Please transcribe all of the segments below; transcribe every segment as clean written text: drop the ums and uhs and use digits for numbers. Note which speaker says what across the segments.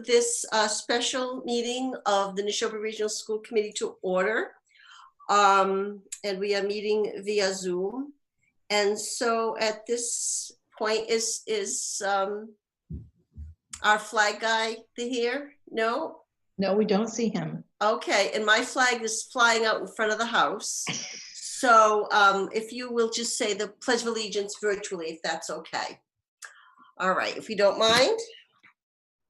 Speaker 1: this special meeting of the Neshoba Regional School Committee to order. And we are meeting via Zoom. And so at this point is our flag guy here? No?
Speaker 2: No, we don't see him.
Speaker 1: Okay, and my flag is flying out in front of the house. So if you will just say the Pledge of Allegiance virtually, if that's okay. All right, if you don't mind,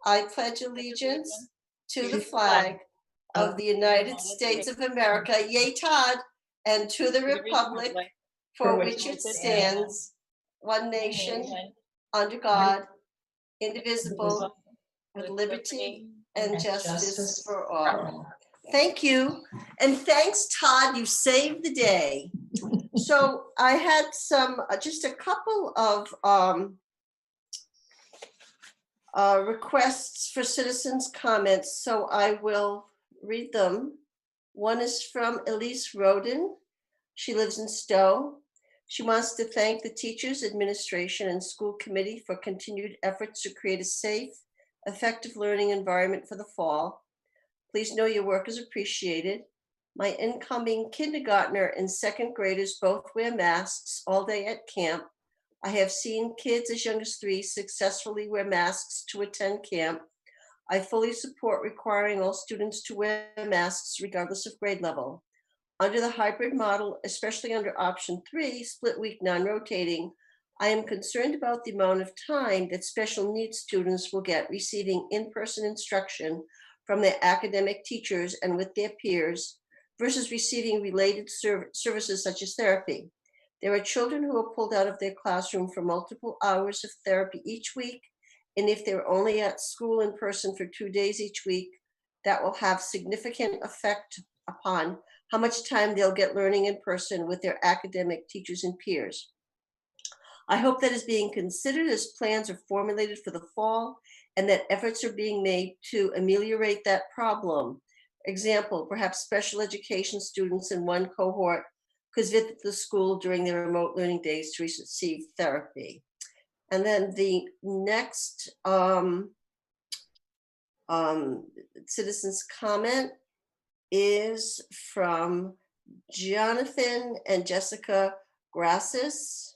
Speaker 1: I pledge allegiance to the flag of the United States of America, yay Todd, and to the republic for which it stands, one nation, under God, indivisible, with liberty and justice for all. Thank you. And thanks, Todd, you saved the day. So I had some, just a couple of requests for citizens' comments, so I will read them. One is from Elise Roden. She lives in Stowe. She wants to thank the teachers, administration, and school committee for continued efforts to create a safe, effective learning environment for the fall. Please know your work is appreciated. My incoming kindergartner and second graders both wear masks all day at camp. I have seen kids as young as 3 successfully wear masks to attend camp. I fully support requiring all students to wear masks regardless of grade level. Under the hybrid model, especially under option 3, split week non-rotating, I am concerned about the amount of time that special needs students will get receiving in-person instruction from their academic teachers and with their peers versus receiving related services such as therapy. There are children who are pulled out of their classroom for multiple hours of therapy each week, and if they're only at school in person for 2 days each week, that will have significant effect upon how much time they'll get learning in person with their academic teachers and peers. I hope that is being considered as plans are formulated for the fall and that efforts are being made to ameliorate that problem. Example, perhaps special education students in one cohort could visit the school during their remote learning days to receive therapy. And then the next citizen's comment is from Jonathan and Jessica Grassis.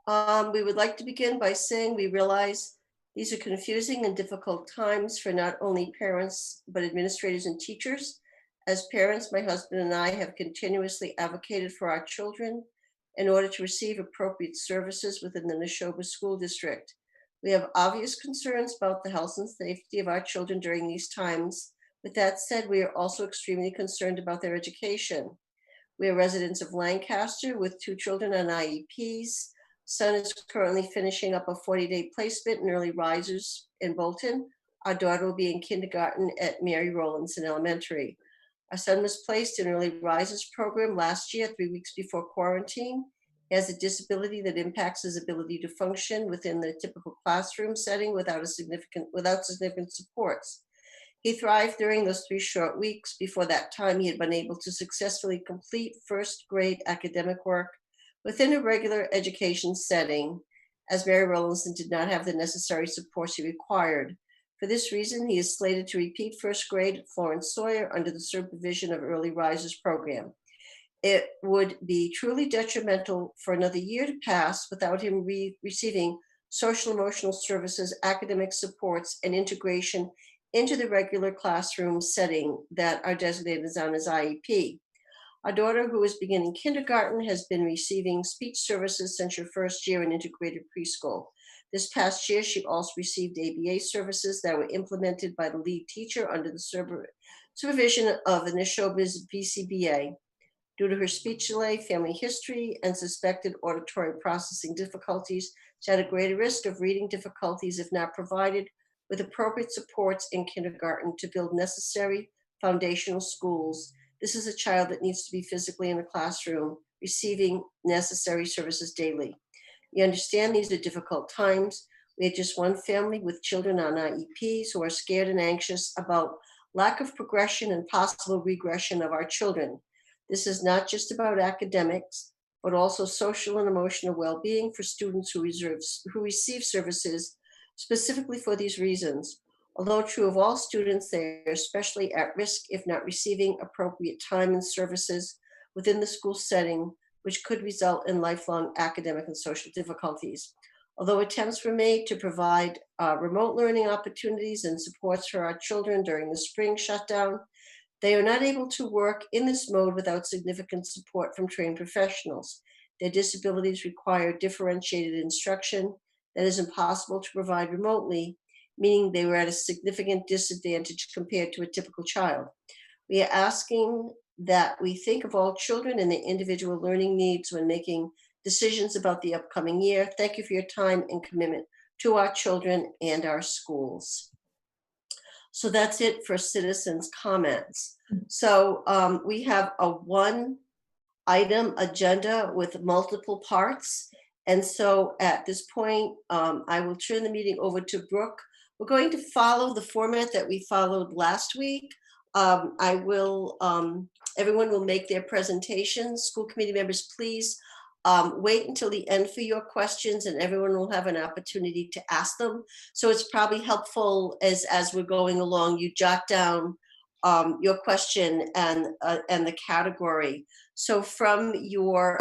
Speaker 1: We would like to begin by saying we realize these are confusing and difficult times for not only parents, but administrators and teachers. As parents, my husband and I have continuously advocated for our children in order to receive appropriate services within the Neshoba School District. We have obvious concerns about the health and safety of our children during these times. With that said, we are also extremely concerned about their education. We are residents of Lancaster with 2 children on IEPs. Son is currently finishing up a 40-day placement in early risers in Bolton. Our daughter will be in kindergarten at Mary Rowlandson Elementary. Our son was placed in early risers program last year, 3 weeks before quarantine. He has a disability that impacts his ability to function within the typical classroom setting without significant supports. He thrived during those 3 short weeks. Before that time, he had been able to successfully complete first grade academic work within a regular education setting, as Mary Rowlandson did not have the necessary supports he required. For this reason, he is slated to repeat first grade at Florence Sawyer under the supervision of Early Risers program. It would be truly detrimental for another year to pass without him receiving social emotional services, academic supports, and integration into the regular classroom setting that are designated as on his IEP. Our daughter, who is beginning kindergarten, has been receiving speech services since her first year in integrated preschool. This past year, she also received ABA services that were implemented by the lead teacher under the supervision of the Neshoba's BCBA. Due to her speech delay, family history, and suspected auditory processing difficulties, she had a greater risk of reading difficulties if not provided with appropriate supports in kindergarten to build necessary foundational schools. This is a child that needs to be physically in the classroom, receiving necessary services daily. We understand these are difficult times. We had just one family with children on IEPs who are scared and anxious about lack of progression and possible regression of our children. This is not just about academics, but also social and emotional well-being for students who receive services specifically for these reasons. Although true of all students, they are especially at risk if not receiving appropriate time and services within the school setting, which could result in lifelong academic and social difficulties. Although attempts were made to provide remote learning opportunities and supports for our children during the spring shutdown, they are not able to work in this mode without significant support from trained professionals. Their disabilities require differentiated instruction that is impossible to provide remotely, meaning they were at a significant disadvantage compared to a typical child. We are asking that we think of all children and their individual learning needs when making decisions about the upcoming year. Thank you for your time and commitment to our children and our schools. So that's it for citizens' comments. So we have a one item agenda with multiple parts. And so at this point, I will turn the meeting over to Brooke. We're going to follow the format that we followed last week. Everyone will make their presentations. School committee members, please wait until the end for your questions and everyone will have an opportunity to ask them. So it's probably helpful as we're going along, you jot down your question and the category. So from your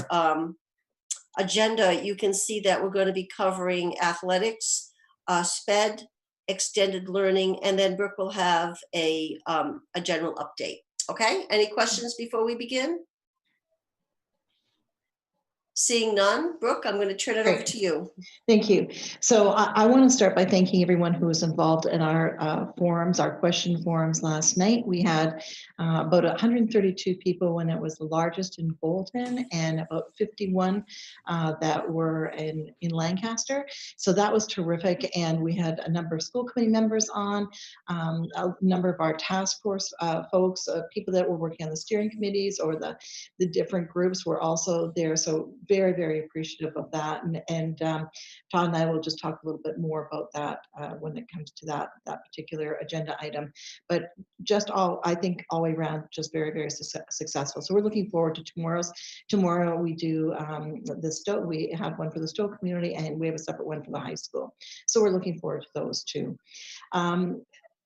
Speaker 1: agenda, you can see that we're going to be covering athletics, SPED, extended learning, and then Brooke will have a general update. Okay, any questions before we begin? Seeing none, Brooke, I'm going to turn it over to you.
Speaker 2: Thank you. So I want to start by thanking everyone who was involved in our forums, our question forums last night. We had about 132 people when it was the largest in Bolton and about 51 that were in Lancaster. So that was terrific. And we had a number of school committee members on, a number of our task force folks, people that were working on the steering committees or the different groups were also there. So very, very appreciative of that. And Todd and I will just talk a little bit more about that when it comes to that particular agenda item. But just I think all the way around, just very, very successful. So we're looking forward to tomorrow's. Tomorrow we do we have one for the Stowe community and we have a separate one for the high school. So we're looking forward to those too.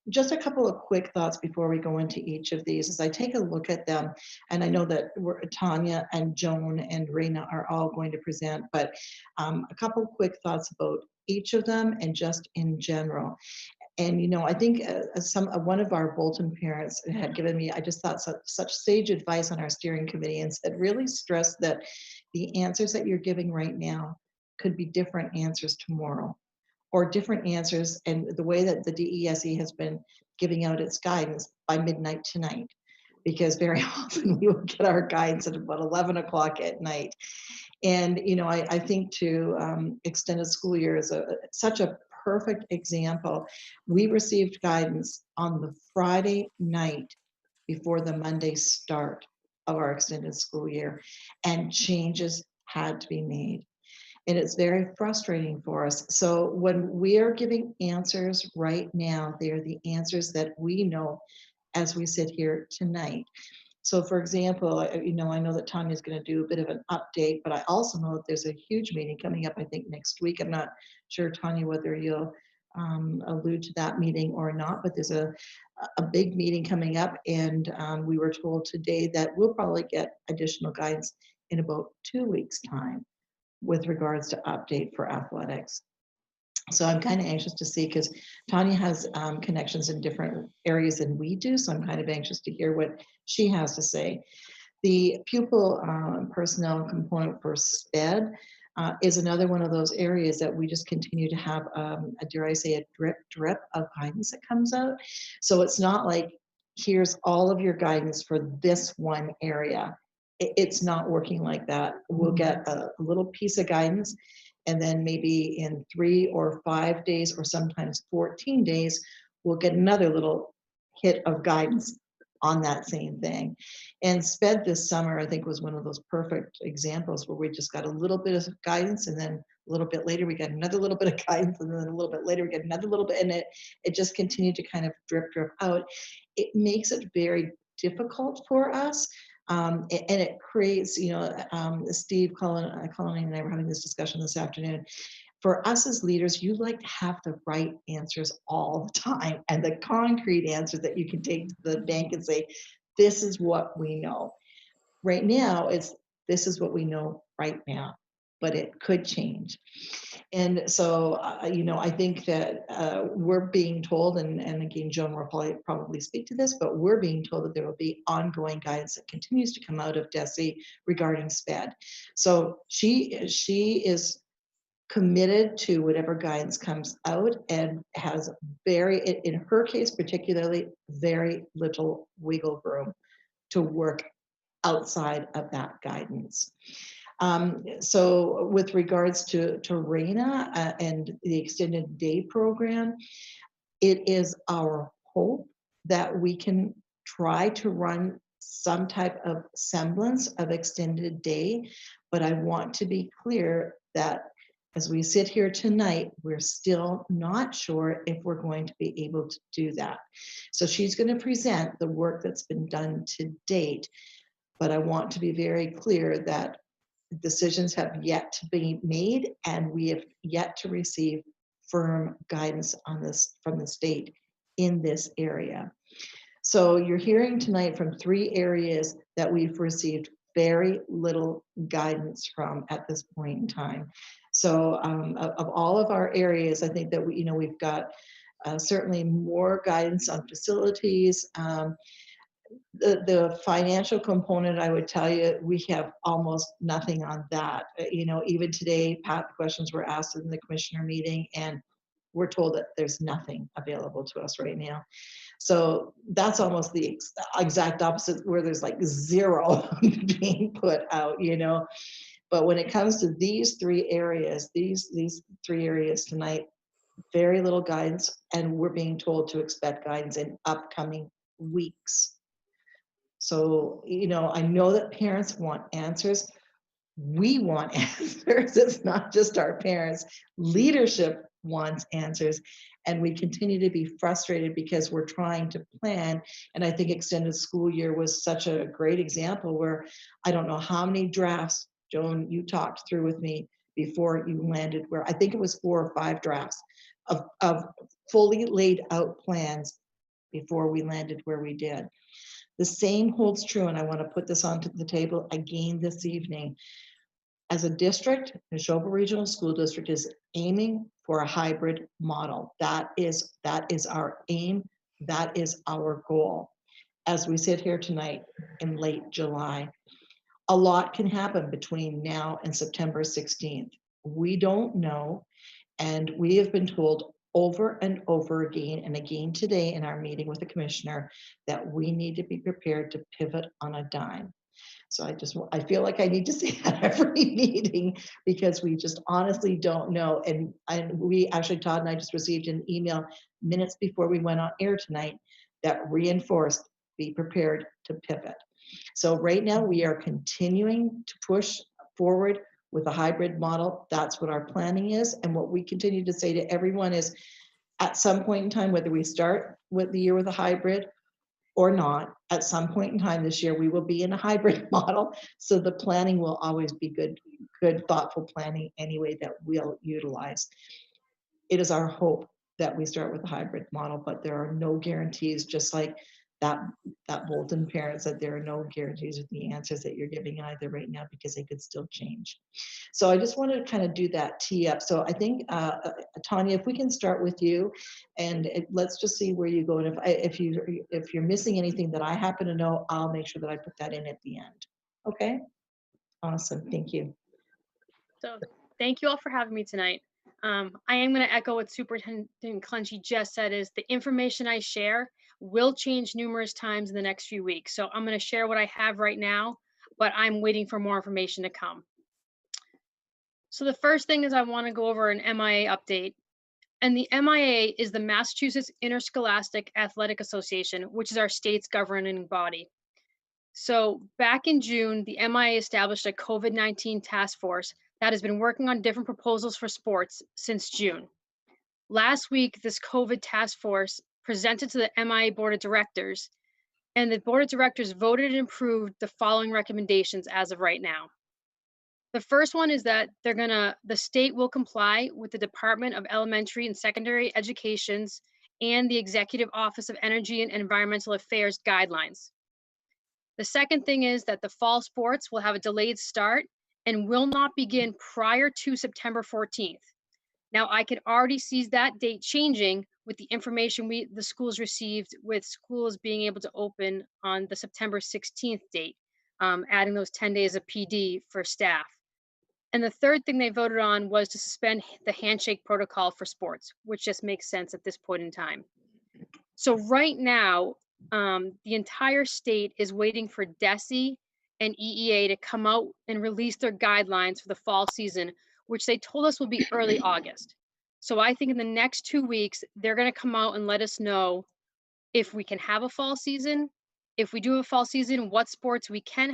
Speaker 2: Just a couple of quick thoughts before we go into each of these. As I take a look at them, and I know that Tanya and Joan and Raina are all going to present, but a couple quick thoughts about each of them and just in general. And I think one of our Bolton parents had given me, I just thought such sage advice on our steering committee and said, really stress that the answers that you're giving right now could be different answers tomorrow, or different answers, and the way that the DESE has been giving out its guidance by midnight tonight, because very often we will get our guidance at about 11 o'clock at night. And I think extended school year is such a perfect example. We received guidance on the Friday night before the Monday start of our extended school year, and changes had to be made. And it's very frustrating for us. So when we are giving answers right now, they are the answers that we know as we sit here tonight. So for example, I know that Tanya's going to do a bit of an update, but I also know that there's a huge meeting coming up, I think next week. I'm not sure, Tanya, whether you'll allude to that meeting or not, but there's a big meeting coming up, and we were told today that we'll probably get additional guidance in about 2 weeks' time with regards to update for athletics. So I'm kind of anxious to see, because Tanya has connections in different areas than we do. So I'm kind of anxious to hear what she has to say. The pupil personnel component for SPED is another one of those areas that we just continue to have, dare I say, a drip of guidance that comes out. So it's not like, here's all of your guidance for this one area. It's not working like that. We'll get a little piece of guidance, and then maybe in 3 or 5 days, or sometimes 14 days, we'll get another little hit of guidance on that same thing. And SPED this summer, I think, was one of those perfect examples where we just got a little bit of guidance, and then a little bit later we got another little bit of guidance, and then a little bit later we get another little bit, and it just continued to kind of drip out. It makes it very difficult for us. And it creates, Steve Cullen and I were having this discussion this afternoon. For us as leaders, you like to have the right answers all the time and the concrete answers that you can take to the bank and say, this is what we know. Right now, this is what we know right now, but it could change. And so, I think that we're being told, and again, Joan will probably speak to this, but we're being told that there will be ongoing guidance that continues to come out of DESE regarding SPED. So she is committed to whatever guidance comes out and has in her case particularly, very little wiggle room to work outside of that guidance. So with regards to RAINA and the extended day program, it is our hope that we can try to run some type of semblance of extended day, but I want to be clear that as we sit here tonight, we're still not sure if we're going to be able to do that. So she's going to present the work that's been done to date, but I want to be very clear that decisions have yet to be made, and we have yet to receive firm guidance on this from the state in this area. So you're hearing tonight from 3 areas that we've received very little guidance from at this point in time. So of all of our areas, I think that we've got certainly more guidance on facilities. The financial component, I would tell you, we have almost nothing on that. Even today, questions were asked in the commissioner meeting, and we're told that there's nothing available to us right now. So that's almost the exact opposite, where there's like zero being put out. But when it comes to these 3 areas, these 3 areas tonight, very little guidance, and we're being told to expect guidance in upcoming weeks. So, I know that parents want answers. We want answers. It's not just our parents. Leadership wants answers. And we continue to be frustrated because we're trying to plan. And I think extended school year was such a great example where I don't know how many drafts, Joan, you talked through with me before you landed where I think it was 4 or 5 drafts of fully laid out plans before we landed where we did. The same holds true, and I want to put this onto the table again this evening. As a district, the Neshoba Regional School District is aiming for a hybrid model. That is our aim. That is our goal. As we sit here tonight in late July, a lot can happen between now and September 16th. We don't know, and we have been told over and over again and again today in our meeting with the commissioner that we need to be prepared to pivot on a dime. So I feel like I need to say that every meeting because we just honestly don't know. And we actually, Todd and I just received an email minutes before we went on air tonight that reinforced be prepared to pivot. So right now we are continuing to push forward with a hybrid model. That's what our planning is. And what we continue to say to everyone is at some point in time, whether we start with the year with a hybrid or not, at some point in time this year, we will be in a hybrid model. So the planning will always be good, thoughtful planning anyway that we'll utilize. It is our hope that we start with a hybrid model, but there are no guarantees, just like that Bolton parent said, there are no guarantees with the answers that you're giving either right now because they could still change. So I just wanted to kind of do that tee up. So I think, Tanya, if we can start with you, and let's just see where you go. And if you're missing anything that I happen to know, I'll make sure that I put that in at the end. Okay, awesome, thank you.
Speaker 3: So thank you all for having me tonight. I am going to echo what Superintendent Clenchey just said, is the information I share will change numerous times in the next few weeks. So I'm going to share what I have right now, but I'm waiting for more information to come. So the first thing is I want to go over an MIA update. And the MIA is the Massachusetts Interscholastic Athletic Association, which is our state's governing body. So back in June, the MIA established a COVID-19 task force that has been working on different proposals for sports since June. Last week, this COVID task force presented to the MIA Board of Directors, and the Board of Directors voted and approved the following recommendations as of right now. The first one is that the state will comply with the Department of Elementary and Secondary Education's and the Executive Office of Energy and Environmental Affairs guidelines. The second thing is that the fall sports will have a delayed start and will not begin prior to September 14th. Now, I can already see that date changing with the information the schools received, with schools being able to open on the September 16th date, adding those 10 days of PD for staff. And the third thing they voted on was to suspend the handshake protocol for sports, which just makes sense at this point in time. So right now, the entire state is waiting for DESE and EEA to come out and release their guidelines for the fall season, which they told us will be early August. So I think in the next 2 weeks, they're going to come out and let us know if we can have a fall season. If we do have a fall season, what sports we can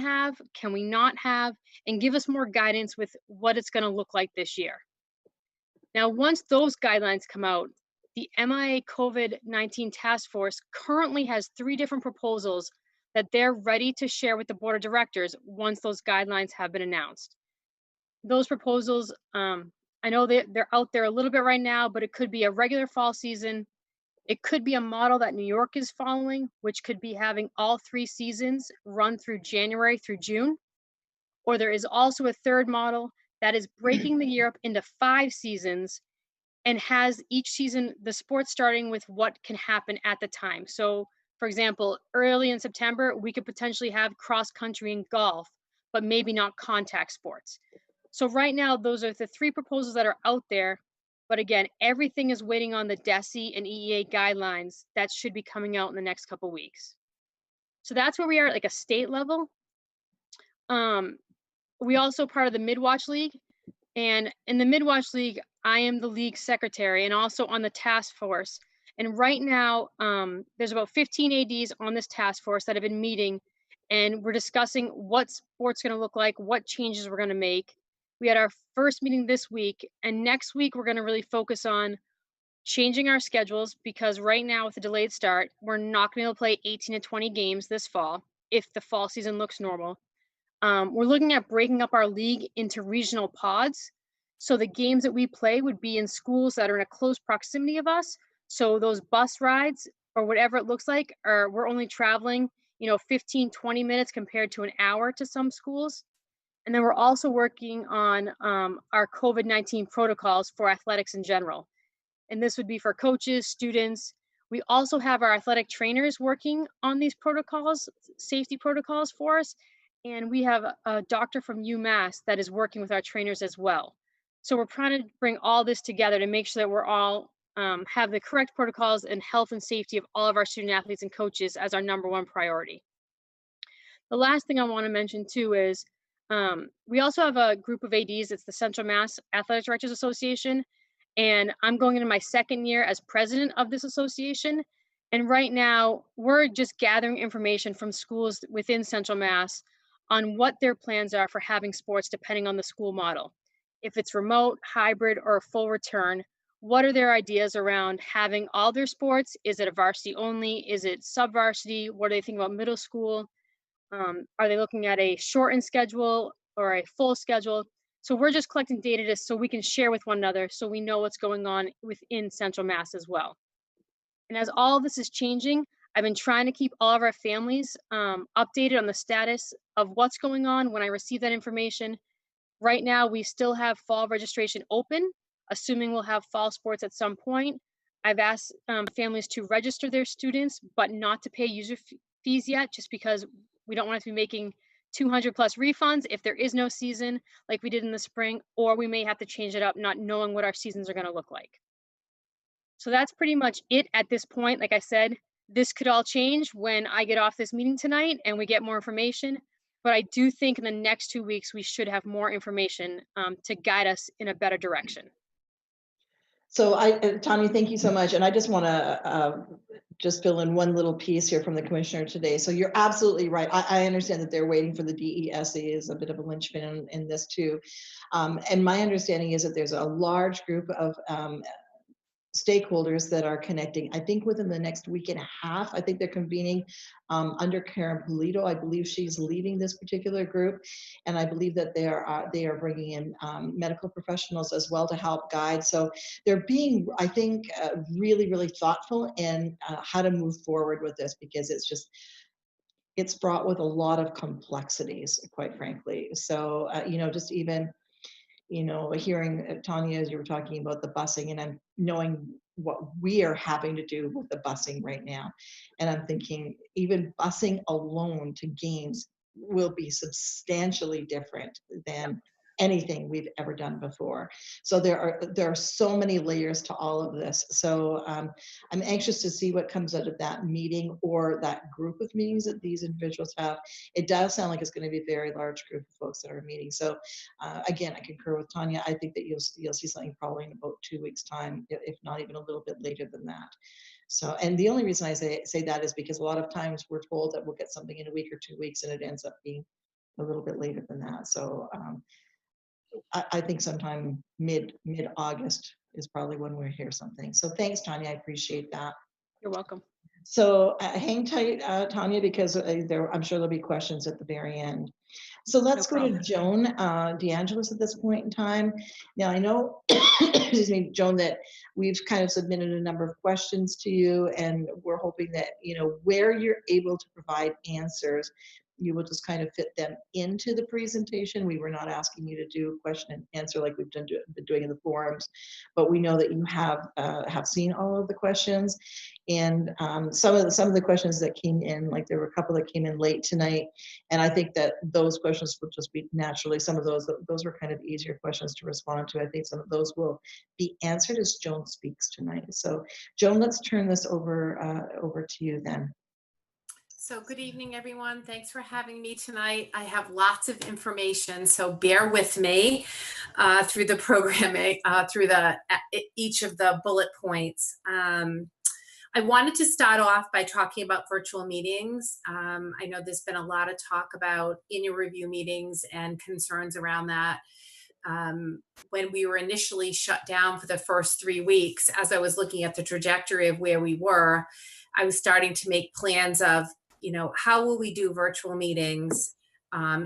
Speaker 3: we not have, and give us more guidance with what it's going to look like this year. Now, once those guidelines come out, the MIA COVID-19 task force currently has 3 different proposals that they're ready to share with the board of directors once those guidelines have been announced. Those proposals, I know they're out there a little bit right now, but it could be a regular fall season. It could be a model that New York is following, which could be having all 3 seasons run through January through June. Or there is also a third model that is breaking the year up into 5 seasons and has each season the sports starting with what can happen at the time. So, for example, early in September, we could potentially have cross country and golf, but maybe not contact sports. So right now, those are the 3 proposals that are out there. But again, everything is waiting on the DESE and EEA guidelines that should be coming out in the next couple weeks. So that's where we are at like a state level. We also part of the Midwatch League. And in the Midwatch League, I am the league secretary and also on the task force. And right now, there's about 15 ADs on this task force that have been meeting, and we're discussing what sport's going to look like, what changes we're going to make. We had our first meeting this week, and next week we're going to really focus on changing our schedules, because right now with the delayed start, we're not going to be able to play 18 to 20 games this fall if the fall season looks normal. We're looking at breaking up our league into regional pods. So the games that we play would be in schools that are in a close proximity of us. So those bus rides or whatever it looks like, we're only traveling, 15, 20 minutes compared to an hour to some schools. And then we're also working on our COVID-19 protocols for athletics in general. And this would be for coaches, students. We also have our athletic trainers working on these protocols, safety protocols for us. And we have a doctor from UMass that is working with our trainers as well. So we're trying to bring all this together to make sure that we're all have the correct protocols and health and safety of all of our student athletes and coaches as our #1 priority. The last thing I want to mention too is we also have a group of ADs. It's the Central Mass Athletic Directors Association. And I'm going into my 2nd year as president of this association. And right now, we're just gathering information from schools within Central Mass on what their plans are for having sports depending on the school model. If it's remote, hybrid, or a full return, what are their ideas around having all their sports? Is it a varsity only? Is it sub-varsity? What do they think about middle school? Are they looking at a shortened schedule or a full schedule? So we're just collecting data so we can share with one another so we know what's going on within Central Mass as well. And as all of this is changing, I've been trying to keep all of our families updated on the status of what's going on when I receive that information. Right now, we still have fall registration open, assuming we'll have fall sports at some point. I've asked families to register their students, but not to pay user fees yet, just because we don't want to be making 200 plus refunds if there is no season like we did in the spring, or we may have to change it up not knowing what our seasons are going to look like. So that's pretty much it at this point. Like I said, this could all change when I get off this meeting tonight and we get more information. But I do think in the next 2 weeks, we should have more information to guide us in a better direction.
Speaker 2: So Tanya, thank you so much. And I just want to just fill in one little piece here from the commissioner today. So you're absolutely right. I understand that they're waiting for the DESE is a bit of a linchpin in this too. And my understanding is that there's a large group of stakeholders that are connecting. I think within the next week and a half, I think they're convening under Karen Polito. I believe she's leading this particular group, and I believe that they are bringing in medical professionals as well to help guide. So they're being, I think, really, really thoughtful in how to move forward with this, because it's brought with a lot of complexities, quite frankly. So just even hearing Tanya, as you were talking about the busing, and I'm knowing what we are having to do with the busing right now. And I'm thinking even busing alone to games will be substantially different than anything we've ever done before. So there are so many layers to all of this. So I'm anxious to see what comes out of that meeting or that group of meetings that these individuals have. It does sound like it's going to be a very large group of folks that are meeting. So again, I concur with Tanya. I think that you'll see something probably in about 2 weeks' time, if not even a little bit later than that. So, and the only reason I say that is because a lot of times we're told that we'll get something in a week or 2 weeks, and it ends up being a little bit later than that. So I think sometime mid-August is probably when we'll hear something. So thanks, Tanya. I appreciate that.
Speaker 3: You're welcome.
Speaker 2: So hang tight, Tanya, because I'm sure there'll be questions at the very end. So let's go to Joan DeAngelis at this point in time. Now I know, excuse me, Joan, that we've kind of submitted a number of questions to you, and we're hoping that, where you're able to provide answers, you will just kind of fit them into the presentation. We were not asking you to do question and answer like we've been doing in the forums, but we know that you have seen all of the questions. And some of the questions that came in, like there were a couple that came in late tonight, and I think that those questions will just be naturally, some of those were kind of easier questions to respond to. I think some of those will be answered as Joan speaks tonight. So Joan, let's turn this over to you then.
Speaker 4: So good evening, everyone. Thanks for having me tonight. I have lots of information, so bear with me through the programming, through each of the bullet points. I wanted to start off by talking about virtual meetings. I know there's been a lot of talk about annual review meetings and concerns around that. When we were initially shut down for the first 3 weeks, as I was looking at the trajectory of where we were, I was starting to make plans of, how will we do virtual meetings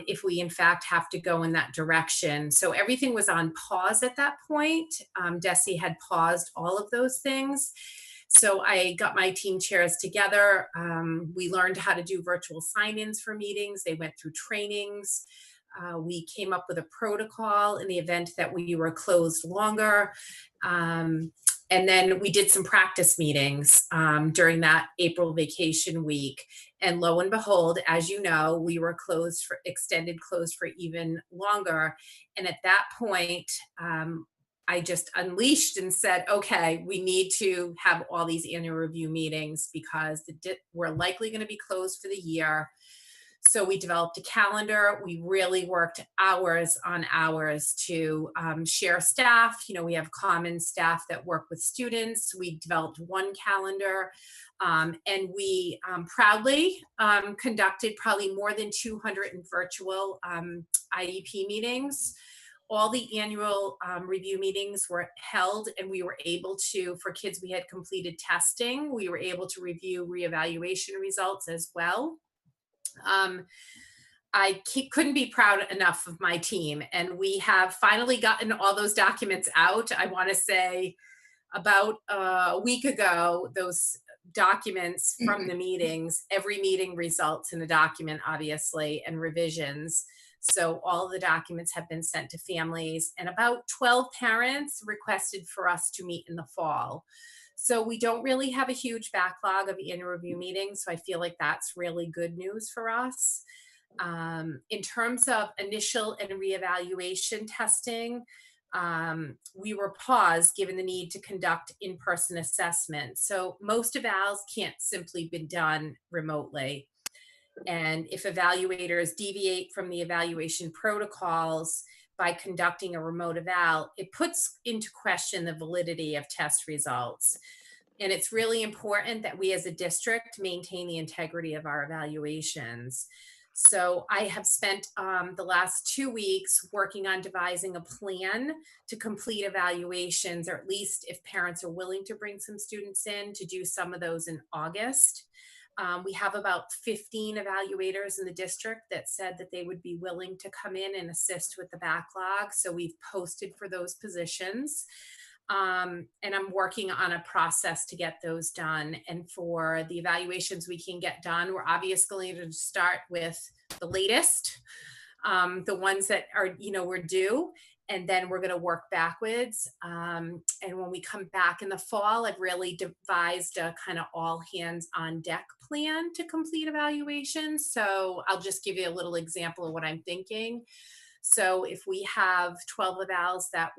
Speaker 4: if we in fact have to go in that direction. So everything was on pause at that point. Desi had paused all of those things. So I got my team chairs together. We learned how to do virtual sign-ins for meetings. They went through trainings. We came up with a protocol in the event that we were closed longer. And then we did some practice meetings during that April vacation week. And lo and behold, as you know, we were extended closed for even longer. And at that point, I just unleashed and said, okay, we need to have all these annual review meetings because we're likely going to be closed for the year. So we developed a calendar. We really worked hours on hours to share staff. We have common staff that work with students. We developed one calendar, and we proudly conducted probably more than 200 virtual IEP meetings. All the annual review meetings were held, and we were able to, for kids we had completed testing, we were able to review reevaluation results as well. I couldn't be proud enough of my team, and we have finally gotten all those documents out. I want to say about a week ago, those documents from the meetings, every meeting results in a document, obviously, and revisions. So all the documents have been sent to families, and about 12 parents requested for us to meet in the fall. So we don't really have a huge backlog of annual review meetings. So I feel like that's really good news for us. In terms of initial and reevaluation testing, we were paused given the need to conduct in-person assessments. So most evals can't simply be done remotely. And if evaluators deviate from the evaluation protocols by conducting a remote eval, it puts into question the validity of test results. And it's really important that we as a district maintain the integrity of our evaluations. So I have spent the last 2 weeks working on devising a plan to complete evaluations, or at least if parents are willing to bring some students in, to do some of those in August. We have about 15 evaluators in the district that said that they would be willing to come in and assist with the backlog. So we've posted for those positions. And I'm working on a process to get those done. And for the evaluations we can get done, we're obviously going to start with the latest, the ones that are, we're due, and then we're going to work backwards. And when we come back in the fall, I've really devised a kind of all hands on deck plan to complete evaluations. So I'll just give you a little example of what I'm thinking. So if we have 12 evals that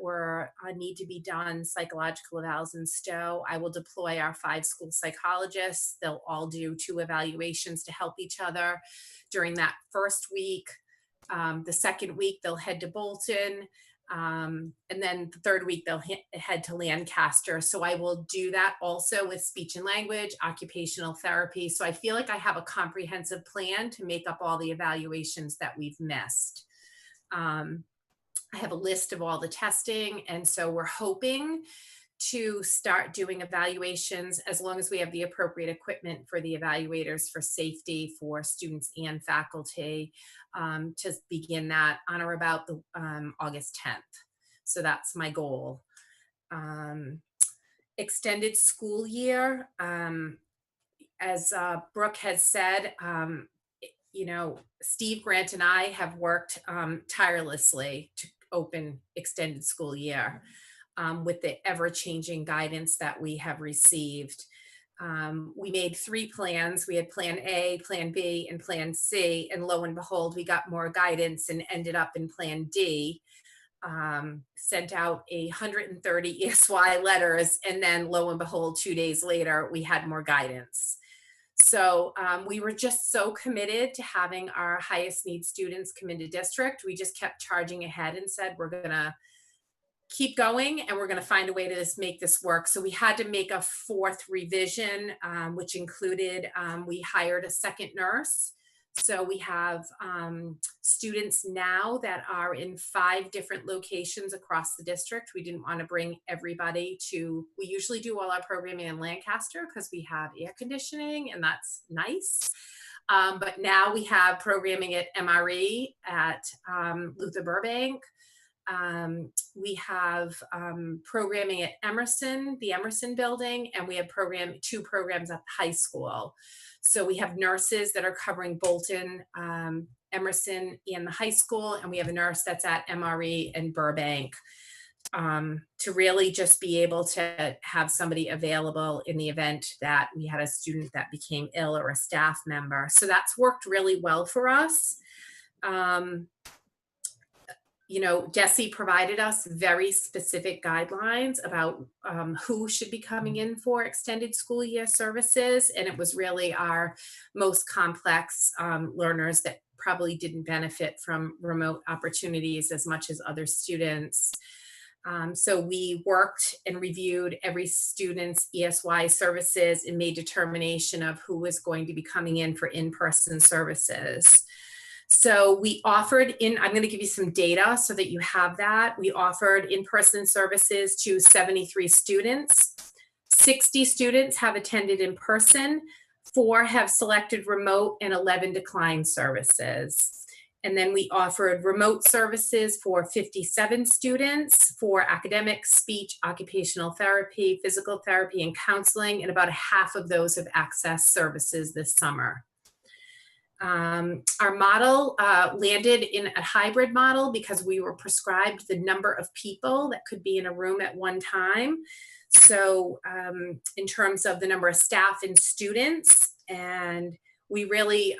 Speaker 4: need to be done, psychological evals in STOW, I will deploy our 5 school psychologists. They'll all do 2 evaluations to help each other during that first week. The second week, they'll head to Bolton. And then the third week, they'll head to Lancaster. So I will do that also with speech and language, occupational therapy. So I feel like I have a comprehensive plan to make up all the evaluations that we've missed. I have a list of all the testing, and so we're hoping to start doing evaluations as long as we have the appropriate equipment for the evaluators for safety for students and faculty, to begin that on or about the August 10th. So that's my goal. Extended school year, as Brooke has said, Steve Grant and I have worked tirelessly to open extended school year with the ever-changing guidance that we have received. We made 3 plans. We had Plan A, Plan B, and Plan C, and lo and behold, we got more guidance and ended up in Plan D. Sent out 130 ESY letters, and then lo and behold, 2 days later, we had more guidance. So we were just so committed to having our highest need students come into district. We just kept charging ahead and said, we're going to keep going and we're going to find a way to make this work. So we had to make a 4th revision, which included, we hired a second nurse. So we have students now that are in 5 different locations across the district. We didn't want to bring everybody we usually do all our programming in Lancaster because we have air conditioning and that's nice. But now we have programming at MRE at Luther Burbank. We have programming at Emerson, the Emerson building, and we have 2 programs at the high school. So we have nurses that are covering Bolton, Emerson, and the high school, and we have a nurse that's at MRE and Burbank, to really just be able to have somebody available in the event that we had a student that became ill or a staff member. So that's worked really well for us. DESE provided us very specific guidelines about who should be coming in for extended school year services. And it was really our most complex learners that probably didn't benefit from remote opportunities as much as other students. So we worked and reviewed every student's ESY services and made determination of who was going to be coming in for in-person services. So we offered I'm going to give you some data so that you have that. We offered in-person services to 73 students. 60 students have attended in person, 4 have selected remote, and 11 declined services. And then we offered remote services for 57 students for academics, speech, occupational therapy, physical therapy, and counseling, and about half of those have accessed services this summer. Our model landed in a hybrid model because we were prescribed the number of people that could be in a room at one time. So in terms of the number of staff and students, and we really,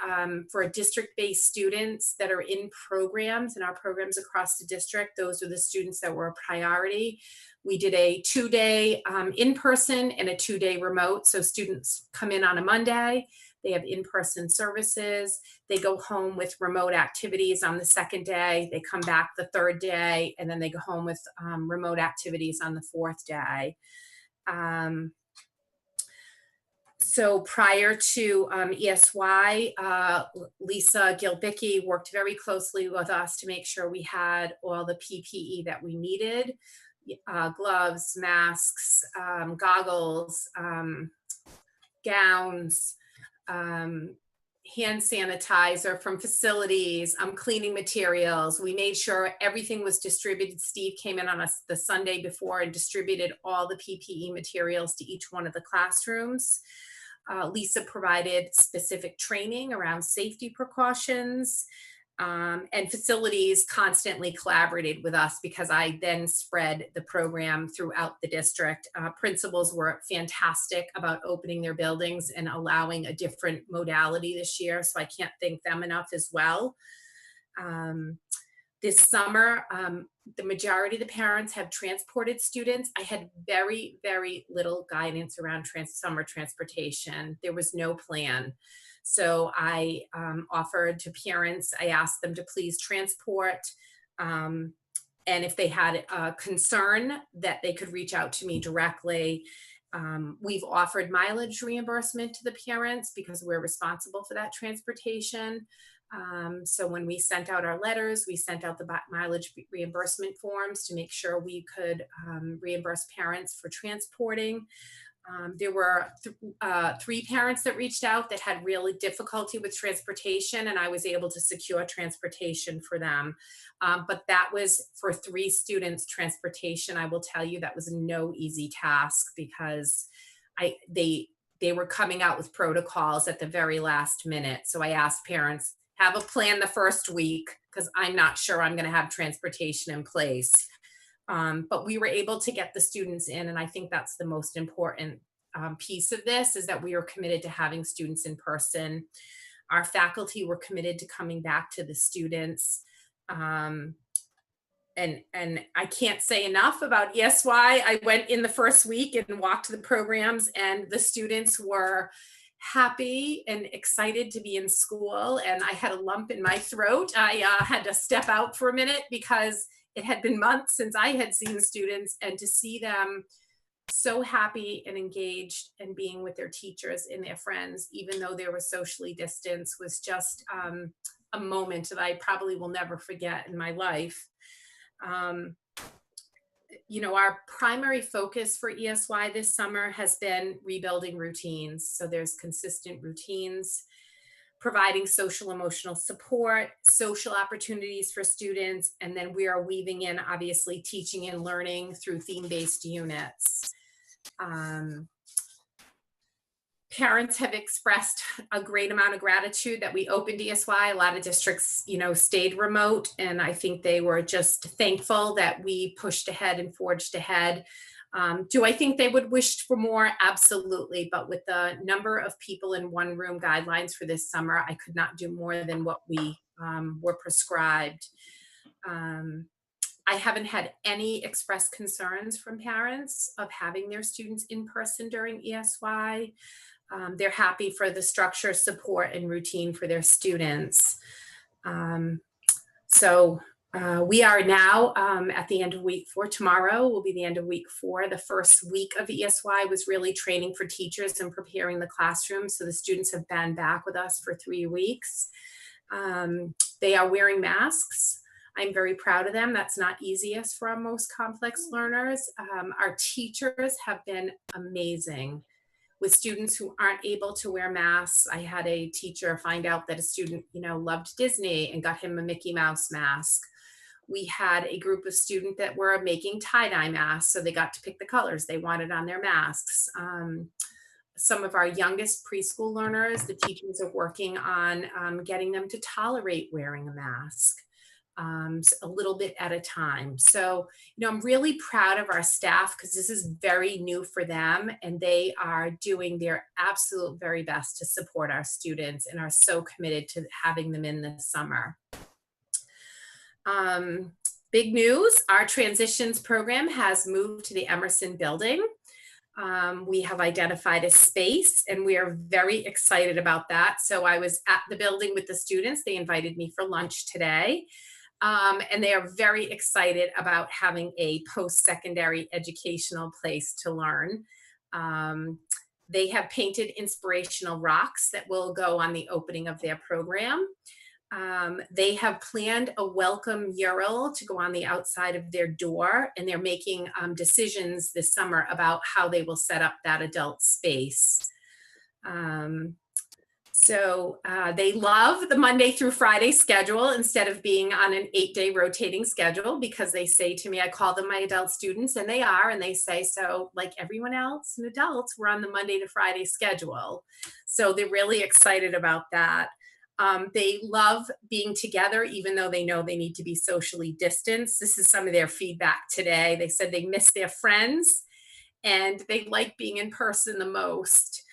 Speaker 4: for district-based students that are in programs, and our programs across the district, those are the students that were a priority. We did a 2-day in-person and a 2-day remote. So students come in on a Monday, they have in-person services, they go home with remote activities on the 2nd day, they come back the 3rd day, and then they go home with remote activities on the 4th day. So prior to ESY, Lisa Gilbicki worked very closely with us to make sure we had all the PPE that we needed, gloves, masks, goggles, gowns, hand sanitizer from facilities, cleaning materials. We made sure everything was distributed. Steve came in on us the Sunday before and distributed all the PPE materials to each one of the classrooms. Lisa provided specific training around safety precautions, and facilities constantly collaborated with us because I then spread the program throughout the district. Principals were fantastic about opening their buildings and allowing a different modality this year, so I can't thank them enough as well. This summer, the majority of the parents have transported students. I had very, very little guidance around summer transportation. There was no plan. So I offered to parents, I asked them to please transport. And if they had a concern, that they could reach out to me directly. We've offered mileage reimbursement to the parents because we're responsible for that transportation. So when we sent out our letters, we sent out the mileage reimbursement forms to make sure we could reimburse parents for transporting. There were 3 parents that reached out that had really difficulty with transportation, and I was able to secure transportation for them. But that was for 3 students transportation. I will tell you that was no easy task because they were coming out with protocols at the very last minute. So I asked parents, have a plan the first week because I'm not sure I'm going to have transportation in place. But we were able to get the students in, and I think that's the most important piece of this, is that we are committed to having students in person. Our faculty were committed to coming back to the students. And I can't say enough about ESY. I went in the first week and walked the programs, and the students were happy and excited to be in school. And I had a lump in my throat. I had to step out for a minute because it had been months since I had seen students, and to see them so happy and engaged and being with their teachers and their friends, even though they were socially distanced, was just a moment that I probably will never forget in my life. You know, our primary focus for ESY this summer has been rebuilding routines. So there's consistent routines, providing social emotional support, social opportunities for students, and then we are weaving in, obviously, teaching and learning through theme-based units. Parents have expressed a great amount of gratitude that we opened ESY. A lot of districts, you know, stayed remote, and I think they were just thankful that we pushed ahead and forged ahead. Do I think they would wish for more? Absolutely. But with the number of people in one room guidelines for this summer, I could not do more than what we were prescribed. I haven't had any expressed concerns from parents of having their students in person during ESY. They're happy for the structure, support, and routine for their students. We are now at the end of week 4. Tomorrow will be the end of week 4. The first week of ESY was really training for teachers and preparing the classroom. So the students have been back with us for 3 weeks. They are wearing masks. I'm very proud of them. That's not easiest for our most complex learners. Our teachers have been amazing. With students who aren't able to wear masks, I had a teacher find out that a student, you know, loved Disney and got him a Mickey Mouse mask. We had a group of students that were making tie-dye masks, so they got to pick the colors they wanted on their masks. Some of our youngest preschool learners, the teachers are working on getting them to tolerate wearing a mask. A little bit at a time. So, you know, I'm really proud of our staff because this is very new for them, and they are doing their absolute very best to support our students and are so committed to having them in this summer. Big news, our transitions program has moved to the Emerson building. We have identified a space, and we are very excited about that. So I was at the building with the students. They invited me for lunch today. And they are very excited about having a post-secondary educational place to learn. They have painted inspirational rocks that will go on the opening of their program. They have planned a welcome mural to go on the outside of their door, and they're making decisions this summer about how they will set up that adult space. They love the Monday through Friday schedule instead of being on an 8-day rotating schedule, because they say to me, I call them my adult students, and they are, and they say, so like everyone else and adults, we're on the Monday to Friday schedule. So they're really excited about that. They love being together, even though they know they need to be socially distanced. This is some of their feedback today. They said they miss their friends and they like being in person the most.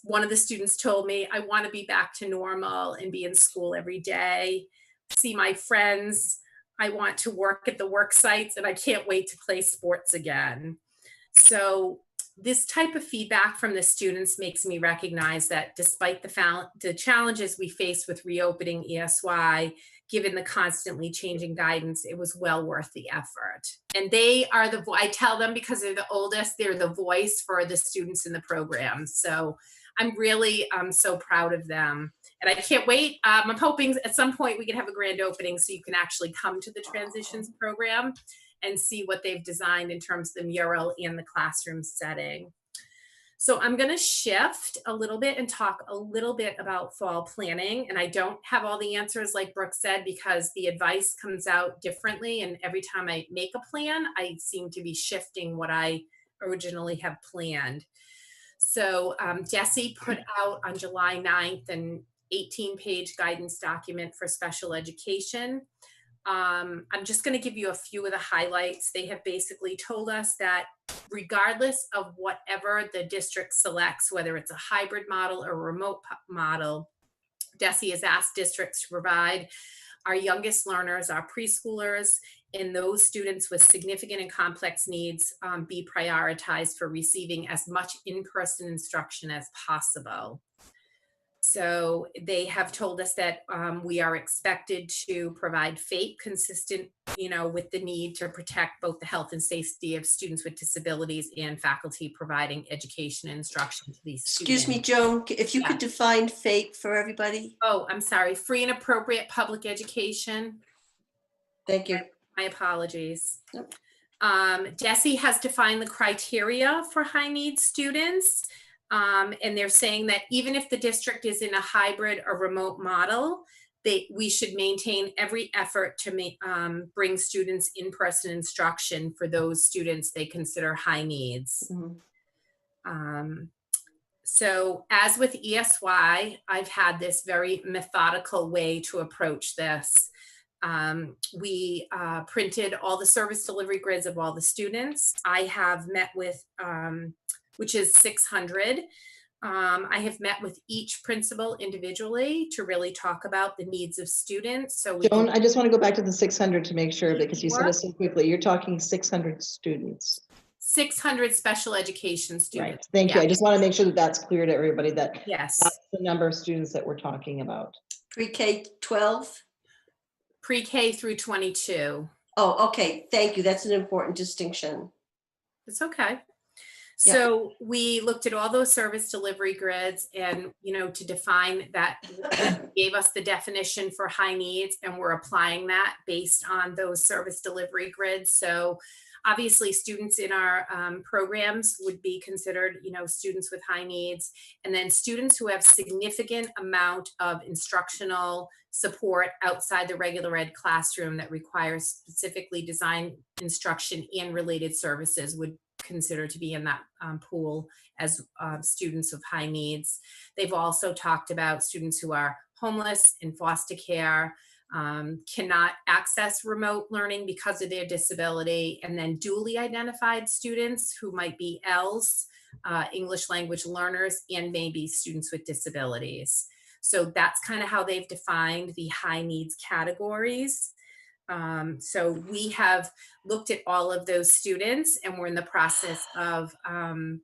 Speaker 4: One of the students told me, I want to be back to normal and be in school every day, see my friends. I want to work at the work sites, and I can't wait to play sports again. So this type of feedback from the students makes me recognize that despite the challenges we face with reopening ESY, given the constantly changing guidance, it was well worth the effort. And they are I tell them, because they're the oldest, they're the voice for the students in the program. So I'm really so proud of them. And I can't wait. I'm hoping at some point we can have a grand opening so you can actually come to the transitions program and see what they've designed in terms of the mural and the classroom setting. So I'm going to shift a little bit and talk a little bit about fall planning. And I don't have all the answers, like Brooke said, because the advice comes out differently. And every time I make a plan, I seem to be shifting what I originally have planned. So Jessie put out on July 9th an 18-page guidance document for special education. I'm just going to give you a few of the highlights. They have basically told us that regardless of whatever the district selects, whether it's a hybrid model or a remote model, DESE has asked districts to provide our youngest learners, our preschoolers, and those students with significant and complex needs be prioritized for receiving as much in-person instruction as possible. So they have told us that we are expected to provide FAPE consistent, with the need to protect both the health and safety of students with disabilities and faculty providing education and instruction to these students.
Speaker 1: Excuse me, Joan, if you could define FAPE for everybody.
Speaker 4: Oh, I'm sorry. Free and appropriate public education.
Speaker 1: Thank you.
Speaker 4: My apologies.
Speaker 1: Yep.
Speaker 4: DESE has defined the criteria for high needs students. And they're saying that even if the district is in a hybrid or remote model, we should maintain every effort to bring students in-person instruction for those students they consider high needs. Mm-hmm. So as with ESY, I've had this very methodical way to approach this. We printed all the service delivery grids of all the students. I have met with, which is 600. I have met with each principal individually to really talk about the needs of students. So
Speaker 2: Joan, I just want to go back to the 600 to make sure, because you said it so quickly. You're talking 600 students.
Speaker 4: 600 special education students.
Speaker 2: Right. Thank you. I just want to make sure that that's clear to everybody, that
Speaker 4: yes,
Speaker 2: that's the number of students that we're talking about.
Speaker 1: Pre-K 12?
Speaker 4: Pre-K through 22.
Speaker 1: Oh, okay. Thank you. That's an important distinction.
Speaker 4: It's okay. So we looked at all those service delivery grids and, to define that, gave us the definition for high needs, and we're applying that based on those service delivery grids. So obviously students in our programs would be considered, students with high needs, and then students who have significant amount of instructional support outside the regular ed classroom that requires specifically designed instruction and related services would consider to be in that pool as students of high needs. They've also talked about students who are homeless, in foster care, cannot access remote learning because of their disability, and then dually identified students who might be ELs, English language learners, and maybe students with disabilities. So that's kind of how they've defined the high needs categories. So we have looked at all of those students, and we're in the process of kind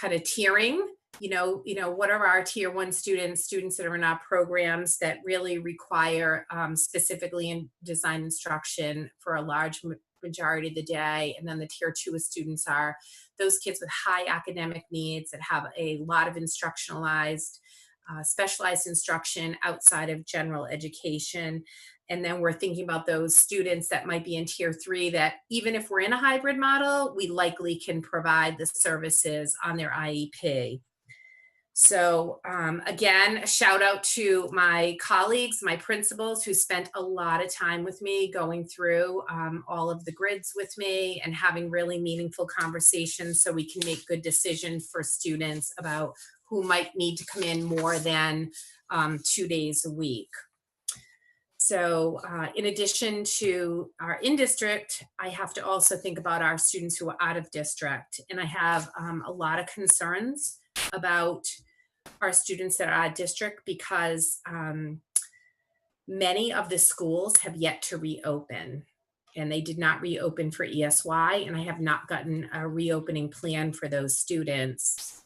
Speaker 4: of tiering, what are our tier 1 students that are in our programs that really require specifically in design instruction for a large majority of the day. And then the tier 2 students are those kids with high academic needs that have a lot of instructionalized, specialized instruction outside of general education. And then we're thinking about those students that might be in tier 3 that even if we're in a hybrid model, we likely can provide the services on their IEP. So again, a shout out to my colleagues, my principals who spent a lot of time with me going through all of the grids with me and having really meaningful conversations so we can make good decisions for students about who might need to come in more than 2 days a week. So in addition to our in-district, I have to also think about our students who are out of district. And I have a lot of concerns about our students that are out of district because many of the schools have yet to reopen. And they did not reopen for ESY, and I have not gotten a reopening plan for those students.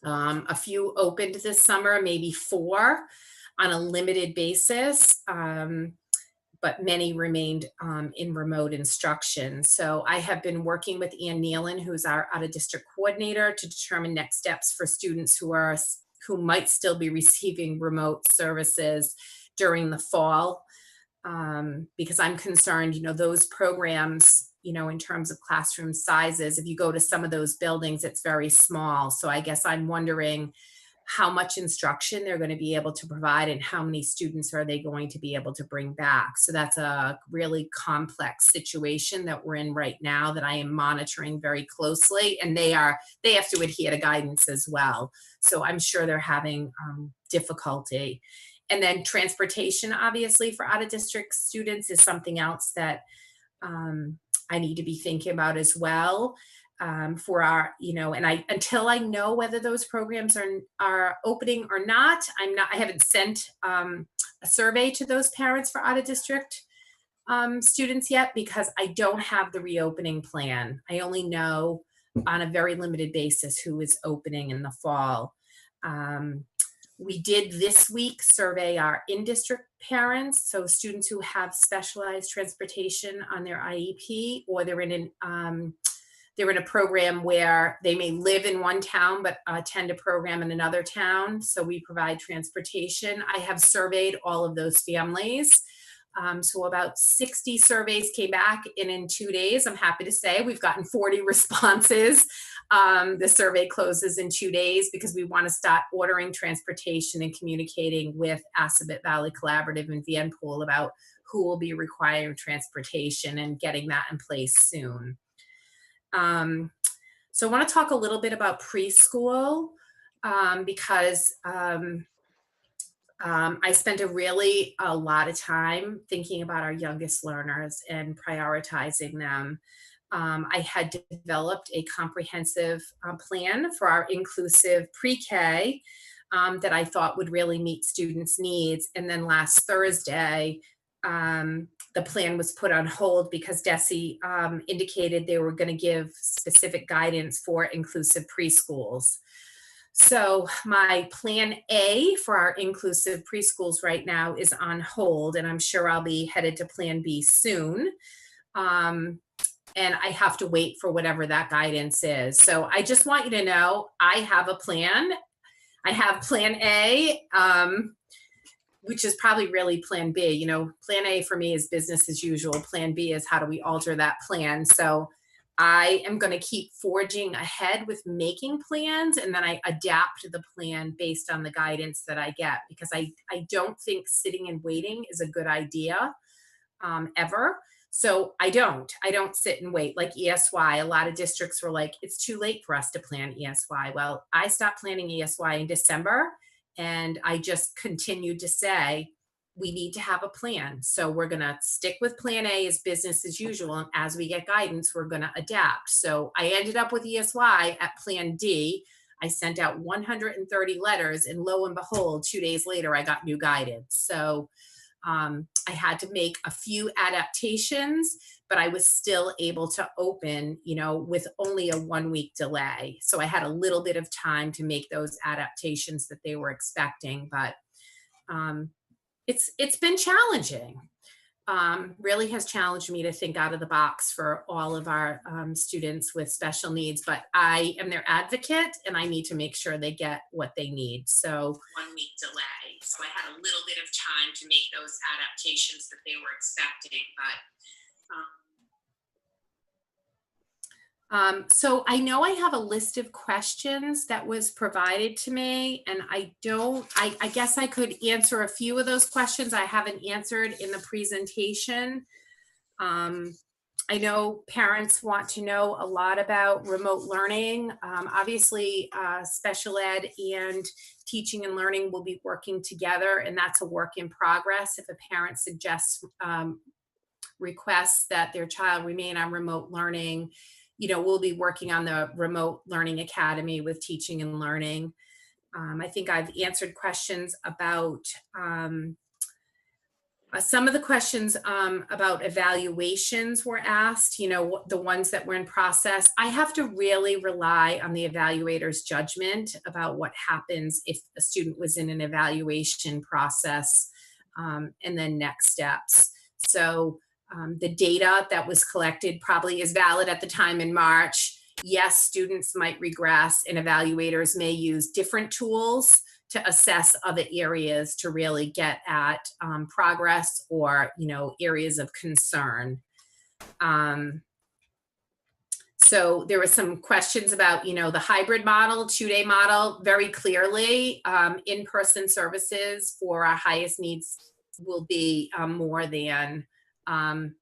Speaker 4: A few opened this summer, maybe 4 on a limited basis, but many remained in remote instruction. So I have been working with Ann Nealon, who's our out-of-district coordinator, to determine next steps for students who might still be receiving remote services during the fall, because I'm concerned, those programs, in terms of classroom sizes, if you go to some of those buildings, it's very small. So I guess I'm wondering how much instruction they're going to be able to provide and how many students are they going to be able to bring back. So that's a really complex situation that we're in right now that I am monitoring very closely, and they have to adhere to guidance as well. So I'm sure they're having difficulty. And then transportation, obviously, for out-of-district students is something else that I need to be thinking about as well. For our, and until I know whether those programs are opening or not, I haven't sent a survey to those parents for out-of-district students yet, because I don't have the reopening plan. I only know on a very limited basis who is opening in the fall. We did this week survey our in-district parents, so students who have specialized transportation on their IEP, or they're in a program where they may live in one town but attend a program in another town. So we provide transportation. I have surveyed all of those families. So about 60 surveys came back, and in 2 days, I'm happy to say we've gotten 40 responses. The survey closes in 2 days because we want to start ordering transportation and communicating with Assabet Valley Collaborative and Vanpool about who will be requiring transportation and getting that in place soon. So I want to talk a little bit about preschool because I spent a lot of time thinking about our youngest learners and prioritizing them. I had developed a comprehensive plan for our inclusive pre-K that I thought would really meet students' needs. And then last Thursday, the plan was put on hold because DESE indicated they were going to give specific guidance for inclusive preschools. So my plan A for our inclusive preschools right now is on hold, and I'm sure I'll be headed to plan B soon. And I have to wait for whatever that guidance is. So I just want you to know I have a plan. I have plan A, which is probably really plan B. Plan A for me is business as usual. Plan B is how do we alter that plan? So I am going to keep forging ahead with making plans, and then I adapt the plan based on the guidance that I get, because I don't think sitting and waiting is a good idea ever. So I don't sit and wait like ESY. A lot of districts were like, it's too late for us to plan ESY. Well, I stopped planning ESY in December, and I just continued to say, we need to have a plan. So we're going to stick with plan A as business as usual. And as we get guidance, we're going to adapt. So I ended up with ESY at plan D. I sent out 130 letters, and lo and behold, 2 days later, I got new guidance. So I had to make a few adaptations, but I was still able to open, with only a 1 week delay. So I had a little bit of time to make those adaptations that they were expecting, but it's been challenging. really has challenged me to think out of the box for all of our students with special needs, but I am their advocate and I need to make sure they get what they need. So
Speaker 5: 1 week delay. So I had a little bit of time to make those adaptations that they were expecting, but
Speaker 4: so I know I have a list of questions that was provided to me, and I guess I could answer a few of those questions I haven't answered in the presentation. I know parents want to know a lot about remote learning. Obviously, special ed and teaching and learning will be working together, and that's a work in progress. If a parent suggests requests that their child remain on remote learning, we'll be working on the remote learning academy with teaching and learning. I think I've answered questions about some of the questions about evaluations were asked, the ones that were in process. I have to really rely on the evaluator's judgment about what happens if a student was in an evaluation process, and then next steps. So the data that was collected probably is valid at the time in March. Yes, students might regress and evaluators may use different tools to assess other areas to really get at progress or, areas of concern. So there were some questions about, the hybrid model, 2-day model. Very clearly, in-person services for our highest needs will be more than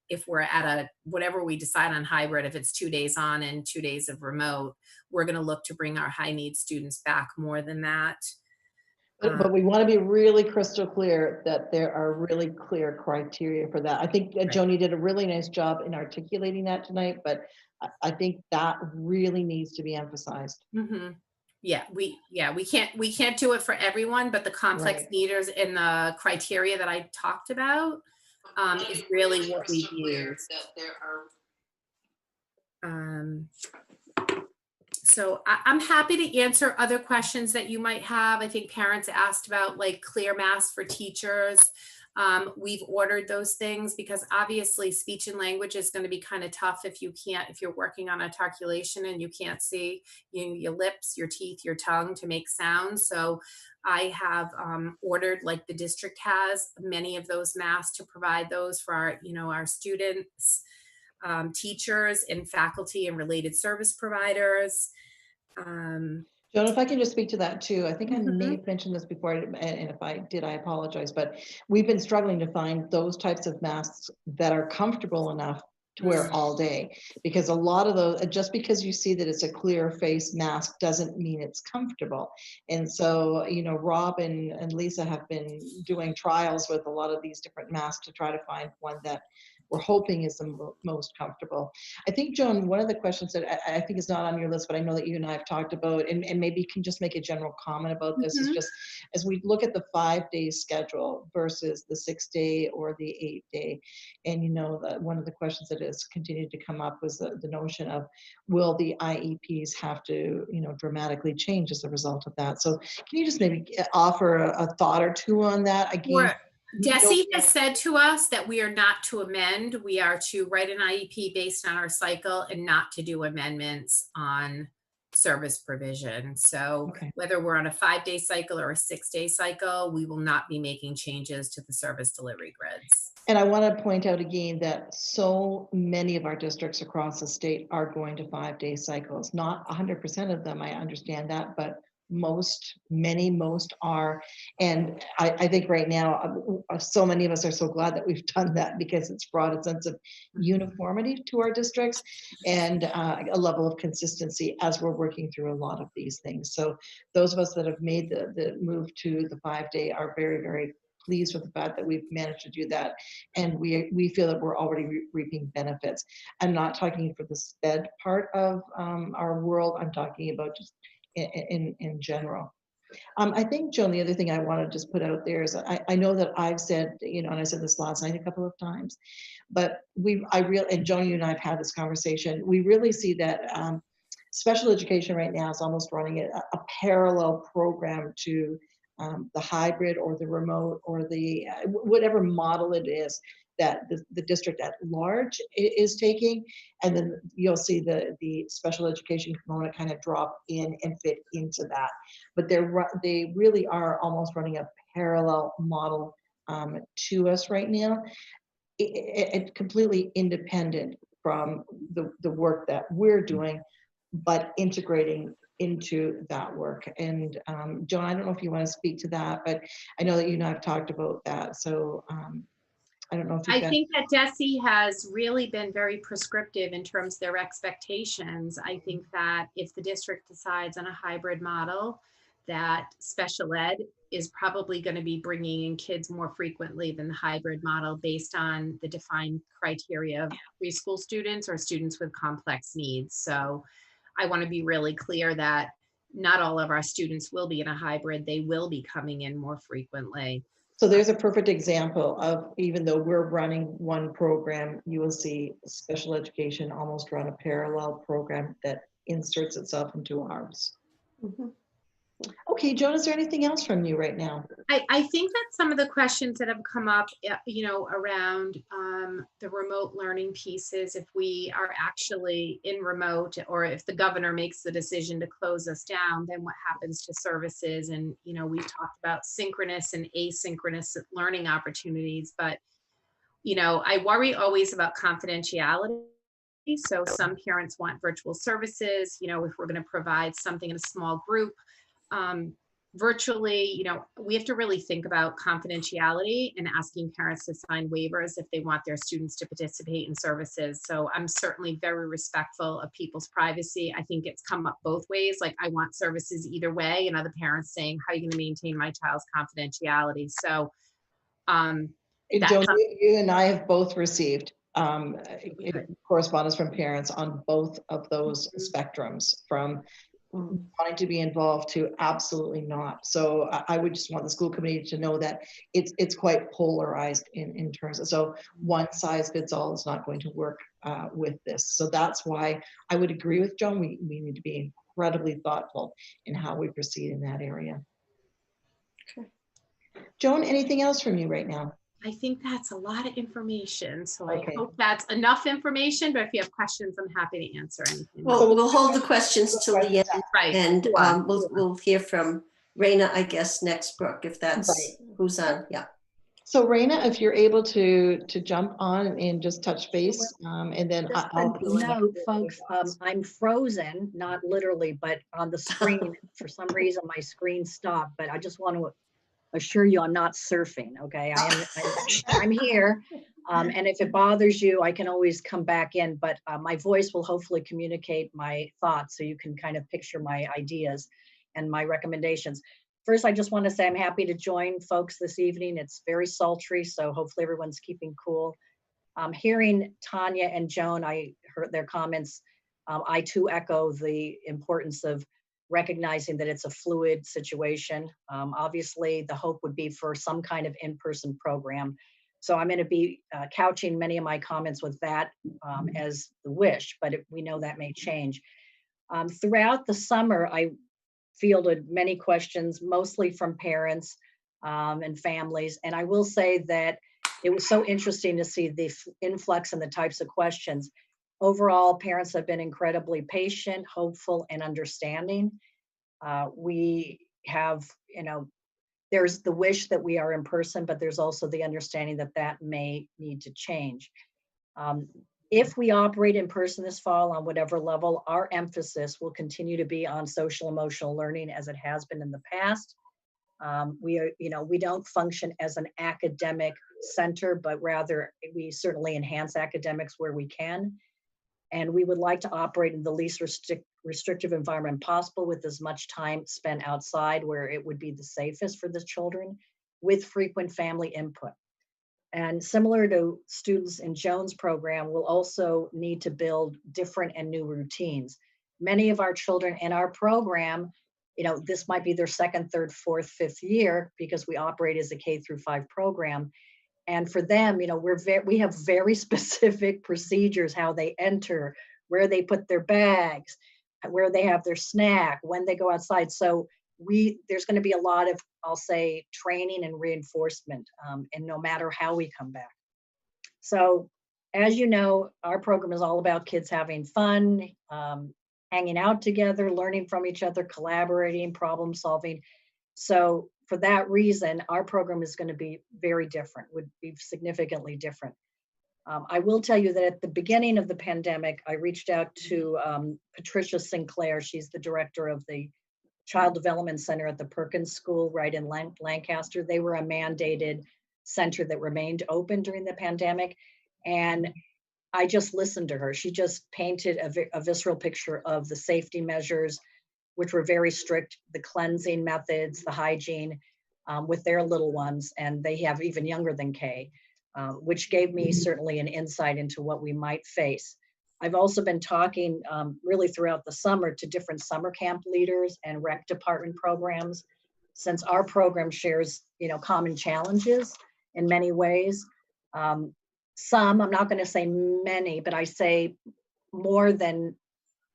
Speaker 4: if we're at whatever we decide on hybrid. If it's 2 days on and 2 days of remote, we're going to look to bring our high needs students back more than that.
Speaker 2: But we want to be really crystal clear that there are really clear criteria for that. I think Joni did a really nice job in articulating that tonight, but I think that really needs to be emphasized.
Speaker 4: Mm-hmm. Yeah, we can't do it for everyone, but the complex needers and the criteria that I talked about is really what we use.
Speaker 5: That there are
Speaker 4: So I'm happy to answer other questions that you might have. I think parents asked about like clear masks for teachers. We've ordered those things because obviously speech and language is going to be kind of tough if you're working on articulation and you can't see your lips, your teeth, your tongue to make sounds. So I have ordered, like the district has, many of those masks to provide those for our students, teachers and faculty and related service providers.
Speaker 2: Joan, if I can just speak to that too. I think I may have mentioned this before, and if I did, I apologize, but we've been struggling to find those types of masks that are comfortable enough to wear all day, because a lot of those, just because you see that it's a clear face mask doesn't mean it's comfortable. And so, Rob and Lisa have been doing trials with a lot of these different masks to try to find one that we're hoping is the most comfortable. I think, Joan, one of the questions that I think is not on your list, but I know that you and I have talked about, and maybe you can just make a general comment about this, is just as we look at the 5-day schedule versus the 6-day or the 8-day, and one of the questions that has continued to come up was the notion of, will the IEPs have to dramatically change as a result of that? So can you just maybe offer a thought or two on that? Again,
Speaker 4: Desi has said to us that we are not to amend. We are to write an IEP based on our cycle and not to do amendments on service provision. So whether we're on a 5-day cycle or a 6-day cycle, we will not be making changes to the service delivery grids.
Speaker 2: And I want to point out again that so many of our districts across the state are going to 5-day cycles. Not 100% of them, I understand that, but most are. And I think right now, so many of us are so glad that we've done that, because it's brought a sense of uniformity to our districts and a level of consistency as we're working through a lot of these things. So those of us that have made the move to the 5-day are very, very pleased with the fact that we've managed to do that, and we feel that we're already reaping benefits. I'm not talking for the SPED part of our world. I'm talking about just in general. I think, Joan, the other thing I want to just put out there is I know that I've said, and I said this last night a couple of times, but and Joan, you and I have had this conversation. We really see that special education right now is almost running a parallel program to the hybrid or the remote or the whatever model it is that the district at large is taking, and then you'll see the special education component kind of drop in and fit into that. But they really are almost running a parallel model to us right now. It completely independent from the work that we're doing, but integrating into that work. And John, I don't know if you want to speak to that, but I know that you and I have talked about that. So I don't know if you
Speaker 4: I
Speaker 2: can.
Speaker 4: think that DESE has really been very prescriptive in terms of their expectations. I think that if the district decides on a hybrid model, that special ed is probably going to be bringing in kids more frequently than the hybrid model based on the defined criteria of preschool students or students with complex needs. So I want to be really clear that not all of our students will be in a hybrid. They will be coming in more frequently.
Speaker 2: So there's a perfect example of, even though we're running one program, you will see special education almost run a parallel program that inserts itself into ours.
Speaker 1: Mhm.
Speaker 2: Okay, Joan, is there anything else from you right now?
Speaker 4: I think that some of the questions that have come up, around the remote learning pieces, if we are actually in remote, or if the governor makes the decision to close us down, then what happens to services? And, we've talked about synchronous and asynchronous learning opportunities, but, I worry always about confidentiality. So some parents want virtual services, if we're going to provide something in a small group, virtually, we have to really think about confidentiality and asking parents to sign waivers if they want their students to participate in services. So I'm certainly very respectful of people's privacy. I think it's come up both ways. Like, I want services either way, and other parents saying, how are you going to maintain my child's confidentiality? So
Speaker 2: And Joan, you and I have both received
Speaker 4: Okay.
Speaker 2: correspondence from parents on both of those spectrums, from wanting to be involved to absolutely not. So I would just want the school committee to know that it's quite polarized in terms of, so one size fits all is not going to work with this. So that's why I would agree with Joan. We need to be incredibly thoughtful in how we proceed in that area.
Speaker 1: Okay.
Speaker 2: Joan, anything else from you right now?
Speaker 4: I think that's a lot of information. So
Speaker 2: Okay.
Speaker 4: I hope that's enough information, but if you have questions, I'm happy to answer anything.
Speaker 1: Well, we'll hold the questions till the end,
Speaker 4: Right.
Speaker 1: and
Speaker 2: Sure.
Speaker 1: we'll hear from Raina, I guess, next, Brooke, if that's who's on. Yeah.
Speaker 2: So Raina, if you're able to jump on and just touch base, and then
Speaker 6: Just
Speaker 2: I'll
Speaker 6: a note, folks, I'm frozen, not literally, but on the screen. For some reason, my screen stopped, but I just want to assure you I'm not surfing, okay? I'm here, and if it bothers you, I can always come back in, but my voice will hopefully communicate my thoughts so you can kind of picture my ideas and my recommendations. First, I just want to say I'm happy to join folks this evening. It's very sultry, so hopefully everyone's keeping cool. Hearing Tanya and Joan, I heard their comments. I too echo the importance of recognizing that it's a fluid situation. Obviously, the hope would be for some kind of in-person program. So I'm going to be couching many of my comments with that as the wish, but we know that may change. Throughout the summer, I fielded many questions, mostly from parents and families. And I will say that it was so interesting to see the influx and the types of questions. Overall, parents have been incredibly patient, hopeful, and understanding. We have, there's the wish that we are in person, but there's also the understanding that that may need to change. If we operate in person this fall on whatever level, our emphasis will continue to be on social emotional learning as it has been in the past. We don't function as an academic center, but rather we certainly enhance academics where we can. And we would like to operate in the least restrictive environment possible, with as much time spent outside where it would be the safest for the children, with frequent family input. And similar to students in Joan's program, we'll also need to build different and new routines. Many of our children in our program, this might be their second, third, fourth, fifth year, because we operate as a K-5 program. And for them, we have very specific procedures, how they enter, where they put their bags, where they have their snack, when they go outside. So there's going to be a lot of, I'll say, training and reinforcement, and no matter how we come back. So as you know, our program is all about kids having fun, hanging out together, learning from each other, collaborating, problem solving. So for that reason, our program is going to be very different, would be significantly different. I will tell you that at the beginning of the pandemic, I reached out to Patricia Sinclair. She's the director of the Child Development Center at the Perkins School right in Lancaster. They were a mandated center that remained open during the pandemic. And I just listened to her. She just painted a visceral picture of the safety measures, which were very strict, the cleansing methods, the hygiene with their little ones. And they have even younger than Kay, which gave me certainly an insight into what we might face. I've also been talking really throughout the summer to different summer camp leaders and rec department programs, since our program shares, common challenges in many ways. Some, I'm not going to say many, but I say more than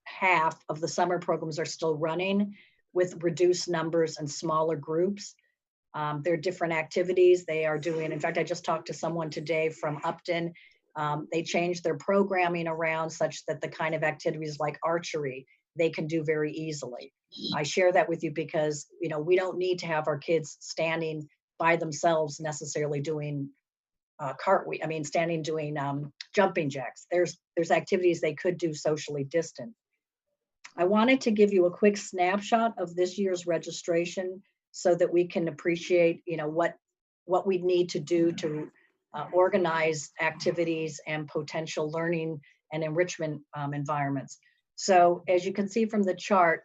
Speaker 6: half of the summer programs are still running with reduced numbers and smaller groups. There are different activities they are doing. In fact, I just talked to someone today from Upton. They changed their programming around such that the kind of activities like archery, they can do very easily. I share that with you because, we don't need to have our kids standing by themselves necessarily doing standing doing jumping jacks. There's activities they could do socially distant. I wanted to give you a quick snapshot of this year's registration so that we can appreciate, what we need to do to organize activities and potential learning and enrichment environments. So as you can see from the chart,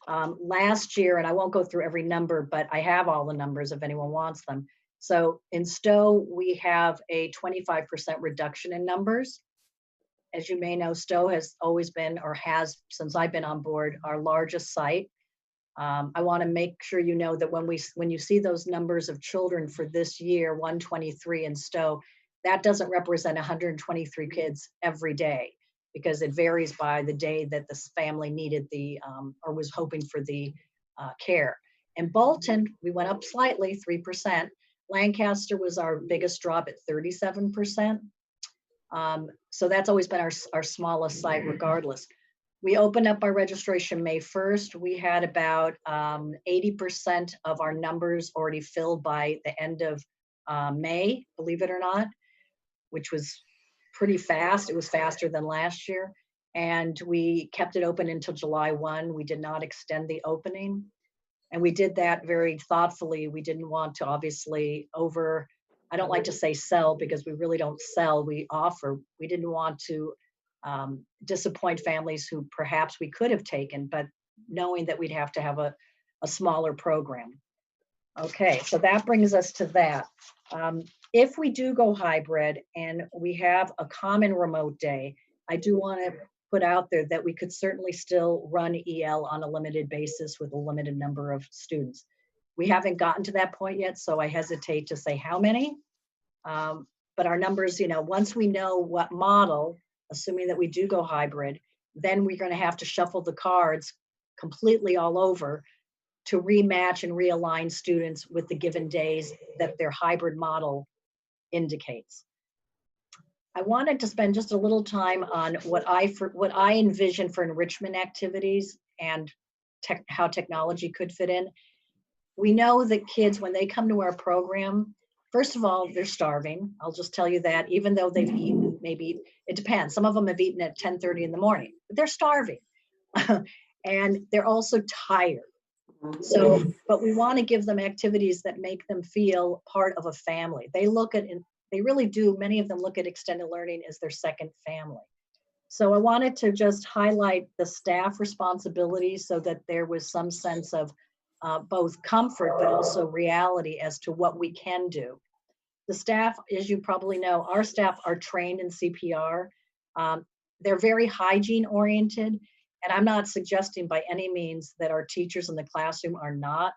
Speaker 6: last year, and I won't go through every number, but I have all the numbers if anyone wants them. So in Stowe, we have a 25% reduction in numbers. As you may know, Stowe has always been, or has since I've been on board, our largest site. I want to make sure you know that when you see those numbers of children for this year, 123 in Stowe, that doesn't represent 123 kids every day, because it varies by the day that this family needed or was hoping for the care. In Bolton, we went up slightly, 3%. Lancaster was our biggest drop at 37%. So that's always been our smallest site regardless. We opened up our registration May 1st. We had about 80% of our numbers already filled by the end of May, believe it or not, which was pretty fast. It was faster than last year. And we kept it open until July 1. We did not extend the opening. And we did that very thoughtfully. We didn't want to obviously I don't like to say sell because we really don't sell, we offer. We didn't want to disappoint families who perhaps we could have taken, but knowing that we'd have to have a smaller program. Okay, so that brings us to that. If we do go hybrid and we have a common remote day, I do want to put out there that we could certainly still run EL on a limited basis with a limited number of students. We haven't gotten to that point yet, so I hesitate to say how many. But our numbers, once we know what model, assuming that we do go hybrid, then we're going to have to shuffle the cards completely all over to rematch and realign students with the given days that their hybrid model indicates. I wanted to spend just a little time on what I envision for enrichment activities and how technology could fit in. We know that kids, when they come to our program, first of all, they're starving. I'll just tell you that, even though they've eaten, maybe it depends. Some of them have eaten at 10:30 in the morning, but they're starving. And they're also tired. So, but we want to give them activities that make them feel part of a family. They really do, many of them look at extended learning as their second family. So I wanted to just highlight the staff responsibilities so that there was some sense of both comfort, but also reality as to what we can do. The staff, as you probably know, our staff are trained in CPR. They're very hygiene oriented. And I'm not suggesting by any means that our teachers in the classroom are not,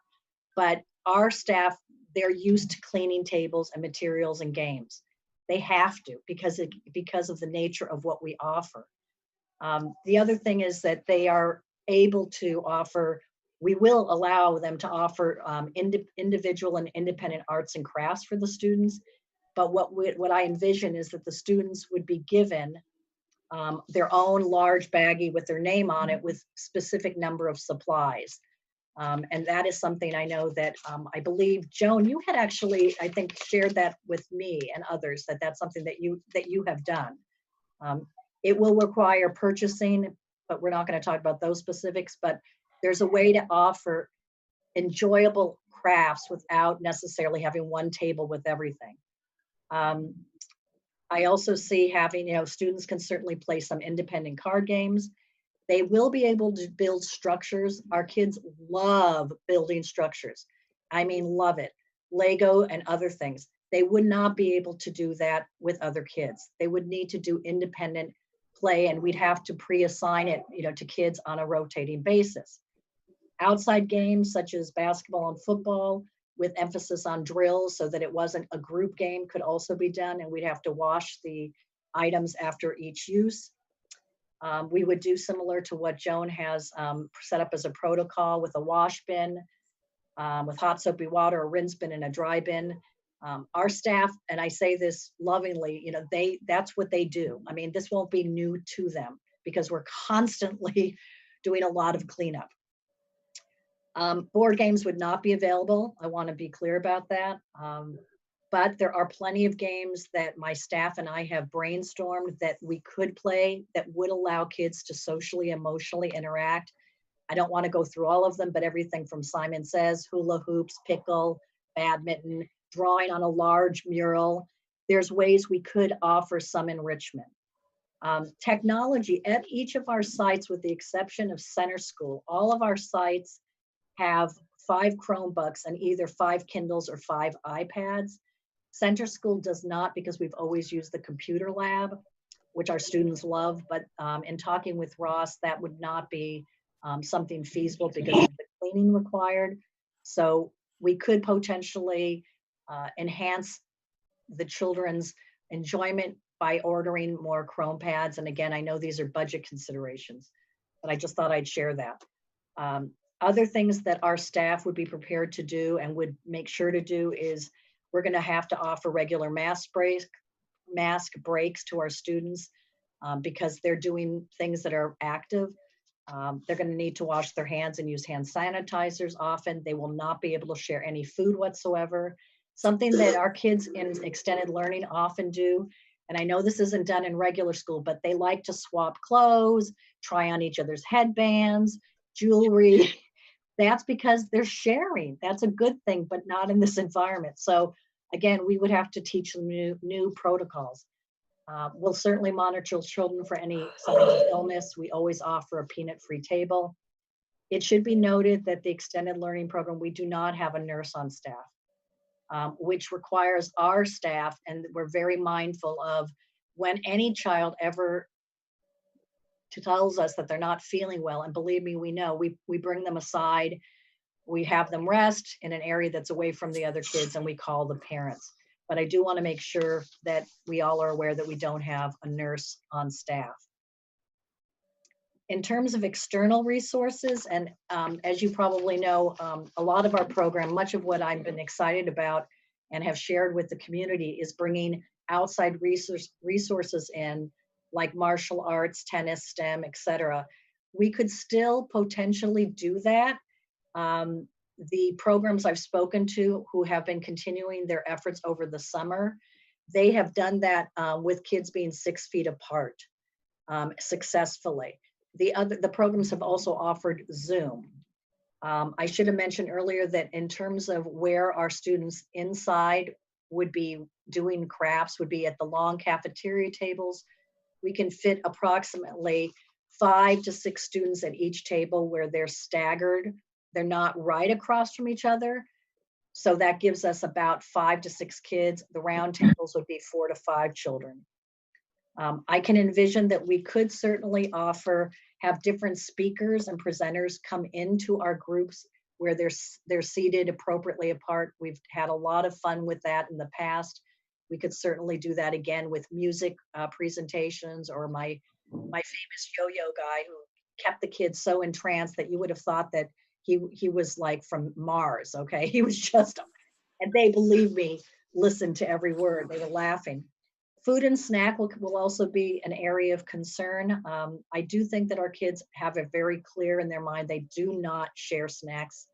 Speaker 6: but our staff, they're used to cleaning tables and materials and games. They have to because of the nature of what we offer. The other thing is that they are able to offer, we will allow them to offer individual and independent arts and crafts for the students. But what I envision is that the students would be given their own large baggie with their name on it with specific number of supplies. And that is something I know that I believe, Joan, you had actually, I think, shared that with me and others, that that's something that you have done. It will require purchasing, but we're not going to talk about those specifics, but there's a way to offer enjoyable crafts without necessarily having one table with everything. I also see having, students can certainly play some independent card games. They will be able to build structures. Our kids love building structures. I mean, love it. Lego and other things. They would not be able to do that with other kids. They would need to do independent play, and we'd have to pre-assign it, to kids on a rotating basis. Outside games such as basketball and football with emphasis on drills so that it wasn't a group game could also be done, and we'd have to wash the items after each use. We would do similar to what Joan has set up as a protocol with a wash bin, with hot soapy water, a rinse bin, and a dry bin. Our staff, and I say this lovingly, that's what they do. I mean, this won't be new to them because we're constantly doing a lot of cleanup. Board games would not be available. I want to be clear about that. But there are plenty of games that my staff and I have brainstormed that we could play that would allow kids to socially, emotionally interact. I don't want to go through all of them, but everything from Simon Says, hula hoops, pickle, badminton, drawing on a large mural. There's ways we could offer some enrichment. Technology at each of our sites, with the exception of Center School, all of our sites have 5 Chromebooks and either 5 Kindles or 5 iPads. Center School does not, because we've always used the computer lab, which our students love, but in talking with Ross, that would not be something feasible because of the cleaning required. So we could potentially enhance the children's enjoyment by ordering more Chrome pads. And again, I know these are budget considerations, but I just thought I'd share that. Other things that our staff would be prepared to do and would make sure to do is we're going to have to offer regular mask breaks to our students because they're doing things that are active. They're going to need to wash their hands and use hand sanitizers often. They will not be able to share any food whatsoever. Something that our kids in extended learning often do, and I know this isn't done in regular school, but they like to swap clothes, try on each other's headbands, jewelry. That's because they're sharing. That's a good thing, but not in this environment. So again, we would have to teach them new protocols. We'll certainly monitor children for any signs of illness. We always offer a peanut-free table. It should be noted that the extended learning program, we do not have a nurse on staff, which requires our staff, and we're very mindful of when any child ever tells us that they're not feeling well, and believe me, we know, we bring them aside, we have them rest in an area that's away from the other kids, and we call the parents. But I do want to make sure that we all are aware that we don't have a nurse on staff. In terms of external resources, and as you probably know, a lot of our program, much of what I've been excited about and have shared with the community is bringing outside resources in, like martial arts, tennis, STEM, etc. We could still potentially do that. The programs I've spoken to who have been continuing their efforts over the summer, they have done that with kids being 6 feet apart successfully. The programs have also offered Zoom. I should have mentioned earlier that in terms of where our students inside would be doing crafts would be at the long cafeteria tables. We can fit approximately 5 to 6 students at each table where they're staggered. They're not right across from each other. So that gives us about 5 to 6 kids. The round tables would be 4 to 5 children. I can envision that we could certainly have different speakers and presenters come into our groups where they're seated appropriately apart. We've had a lot of fun with that in the past. We could certainly do that again with music presentations, or my famous yo-yo guy who kept the kids so entranced that you would have thought that he was like from Mars, okay? He was just, and they, believe me, listened to every word. They were laughing. Food and snack will also be an area of concern. I do think that our kids have it very clear in their mind. They do not share snacks.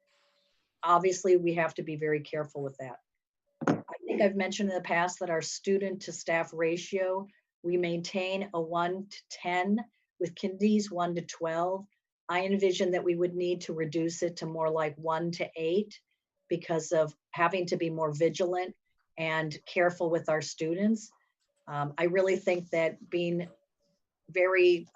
Speaker 6: Obviously, we have to be very careful with that. I think I've mentioned in the past that our student to staff ratio, we maintain a 1 to 10 with kindies 1 to 12. I envision that we would need to reduce it to more like 1 to 8 because of having to be more vigilant and careful with our students. I really think that being very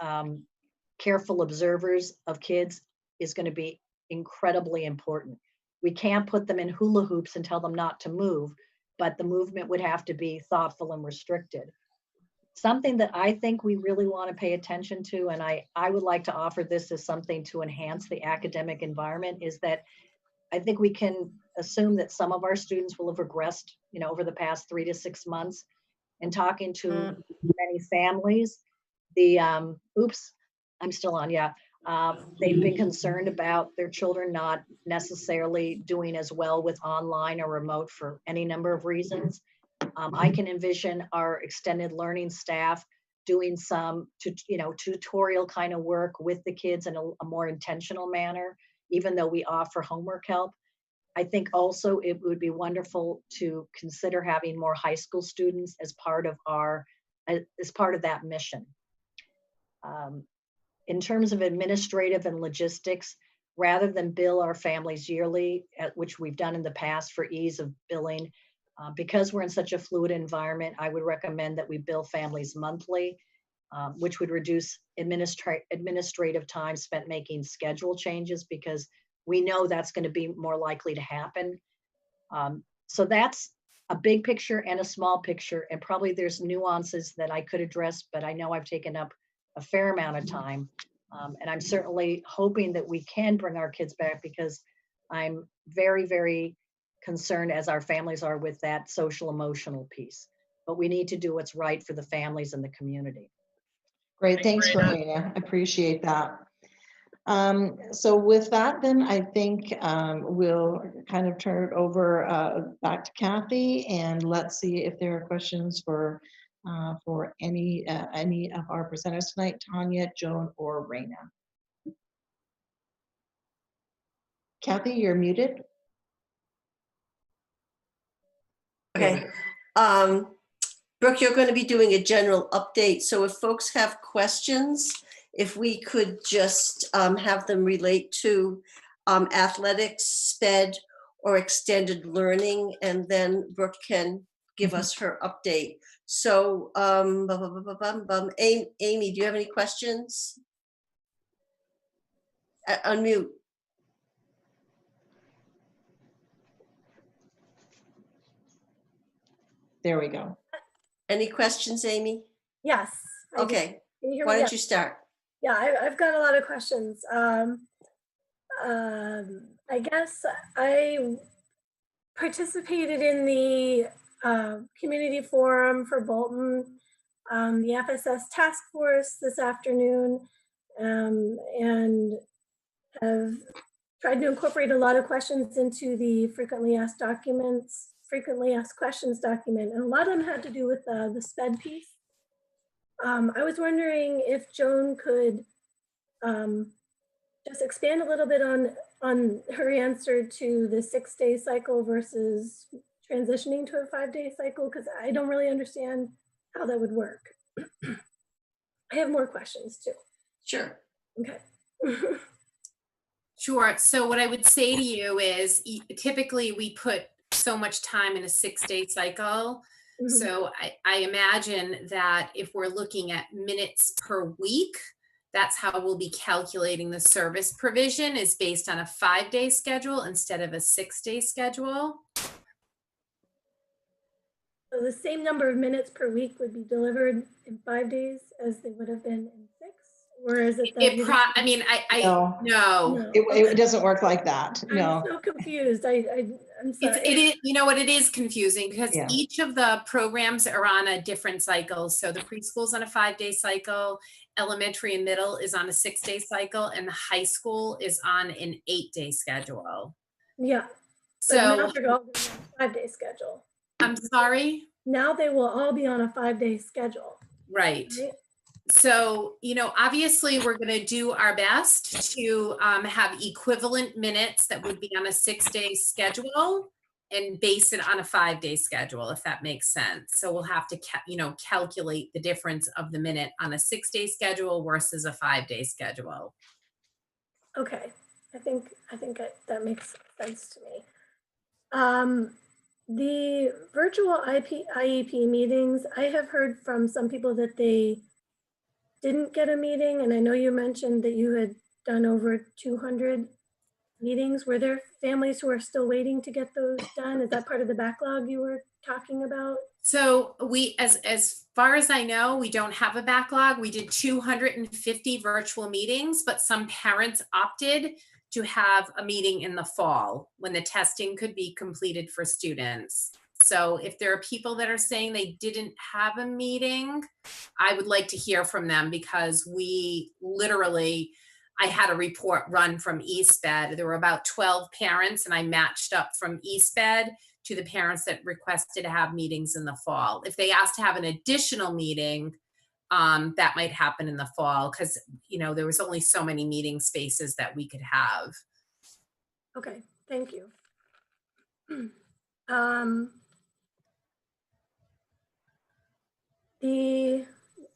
Speaker 6: careful observers of kids is going to be incredibly important. We can't put them in hula hoops and tell them not to move, but the movement would have to be thoughtful and restricted. Something that I think we really want to pay attention to, and I would like to offer this as something to enhance the academic environment, is that I think we can assume that some of our students will have regressed, over the past 3 to 6 months. And talking to many families, oops, I'm still on, yeah. They've been concerned about their children not necessarily doing as well with online or remote for any number of reasons. I can envision our extended learning staff doing some, tutorial kind of work with the kids in a more intentional manner, even though we offer homework help. I think also it would be wonderful to consider having more high school students as part of that mission. In terms of administrative and logistics, rather than bill our families yearly, which we've done in the past for ease of billing, because we're in such a fluid environment, I would recommend that we bill families monthly, which would reduce administrative time spent making schedule changes, because we know that's going to be more likely to happen. So that's a big picture and a small picture, and probably there's nuances that I could address, but I know I've taken up a fair amount of time. And I'm certainly hoping that we can bring our kids back, because I'm very, very concerned, as our families are, with that social emotional piece. But we need to do what's right for the families and the community.
Speaker 2: Great, thanks, Rowena. I appreciate that. So with that, then I think we'll kind of turn it over back to Kathy, and let's see if there are questions for any of our presenters tonight, Tanya, Joan, or Raina. Kathy, you're muted.
Speaker 1: Okay. Brooke, you're going to be doing a general update. So if folks have questions, if we could just have them relate to athletics, SPED, or extended learning, and then Brooke can give us her update. So Amy, do you have any questions? Unmute.
Speaker 2: There we go.
Speaker 1: Any questions, Amy?
Speaker 7: Yes.
Speaker 1: Okay.
Speaker 7: Can you hear me?
Speaker 1: Why don't you start?
Speaker 7: Yeah, I've got a lot of questions. I guess I participated in the community forum for Bolton, the FSS task force this afternoon, and have tried to incorporate a lot of questions into the frequently asked questions document, and a lot of them had to do with the SPED piece. I was wondering if Joan could just expand a little bit on her answer to the 6-day cycle versus transitioning to a 5-day cycle, because I don't really understand how that would work. I have more questions too.
Speaker 1: Sure.
Speaker 7: Okay.
Speaker 4: Sure. So what I would say to you is typically we put so much time in a 6-day cycle. Mm-hmm. So I imagine that if we're looking at minutes per week, that's how we'll be calculating the service provision, is based on a 5-day schedule instead of a 6-day schedule.
Speaker 7: So the same number of minutes per week would be delivered in 5 days as they would have been in 6? Or is it that
Speaker 2: no. It doesn't work like that. No.
Speaker 7: I'm so confused. I'm sorry.
Speaker 4: It is, it is confusing, because each of the programs are on a different cycle. So the preschool's on a 5-day cycle, elementary and middle is on a 6-day cycle, and the high school is on an 8-day schedule.
Speaker 7: Yeah.
Speaker 4: So
Speaker 7: now they're all on a 5-day schedule.
Speaker 4: I'm sorry?
Speaker 7: Now they will all be on a 5-day schedule,
Speaker 4: Right.
Speaker 7: right?
Speaker 4: So, obviously we're going to do our best to have equivalent minutes that would be on a 6-day schedule and base it on a 5-day schedule, if that makes sense. So we'll have to, calculate the difference of the minute on a 6-day schedule versus a 5-day schedule.
Speaker 7: Okay, I think that makes sense to me. The virtual IEP meetings, I have heard from some people that they didn't get a meeting, and I know you mentioned that you had done over 200 meetings. Were there families who are still waiting to get those done? Is that part of the backlog you were talking about?
Speaker 4: So we, as far as I know, we don't have a backlog. We did 250 virtual meetings, but some parents opted to have a meeting in the fall when the testing could be completed for students. So if there are people that are saying they didn't have a meeting, I would like to hear from them, because I had a report run from EastBed. There were about 12 parents, and I matched up from EastBed to the parents that requested to have meetings in the fall. If they asked to have an additional meeting, that might happen in the fall, because there was only so many meeting spaces that we could have.
Speaker 7: Okay, thank you.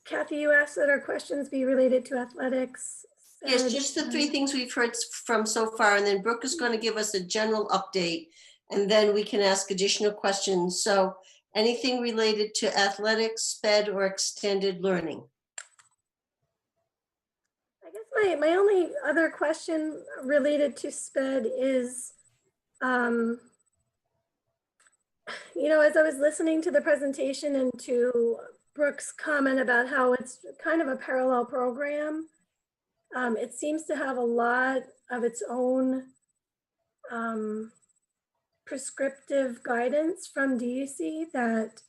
Speaker 7: Kathy, you asked that our questions be related to athletics.
Speaker 1: Yes, just the 3 things we've heard from so far, and then Brooke is going to give us a general update, and then we can ask additional questions. So anything related to athletics, SPED, or extended learning?
Speaker 7: I guess my only other question related to SPED is, as I was listening to the presentation and to Brooke's comment about how it's kind of a parallel program, it seems to have a lot of its own prescriptive guidance from DUC that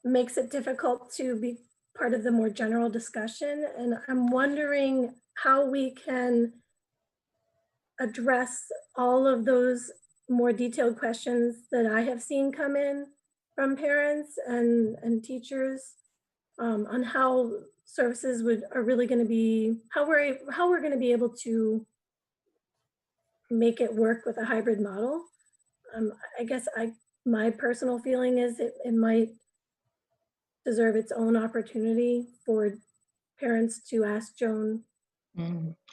Speaker 7: makes it difficult to be part of the more general discussion. And I'm wondering how we can address all of those more detailed questions that I have seen come in from parents and teachers on how services are really going to be, how we're going to be able to make it work with a hybrid model. I guess my personal feeling is it might deserve its own opportunity for parents to ask Joan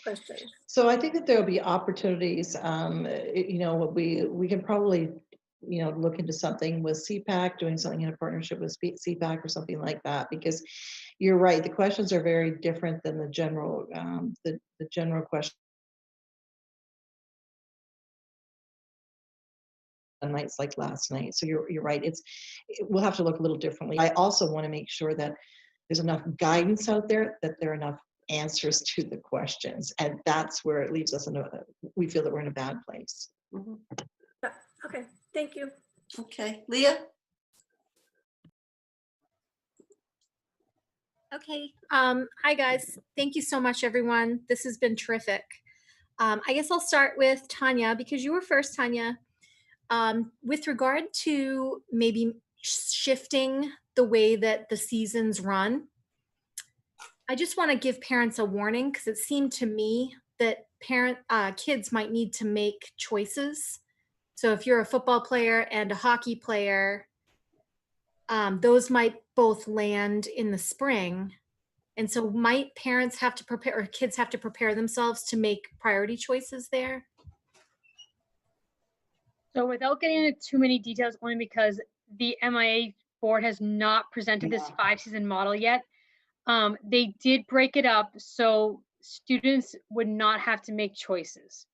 Speaker 7: questions.
Speaker 2: So I think that there will be opportunities. We can probably, look into something with CPAC, doing something in a partnership with CPAC or something like that, because you're right. The questions are very different than the general, the general question. Nights like last night. So you're right. We'll have to look a little differently. I also want to make sure that there's enough guidance out there, that there are enough answers to the questions, and that's where it leaves us we feel that we're in a bad place.
Speaker 1: Mm-hmm.
Speaker 7: Yeah, okay, thank you.
Speaker 1: Okay, Leah?
Speaker 8: Okay, hi guys. Thank you so much, everyone. This has been terrific. I guess I'll start with Tanya, because you were first, Tanya. With regard to maybe shifting the way that the seasons run, I just want to give parents a warning, because it seemed to me that kids might need to make choices. So if you're a football player and a hockey player, those might both land in the spring. And so might parents have to prepare, or kids have to prepare themselves to make priority choices there?
Speaker 3: So without getting into too many details, only because the MIA board has not presented this 5-season model yet, they did break it up so students would not have to make choices.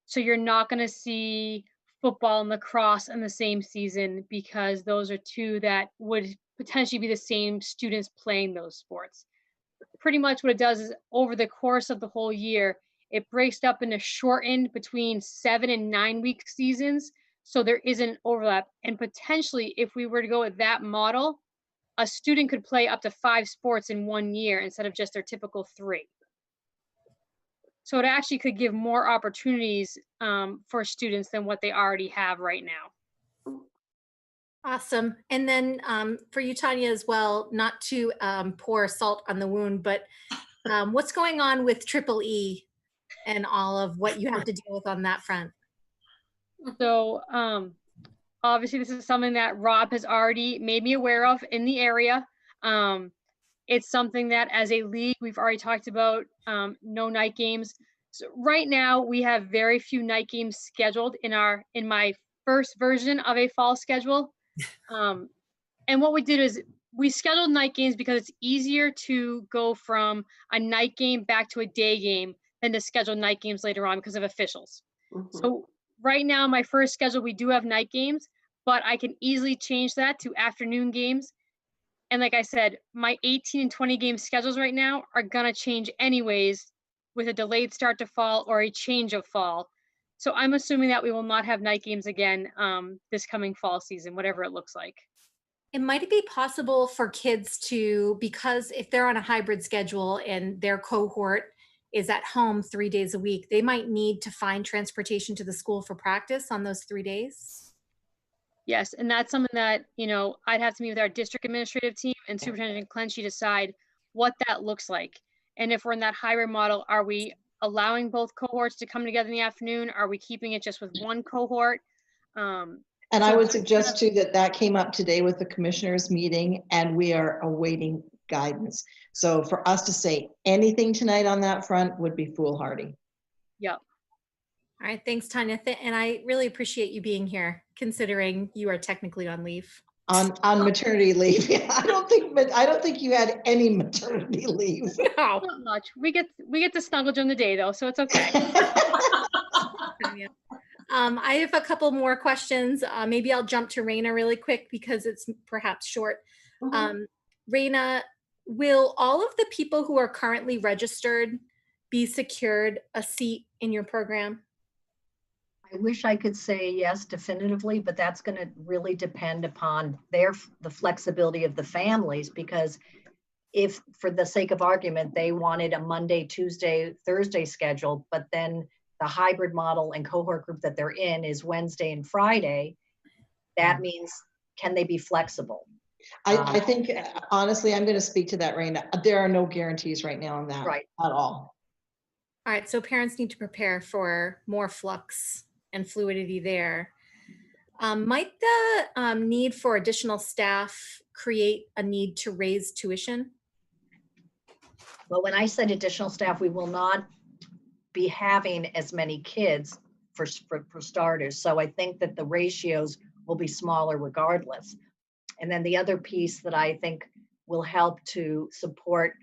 Speaker 3: So you're not going to see football and lacrosse in the same season, because those are two that would potentially be the same students playing those sports. Pretty much what it does is, over the course of the whole year, it breaks up into shortened between 7 and 9 week seasons, so there isn't overlap. And potentially, if we were to go with that model, a student could play up to 5 sports in 1 year instead of just their typical 3. So it actually could give more opportunities for students than what they already have right now.
Speaker 8: Awesome. And then for you, Tanya, as well, not to pour salt on the wound, but what's going on with Triple E and all of what you have to deal with on that front?
Speaker 3: So obviously this is something that Rob has already made me aware of in the area. It's something that as a league, we've already talked about, no night games. So right now we have very few night games scheduled in my first version of a fall schedule. And what we did is we scheduled night games because it's easier to go from a night game back to a day game than to schedule night games later on because of officials. So right now, my first schedule, we do have night games, but I can easily change that to afternoon games. And like I said, my 18 and 20 game schedules right now are gonna change anyways with a delayed start to fall or a change of fall. So I'm assuming that we will not have night games again this coming fall season, whatever it looks like.
Speaker 8: And might it be possible for kids to, because if they're on a hybrid schedule and their cohort is at home 3 days a week, they might need to find transportation to the school for practice on those 3 days?
Speaker 3: Yes, and that's something that, I'd have to meet with our district administrative team and Superintendent Clenchey decide what that looks like. And if we're in that hybrid model, are we allowing both cohorts to come together in the afternoon? Are we keeping it just with one cohort?
Speaker 2: And I would suggest too that that came up today with the commissioners meeting, and we are awaiting guidance. So for us to say anything tonight on that front would be foolhardy.
Speaker 3: Yep.
Speaker 8: All right, thanks, Tanya. And I really appreciate you being here, considering you are technically on leave.
Speaker 2: On maternity leave. Yeah, I don't think you had any maternity leave.
Speaker 3: No, not much. We get to snuggle during the day though, so it's okay.
Speaker 8: I have a couple more questions. Maybe I'll jump to Raina really quick because it's perhaps short. Raina, will all of the people who are currently registered be secured a seat in your program?
Speaker 6: I wish I could say yes definitively, but that's going to really depend upon the flexibility of the families, because if, for the sake of argument, they wanted a Monday, Tuesday, Thursday schedule, but then the hybrid model and cohort group that they're in is Wednesday and Friday, that means, can they be flexible?
Speaker 2: I think, honestly, I'm going to speak to that, Raina. There are no guarantees right now on that at all.
Speaker 8: All right, so parents need to prepare for more flux and fluidity there. Might the need for additional staff create a need to raise tuition?
Speaker 6: Well, when I said additional staff, we will not be having as many kids for starters. So I think that the ratios will be smaller regardless. And then the other piece that I think will help to support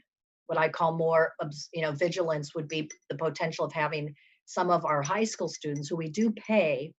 Speaker 6: what I call more, vigilance would be the potential of having some of our high school students who we do pay.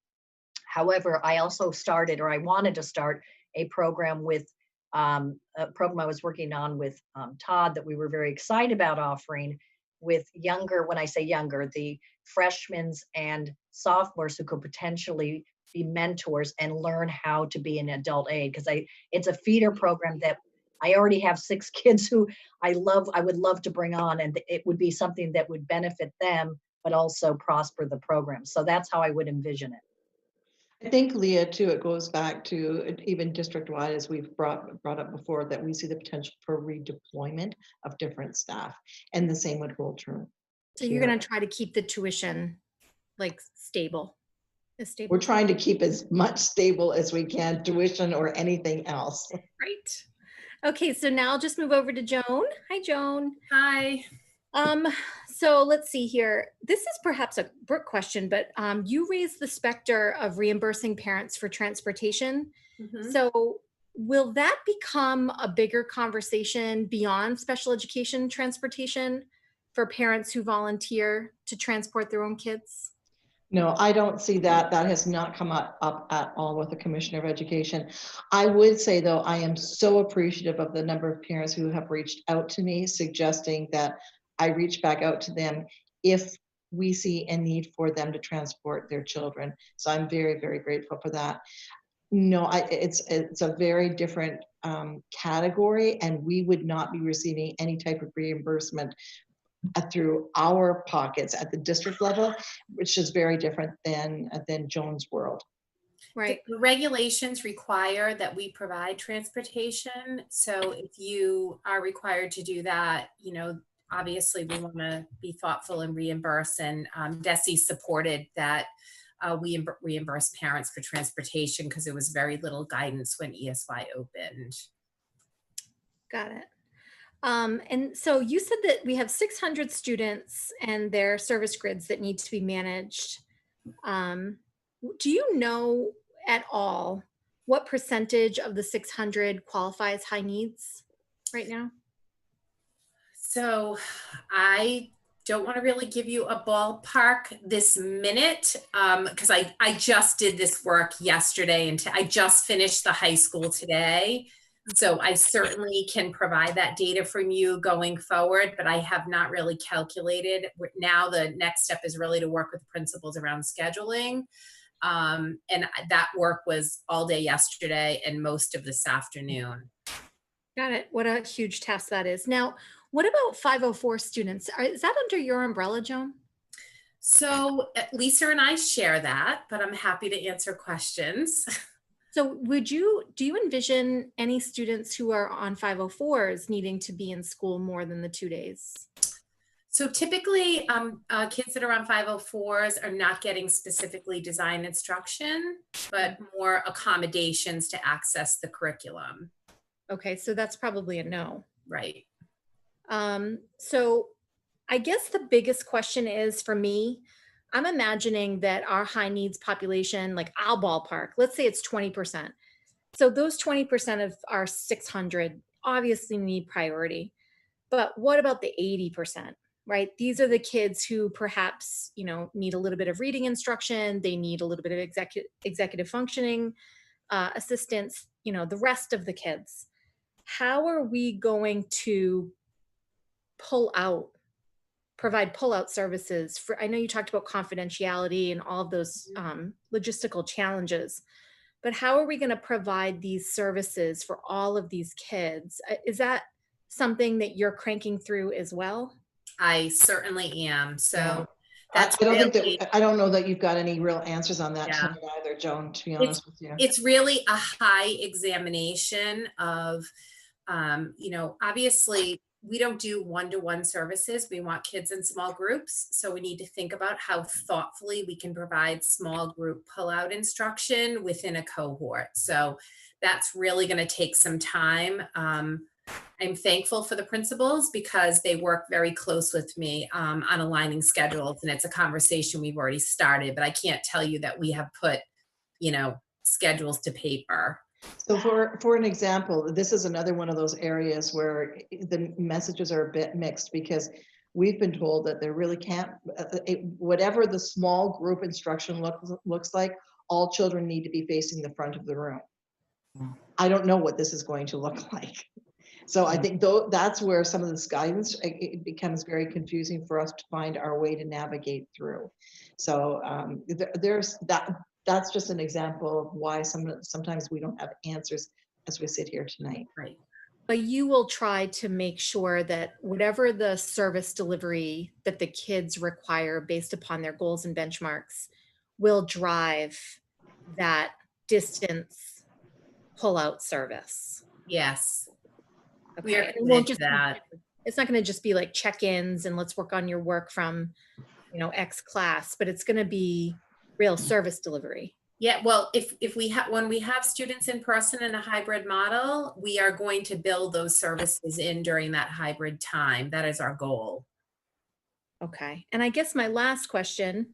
Speaker 6: However, I also I wanted to start a program with a program I was working on with Todd that we were very excited about offering with younger, when I say younger, the freshmen and sophomores who could potentially be mentors and learn how to be an adult aide. Because it's a feeder program that I already have 6 kids who I would love to bring on, and it would be something that would benefit them, but also prosper the program. So that's how I would envision it.
Speaker 2: I think, Leah, too, it goes back to even district-wide, as we've brought up before, that we see the potential for redeployment of different staff, and the same would hold true.
Speaker 8: So you're going to try to keep the tuition stable.
Speaker 2: We're trying to keep as much stable as we can, tuition or anything else.
Speaker 8: Right. Okay, so now I'll just move over to Joan. Hi, Joan.
Speaker 4: Hi.
Speaker 8: So let's see here. This is perhaps a Brooke question, but you raised the specter of reimbursing parents for transportation. So will that become a bigger conversation beyond special education transportation for parents who volunteer to transport their own kids?
Speaker 2: No, I don't see that. That has not come up at all with the Commissioner of Education. I would say, though, I am so appreciative of the number of parents who have reached out to me, suggesting that I reach back out to them if we see a need for them to transport their children. So I'm very, very grateful for that. No, it's a very different category, and we would not be receiving any type of reimbursement through our pockets at the district level, which is very different than Joan's world.
Speaker 8: Right.
Speaker 4: The regulations require that we provide transportation. So if you are required to do that, obviously we want to be thoughtful and reimburse. And DESE supported that we reimburse parents for transportation because there was very little guidance when ESY opened.
Speaker 8: Got it. And so you said that we have 600 students and their service grids that need to be managed. Do you know at all what percentage of the 600 qualify as high needs right now?
Speaker 4: So I don't want to really give you a ballpark this minute because I just did this work yesterday and I just finished the high school today. So I certainly can provide that data from you going forward, but I have not really calculated. Now the next step is really to work with principals around scheduling. And that work was all day yesterday and most of this afternoon.
Speaker 8: Got it. What a huge task that is. Now, what about 504 students? Is that under your umbrella, Joan?
Speaker 4: So Lisa and I share that, but I'm happy to answer questions.
Speaker 8: So do you envision any students who are on 504s needing to be in school more than the 2 days?
Speaker 4: So typically kids that are on 504s are not getting specifically design instruction, but more accommodations to access the curriculum.
Speaker 8: Okay, so that's probably a no.
Speaker 4: Right.
Speaker 8: So I guess the biggest question is for me, I'm imagining that our high needs population, like I'll ballpark, let's say it's 20%. So those 20% of our 600 obviously need priority, but what about the 80%, right? These are the kids who perhaps, need a little bit of reading instruction. They need a little bit of executive functioning assistance, the rest of the kids. How are we going to provide pull-out services for, I know you talked about confidentiality and all of those logistical challenges, but how are we going to provide these services for all of these kids? Is that something that you're cranking through as well?
Speaker 4: I certainly am. So
Speaker 2: Yeah.
Speaker 4: that's
Speaker 2: I don't know that you've got any real answers on that tonight either, Joan, to be honest with you.
Speaker 4: It's really a high examination of, obviously we don't do one-to-one services. We want kids in small groups. So we need to think about how thoughtfully we can provide small group pull-out instruction within a cohort. So that's really going to take some time. I'm thankful for the principals because they work very close with me on aligning schedules, and it's a conversation we've already started, but I can't tell you that we have put, schedules to paper.
Speaker 2: So for an example, this is another one of those areas where the messages are a bit mixed because we've been told that there really can't, whatever the small group instruction looks like, all children need to be facing the front of the room. I don't know what this is going to look like. So I think that's where some of this guidance, it becomes very confusing for us to find our way to navigate through. So there's that. That's just an example of why sometimes we don't have answers as we sit here tonight.
Speaker 4: Right.
Speaker 8: But you will try to make sure that whatever the service delivery that the kids require based upon their goals and benchmarks will drive that distance pull-out service.
Speaker 4: Yes.
Speaker 8: Okay.
Speaker 4: We are
Speaker 8: It won't
Speaker 4: committed to
Speaker 8: just
Speaker 4: that.
Speaker 8: It's not going to just be like check-ins and let's work on your work from, X class, but it's going to be real service delivery.
Speaker 4: Yeah, well, when we have students in person in a hybrid model, we are going to build those services in during that hybrid time. That is our goal.
Speaker 8: Okay. And I guess my last question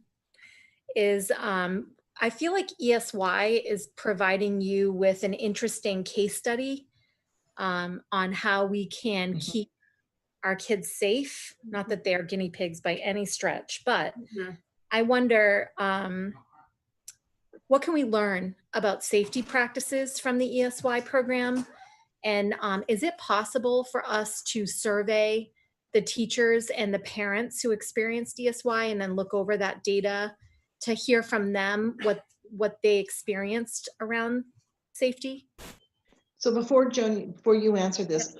Speaker 8: is, I feel like ESY is providing you with an interesting case study on how we can keep our kids safe. Not that they are guinea pigs by any stretch, but I wonder, what can we learn about safety practices from the ESY program? And is it possible for us to survey the teachers and the parents who experienced ESY and then look over that data to hear from them what they experienced around safety?
Speaker 2: So before you answer this,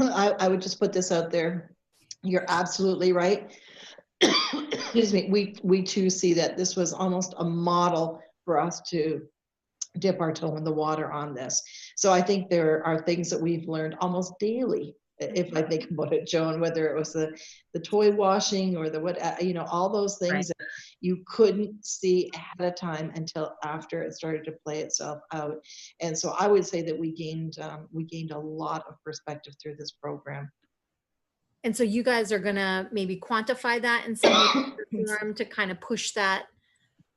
Speaker 2: I would just put this out there. You're absolutely right. Excuse me. We too see that this was almost a model for us to dip our toe in the water on this. So I think there are things that we've learned almost daily. If I think about it, Joan, whether it was the toy washing or the what, you know, all those things that you couldn't see ahead of time until after it started to play itself out. And so I would say that we gained a lot of perspective through this program.
Speaker 8: And so you guys are gonna maybe quantify that in some way to kind of push that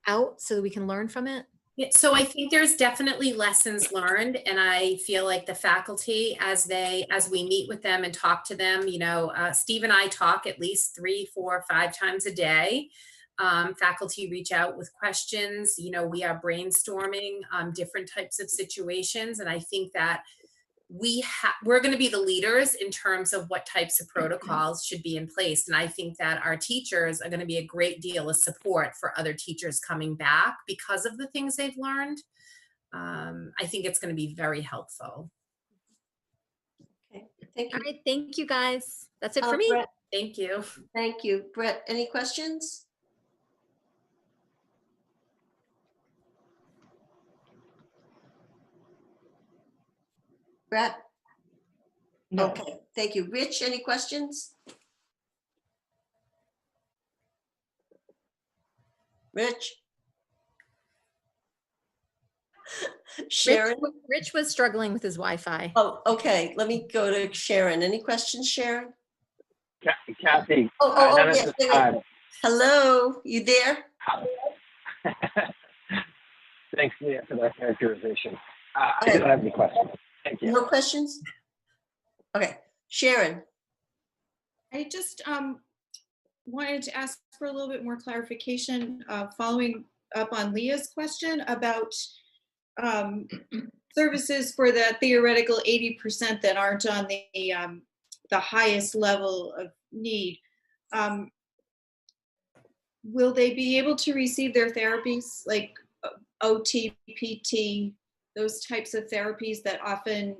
Speaker 8: out so that we can learn from it?
Speaker 4: Yeah, so I think there's definitely lessons learned, and I feel like the faculty, as we meet with them and talk to them, you know, Steve and I talk at least 3, 4, 5 times a day. Faculty reach out with questions. You know, we are brainstorming different types of situations, and I think that we're going to be the leaders in terms of what types of protocols should be in place. And I think that our teachers are going to be a great deal of support for other teachers coming back because of the things they've learned. I think it's going to be very helpful.
Speaker 1: Okay, thank you.
Speaker 8: All right, thank you guys. That's it for me.
Speaker 1: Brett,
Speaker 4: Thank you.
Speaker 1: thank you. Brett, any questions? Brett?
Speaker 2: No.
Speaker 1: Okay, thank you. Rich, any questions? Rich? Sharon?
Speaker 8: Rich was struggling with his Wi-Fi.
Speaker 1: Oh, okay. Let me go to Sharon. Any questions, Sharon?
Speaker 9: Kathy.
Speaker 1: Oh,
Speaker 9: none at
Speaker 1: yeah.
Speaker 9: this
Speaker 1: Wait.
Speaker 9: time.
Speaker 1: Hello, you there?
Speaker 9: Thanks, Leah, for that characterization. I don't have any questions. Thank you.
Speaker 1: No questions? Okay, Sharon.
Speaker 10: I just wanted to ask for a little bit more clarification, following up on Leah's question about services for the theoretical 80% that aren't on the highest level of need. Will they be able to receive their therapies like OT, PT, those types of therapies that often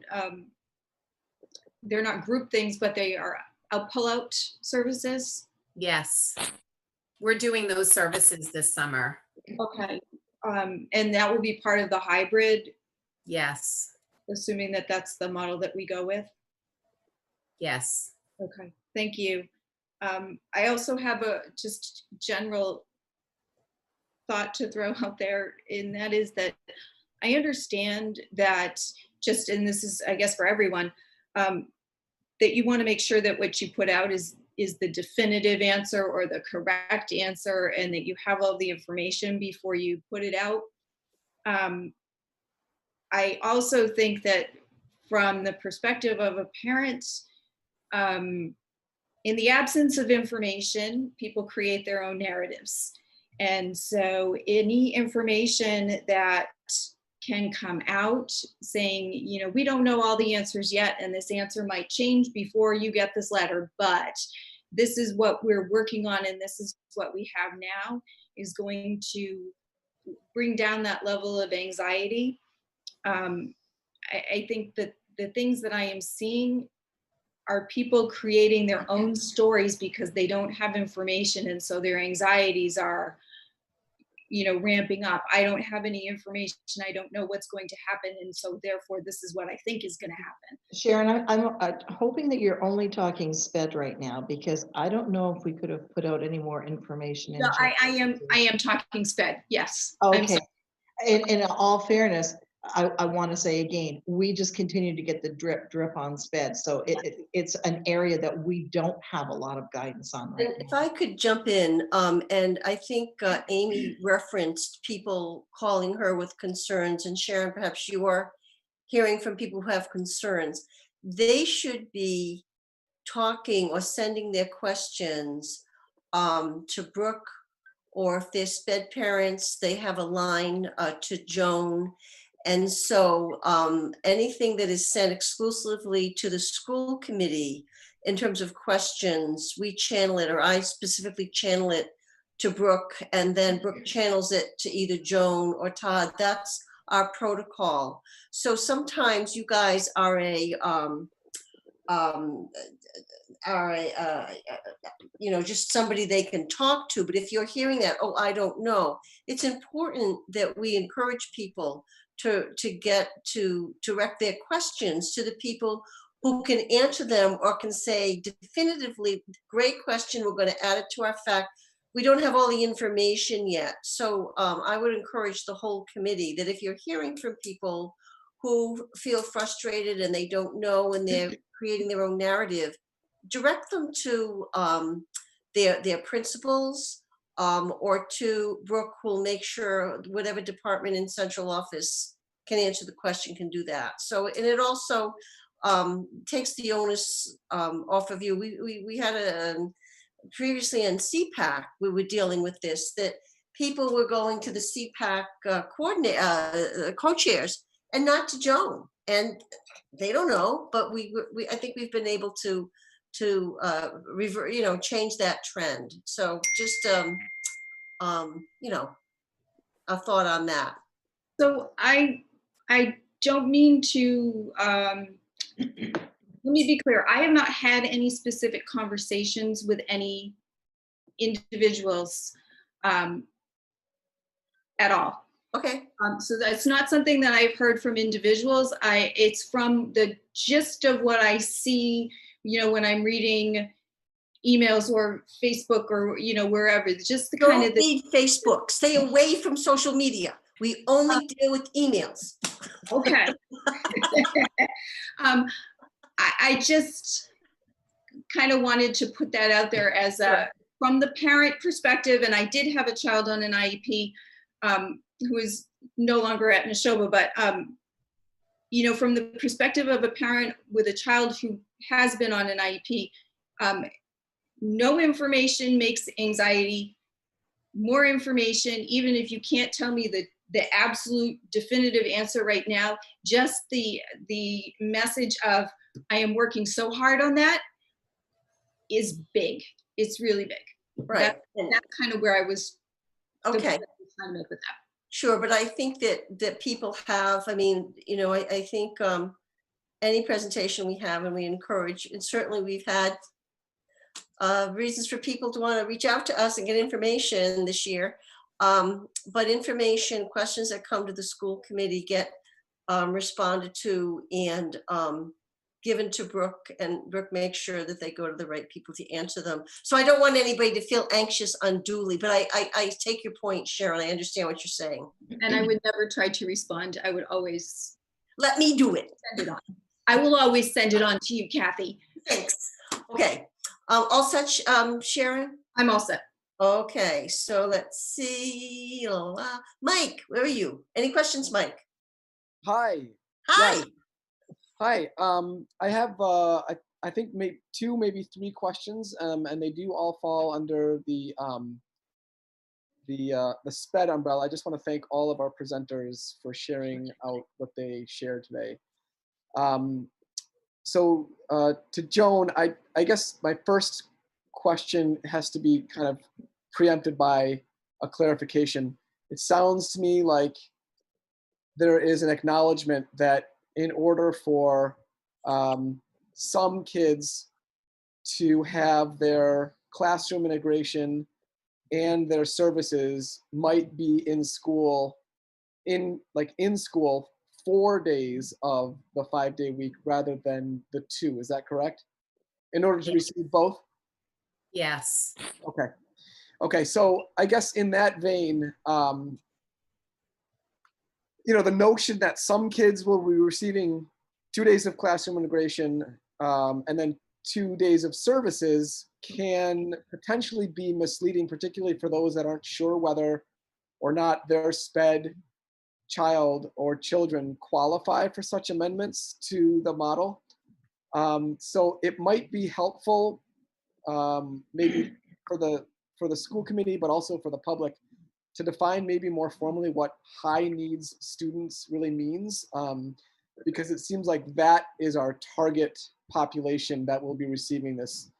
Speaker 10: they're not group things, but they are pull-out services?
Speaker 4: Yes, we're doing those services this summer.
Speaker 10: Okay. And that will be part of the hybrid,
Speaker 4: Yes,
Speaker 10: assuming that that's the model that we go with?
Speaker 4: yes.
Speaker 10: Okay, thank you. I also have a just general thought to throw out there, and that is that I understand that just, and this is, I guess, for everyone, that you want to make sure that what you put out is the definitive answer or the correct answer, and that you have all the information before you put it out. I also think that from the perspective of a parent, in the absence of information, people create their own narratives. And so any information that can come out saying, you know, we don't know all the answers yet, and this answer might change before you get this letter, but this is what we're working on, and this is what we have now, is going to bring down that level of anxiety. I think that the things that I am seeing are people creating their own stories because they don't have information, and so their anxieties are, you know, ramping up. I don't have any information. I don't know what's going to happen, and so therefore this is what I think is going to happen.
Speaker 2: Sharon, I'm hoping that you're only talking SPED right now, because I don't know if we could have put out any more information.
Speaker 10: No, I am talking SPED. Yes.
Speaker 2: Okay. In all fairness, I want to say again, we just continue to get the drip on SPED. So it's an area that we don't have a lot of guidance on right
Speaker 1: And
Speaker 2: now.
Speaker 1: if I could jump in, and I think Amy referenced people calling her with concerns, and Sharon, perhaps you are hearing from people who have concerns. They should be talking or sending their questions to Brooke, or if they're SPED parents, they have a line to Joan. And so anything that is sent exclusively to the school committee in terms of questions, we channel it, or I specifically channel it to Brooke, and then Brooke channels it to either Joan or Todd. That's our protocol. So sometimes you guys are just somebody they can talk to. But if you're hearing that, oh, I don't know, it's important that we encourage people to direct their questions to the people who can answer them or can say definitively, great question, we're going to add it to our fact. We don't have all the information yet. So I would encourage the whole committee that if you're hearing from people who feel frustrated and they don't know and they're creating their own narrative, direct them to their principals or to Brooke, who will make sure whatever department in central office can answer the question can do that. So, and it also takes the onus off of you. We had previously in CPAC, we were dealing with this, that people were going to the CPAC co-chairs and not to Joan, and they don't know, but I think we've been able to change that trend. So just a thought on that.
Speaker 10: So I don't mean to, let me be clear. I have not had any specific conversations with any individuals at all.
Speaker 1: Okay.
Speaker 10: So that's not something that I've heard from individuals. It's from the gist of what I see, when I'm reading emails or Facebook or, wherever. It's just the kind of
Speaker 1: Don't read Facebook. Stay away from social media. We only deal with emails.
Speaker 10: Okay. I just kind of wanted to put that out there as from the parent perspective. And I did have a child on an IEP who is no longer at Neshoba, but from the perspective of a parent with a child who has been on an IEP, no information makes anxiety. More information, even if you can't tell me the absolute definitive answer right now, just the message of I am working so hard on that is big. It's really big.
Speaker 1: Right.
Speaker 10: That's kind of where I was.
Speaker 1: Okay.
Speaker 10: Trying to make with that.
Speaker 1: Sure, but I think that people have. I mean, I think any presentation we have, and we encourage, and certainly we've had reasons for people to want to reach out to us and get information this year. But information, questions that come to the school committee get responded to and given to Brooke, and Brooke makes sure that they go to the right people to answer them. So I don't want anybody to feel anxious unduly, but I take your point, Sharon. I understand what you're saying.
Speaker 10: And I would never try to respond. I would always
Speaker 1: let me do it.
Speaker 10: Send it on. I will always send it on to you, Kathy.
Speaker 1: Thanks. Okay. All set, Sharon?
Speaker 10: I'm all set.
Speaker 1: Okay, so let's see. Mike, where are you? Any questions, Mike?
Speaker 11: Hi.
Speaker 1: Hi.
Speaker 11: Yeah. Hi. I have I think maybe 2, maybe 3 questions, and they do all fall under the SPED umbrella. I just want to thank all of our presenters for sharing out what they shared today. So to Joan, I guess my first question has to be kind of preempted by a clarification. It sounds to me like there is an acknowledgement that in order for some kids to have their classroom integration and their services might be in school, in school 4 days of the 5-day week rather than the 2. Is that correct? In order to receive both?
Speaker 4: Yes.
Speaker 11: Okay. Okay, so I guess in that vein, the notion that some kids will be receiving 2 days of classroom integration and then 2 days of services can potentially be misleading, particularly for those that aren't sure whether or not their SPED child or children qualify for such amendments to the model. So it might be helpful maybe for the school committee, but also for the public, to define maybe more formally what high needs students really means, because it seems like that is our target population that will be receiving this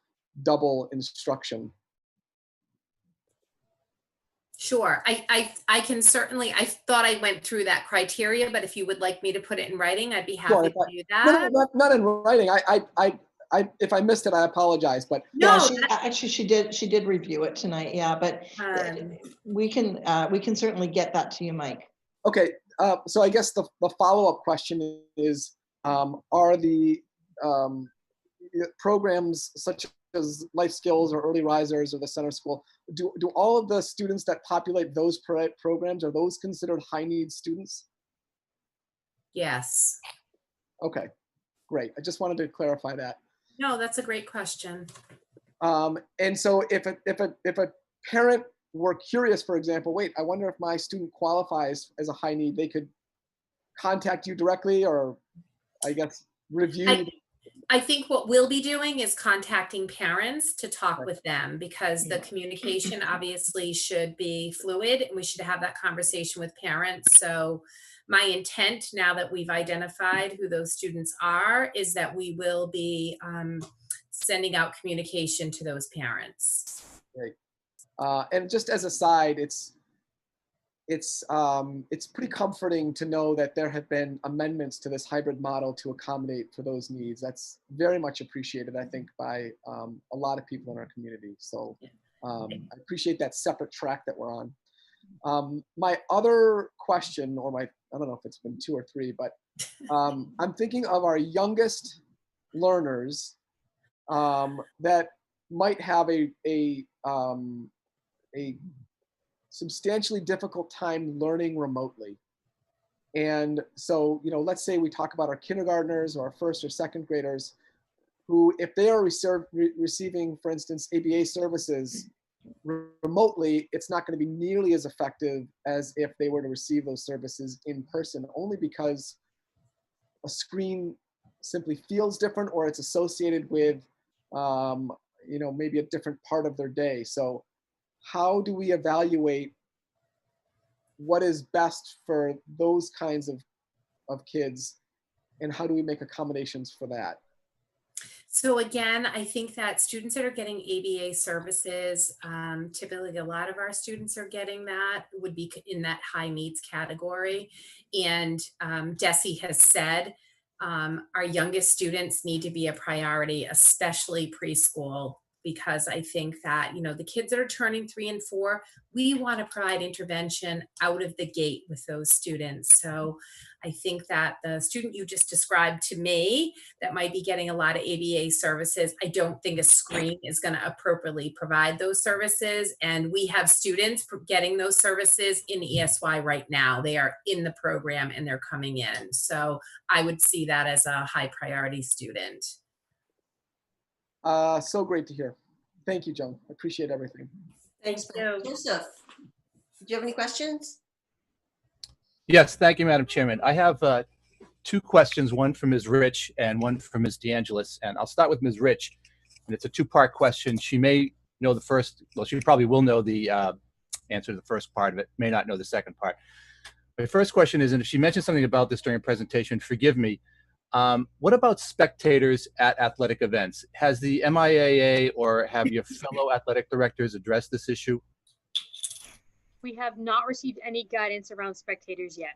Speaker 11: double instruction.
Speaker 4: Sure, I can certainly, I thought I went through that criteria, but if you would like me to put it in writing, I'd be happy to do that.
Speaker 11: No, not in writing. if I missed it, I apologize, but
Speaker 2: Yeah,
Speaker 4: No,
Speaker 2: actually she did review it tonight. Yeah, but we can certainly get that to you, Mike.
Speaker 11: okay. So I guess the follow-up question is, are the programs such as Life Skills or Early Risers or the Center School, do all of the students that populate those programs, are those considered high needs students?
Speaker 4: yes.
Speaker 11: Okay, great. I just wanted to clarify that.
Speaker 4: No, that's a great question.
Speaker 11: And so if a parent were curious, for example, wait, I wonder if my student qualifies as a high need, they could contact you directly, or I guess review.
Speaker 4: I think what we'll be doing is contacting parents to talk
Speaker 11: Right.
Speaker 4: with them, because the communication obviously should be fluid and we should have that conversation with parents. So my intent, now that we've identified who those students are, is that we will be sending out communication to those parents.
Speaker 11: Great. And just as a side, it's pretty comforting to know that there have been amendments to this hybrid model to accommodate for those needs. That's very much appreciated, I think, by a lot of people in our community. So I appreciate that separate track that we're on. My other question, or I don't know if it's been 2 or 3, but I'm thinking of our youngest learners that might have a substantially difficult time learning remotely. And so, let's say we talk about our kindergartners or our first or second graders who, if they are receiving, for instance, ABA services remotely, it's not going to be nearly as effective as if they were to receive those services in person, only because a screen simply feels different, or it's associated with, maybe a different part of their day. So how do we evaluate what is best for those kinds of kids, and how do we make accommodations for that?
Speaker 4: So again, I think that students that are getting ABA services, typically a lot of our students are getting that, would be in that high needs category. And Desi has said, our youngest students need to be a priority, especially preschool, because I think that, the kids that are turning 3 and 4, we want to provide intervention out of the gate with those students. So I think that the student you just described to me that might be getting a lot of ABA services, I don't think a screen is going to appropriately provide those services. And we have students getting those services in ESY right now. They are in the program and they're coming in. So I would see that as a high priority student.
Speaker 11: So great to hear. Thank you, Joan. I appreciate everything.
Speaker 1: Thanks, Beth. Joseph, do you have any questions?
Speaker 12: Yes, thank you, Madam Chairman. I have 2 questions, one from Ms. Rich and one from Ms. DeAngelis. And I'll start with Ms. Rich. And it's a 2-part question. She may know the first, well, she probably will know the answer to the first part of it, may not know the second part. My first question is, and if she mentioned something about this during a presentation, forgive me, what about spectators at athletic events? Has the MIAA or have your fellow athletic directors addressed this issue?
Speaker 3: We have not received any guidance around spectators yet.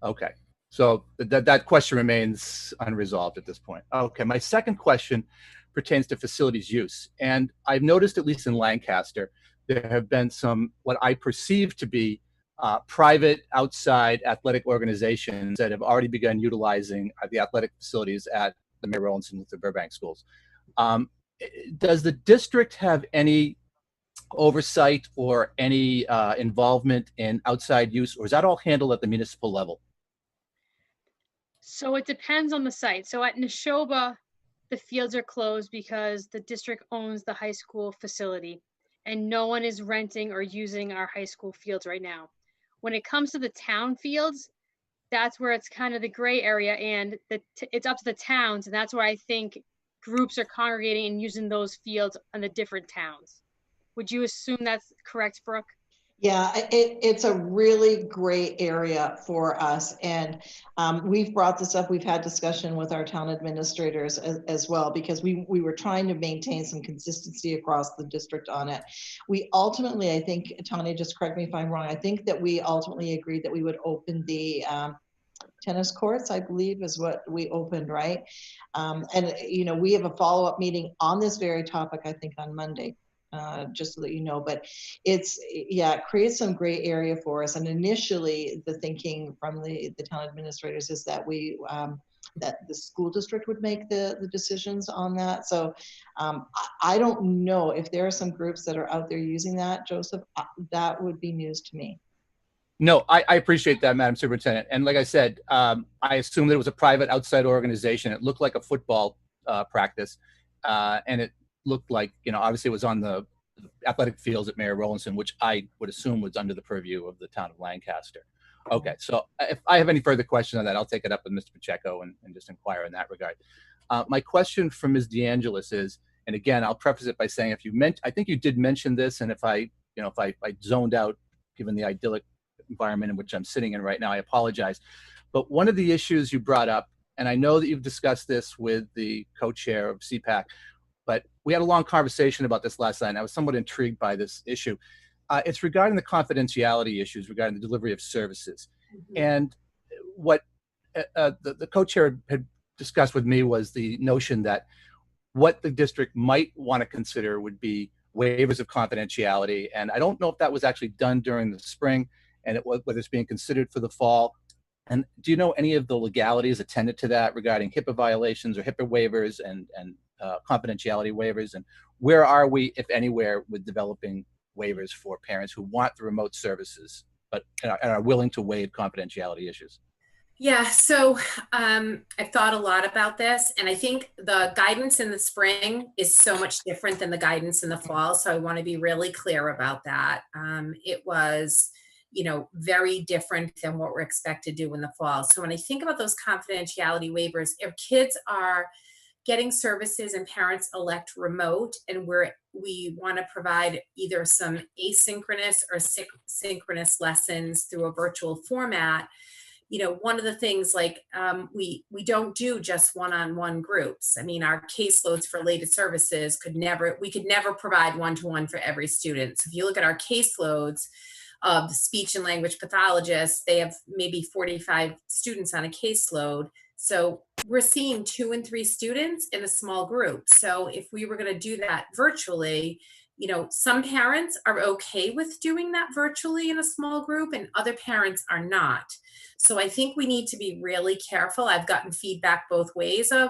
Speaker 12: Okay, so that question remains unresolved at this point. Okay, my second question pertains to facilities use. And I've noticed, at least in Lancaster, there have been some, what I perceive to be private outside athletic organizations that have already begun utilizing the athletic facilities at the Mary Rowlandson and Luther Burbank schools. Does the district have any oversight or any involvement in outside use, or is that all handled at the municipal level?
Speaker 3: So it depends on the site. So at Neshoba, the fields are closed because the district owns the high school facility and no one is renting or using our high school fields right now. When it comes to the town fields, that's where it's kind of the gray area, and it's up to the towns, and that's where I think groups are congregating and using those fields in the different towns. Would you assume that's correct, Brooke?
Speaker 2: Yeah, it's a really great area for us. And we've brought this up. We've had discussion with our town administrators as well, because we were trying to maintain some consistency across the district on it. We ultimately, I think, Tanya, just correct me if I'm wrong, I think that we ultimately agreed that we would open the tennis courts, I believe is what we opened, right? And, you know, we have a follow-up meeting on this very topic, I think on Monday, just so that you know, but it's, yeah, it creates some gray area for us. And initially the thinking from the town administrators is that that the school district would make the decisions on that. So I don't know if there are some groups that are out there using that, Joseph. That would be news to me.
Speaker 12: No, I appreciate that, Madam Superintendent. And like I said, I assumed that it was a private outside organization. It looked like a football practice. And it looked like, you know, obviously it was on the athletic fields at Mayor Rollinson, which I would assume was under the purview of the town of Lancaster. Okay, so if I have any further questions on that, I'll take it up with Mr. Pacheco and just inquire in that regard. My question for Ms. DeAngelis is, and again, I'll preface it by saying, if you meant, I think you did mention this, and if I zoned out, given the idyllic environment in which I'm sitting in right now, I apologize. But one of the issues you brought up, and I know that you've discussed this with the co-chair of CPAC, but we had a long conversation about this last night, and I was somewhat intrigued by this issue. It's regarding the confidentiality issues regarding the delivery of services. Mm-hmm. And what the co-chair had discussed with me was the notion that what the district might want to consider would be waivers of confidentiality. And I don't know if that was actually done during the spring and whether it's being considered for the fall. And do you know any of the legalities attendant to that regarding HIPAA violations or HIPAA waivers and confidentiality waivers? And where are we, if anywhere, with developing waivers for parents who want the remote services but are willing to waive confidentiality issues?
Speaker 4: Yeah, so I've thought a lot about this, and I think the guidance in the spring is so much different than the guidance in the fall. So I want to be really clear about that. It was, you know, very different than what we're expected to do in the fall. So when I think about those confidentiality waivers, if kids are getting services and parents elect remote, and we want to provide either some asynchronous or synchronous lessons through a virtual format, you know, one of the things like we don't do just one-on-one groups. I mean, our caseloads for related services we could never provide one-to-one for every student. So if you look at our caseloads of speech and language pathologists, they have maybe 45 students on a caseload. So we're seeing 2 and 3 students in a small group. So if we were going to do that virtually, you know, some parents are okay with doing that virtually in a small group and other parents are not. So I think we need to be really careful. I've gotten feedback both ways of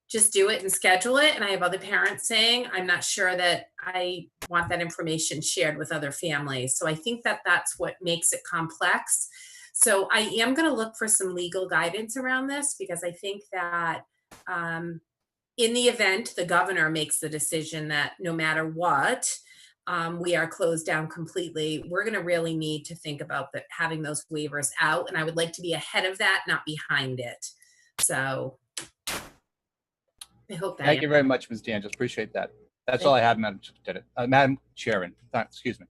Speaker 4: just do it and schedule it. And I have other parents saying, I'm not sure that I want that information shared with other families. So I think that that's what makes it complex. So I am going to look for some legal guidance around this, because I think that in the event the governor makes the decision that no matter what, we are closed down completely, we're going to really need to think about having those waivers out. And I would like to be ahead of that, not behind it. So I hope that.
Speaker 12: Thank you very much, Ms. DeAngelis. Appreciate that. That's all I have, Madam Superintendent. Madam Chairman, excuse me.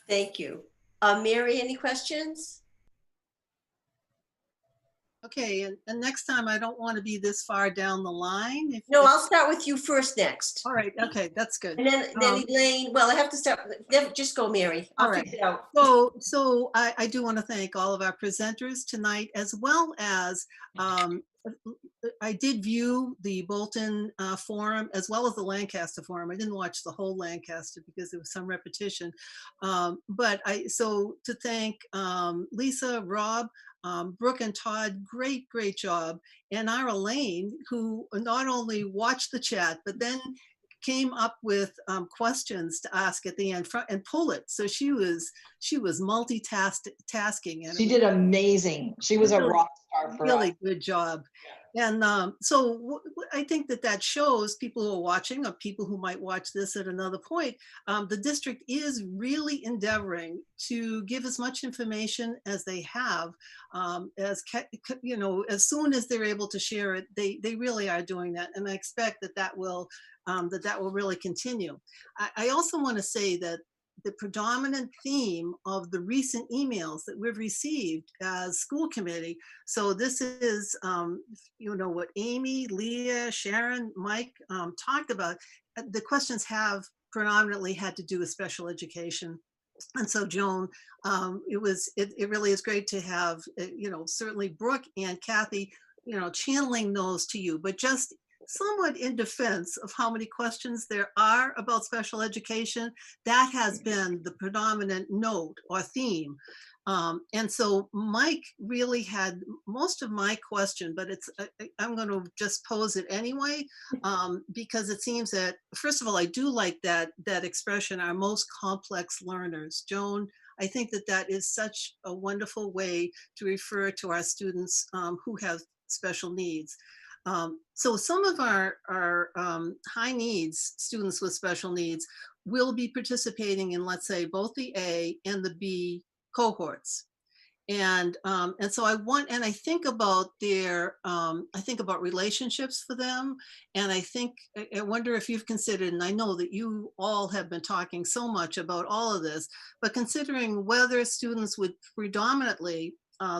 Speaker 1: Thank you. Mary, any questions?
Speaker 13: Okay, and next time I don't want to be this far down the line.
Speaker 1: No, I'll start with you first next.
Speaker 13: All right, okay, that's good.
Speaker 1: And then Elaine, well, I have to start, just go Mary. I'll figure it out.
Speaker 13: So I do want to thank all of our presenters tonight, as well as I did view the Bolton forum as well as the Lancaster forum. I didn't watch the whole Lancaster because there was some repetition. But to thank Lisa, Rob, Brooke and Todd, great job. And our Elaine, who not only watched the chat, but then came up with questions to ask at the end and pull it. So she was multitasking. And
Speaker 2: she did amazing. She was a rock star for
Speaker 13: really
Speaker 2: us.
Speaker 13: Good job. And so I think that shows people who are watching, or people who might watch this at another point, the district is really endeavoring to give as much information as they have, as soon as they're able to share it, they really are doing that. And I expect that will really continue. I also want to say that the predominant theme of the recent emails that we've received as school committee. So this is, what Amy, Leah, Sharon, Mike talked about. The questions have predominantly had to do with special education And so Joan, it really is great to have, certainly Brooke and Kathy, channeling those to you, but just somewhat in defense of how many questions there are about special education, that has been the predominant note or theme. And so Mike really had most of my question, but I'm going to just pose it anyway, because it seems that, first of all, I do like that expression, our most complex learners. Joan, I think that is such a wonderful way to refer to our students who have special needs. So some of our high needs students with special needs will be participating in, let's say, both the A and the B cohorts. And so I think about I think about relationships for them. And I wonder if you've considered, and I know that you all have been talking so much about all of this, but considering whether students would predominantly,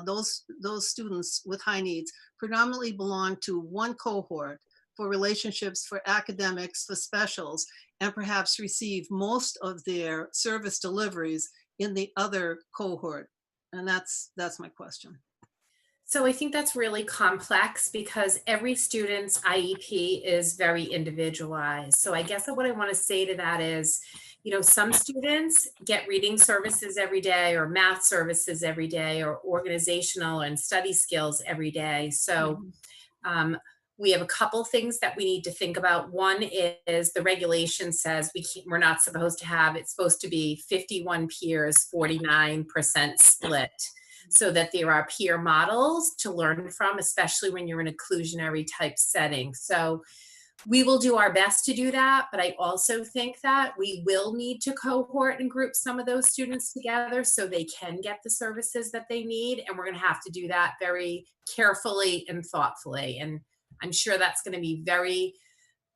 Speaker 13: those students with high needs predominantly belong to one cohort for relationships, for academics, for specials, and perhaps receive most of their service deliveries in the other cohort. And that's my question.
Speaker 4: So I think that's really complex because every student's IEP is very individualized. So I guess what I want to say to that is, some students get reading services every day or math services every day or organizational and study skills every day. So we have a couple things that we need to think about. One is the regulation says we're not supposed to have, it's supposed to be 51 peers, 49% split, so that there are peer models to learn from, especially when you're in inclusionary type setting. So we will do our best to do that, but I also think that we will need to cohort and group some of those students together so they can get the services that they need. And we're going to have to do that very carefully and thoughtfully. And I'm sure that's going to be very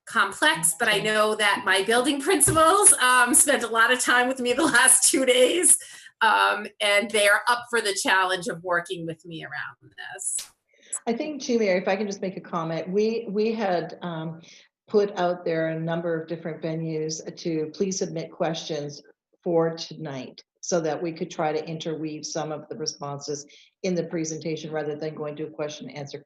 Speaker 4: complex, but I know that my building principals spent a lot of time with me the last 2 days, and they're up for the challenge of working with me around this.
Speaker 2: I think too, Mary, if I can just make a comment, we had put out there a number of different venues to please submit questions for tonight so that we could try to interweave some of the responses in the presentation rather than going to a question, answer,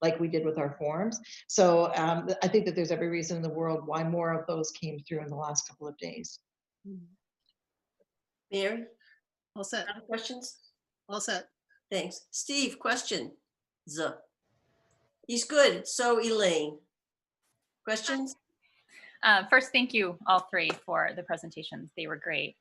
Speaker 2: like we did with our forums. So I think that there's every reason in the world why more of those came through in the last couple of days.
Speaker 1: Mary,
Speaker 13: All set.
Speaker 1: other questions?
Speaker 13: All set.
Speaker 1: Thanks. Steve, question. He's good. So Elaine, questions?
Speaker 14: First, thank you all three for the presentations. They were great.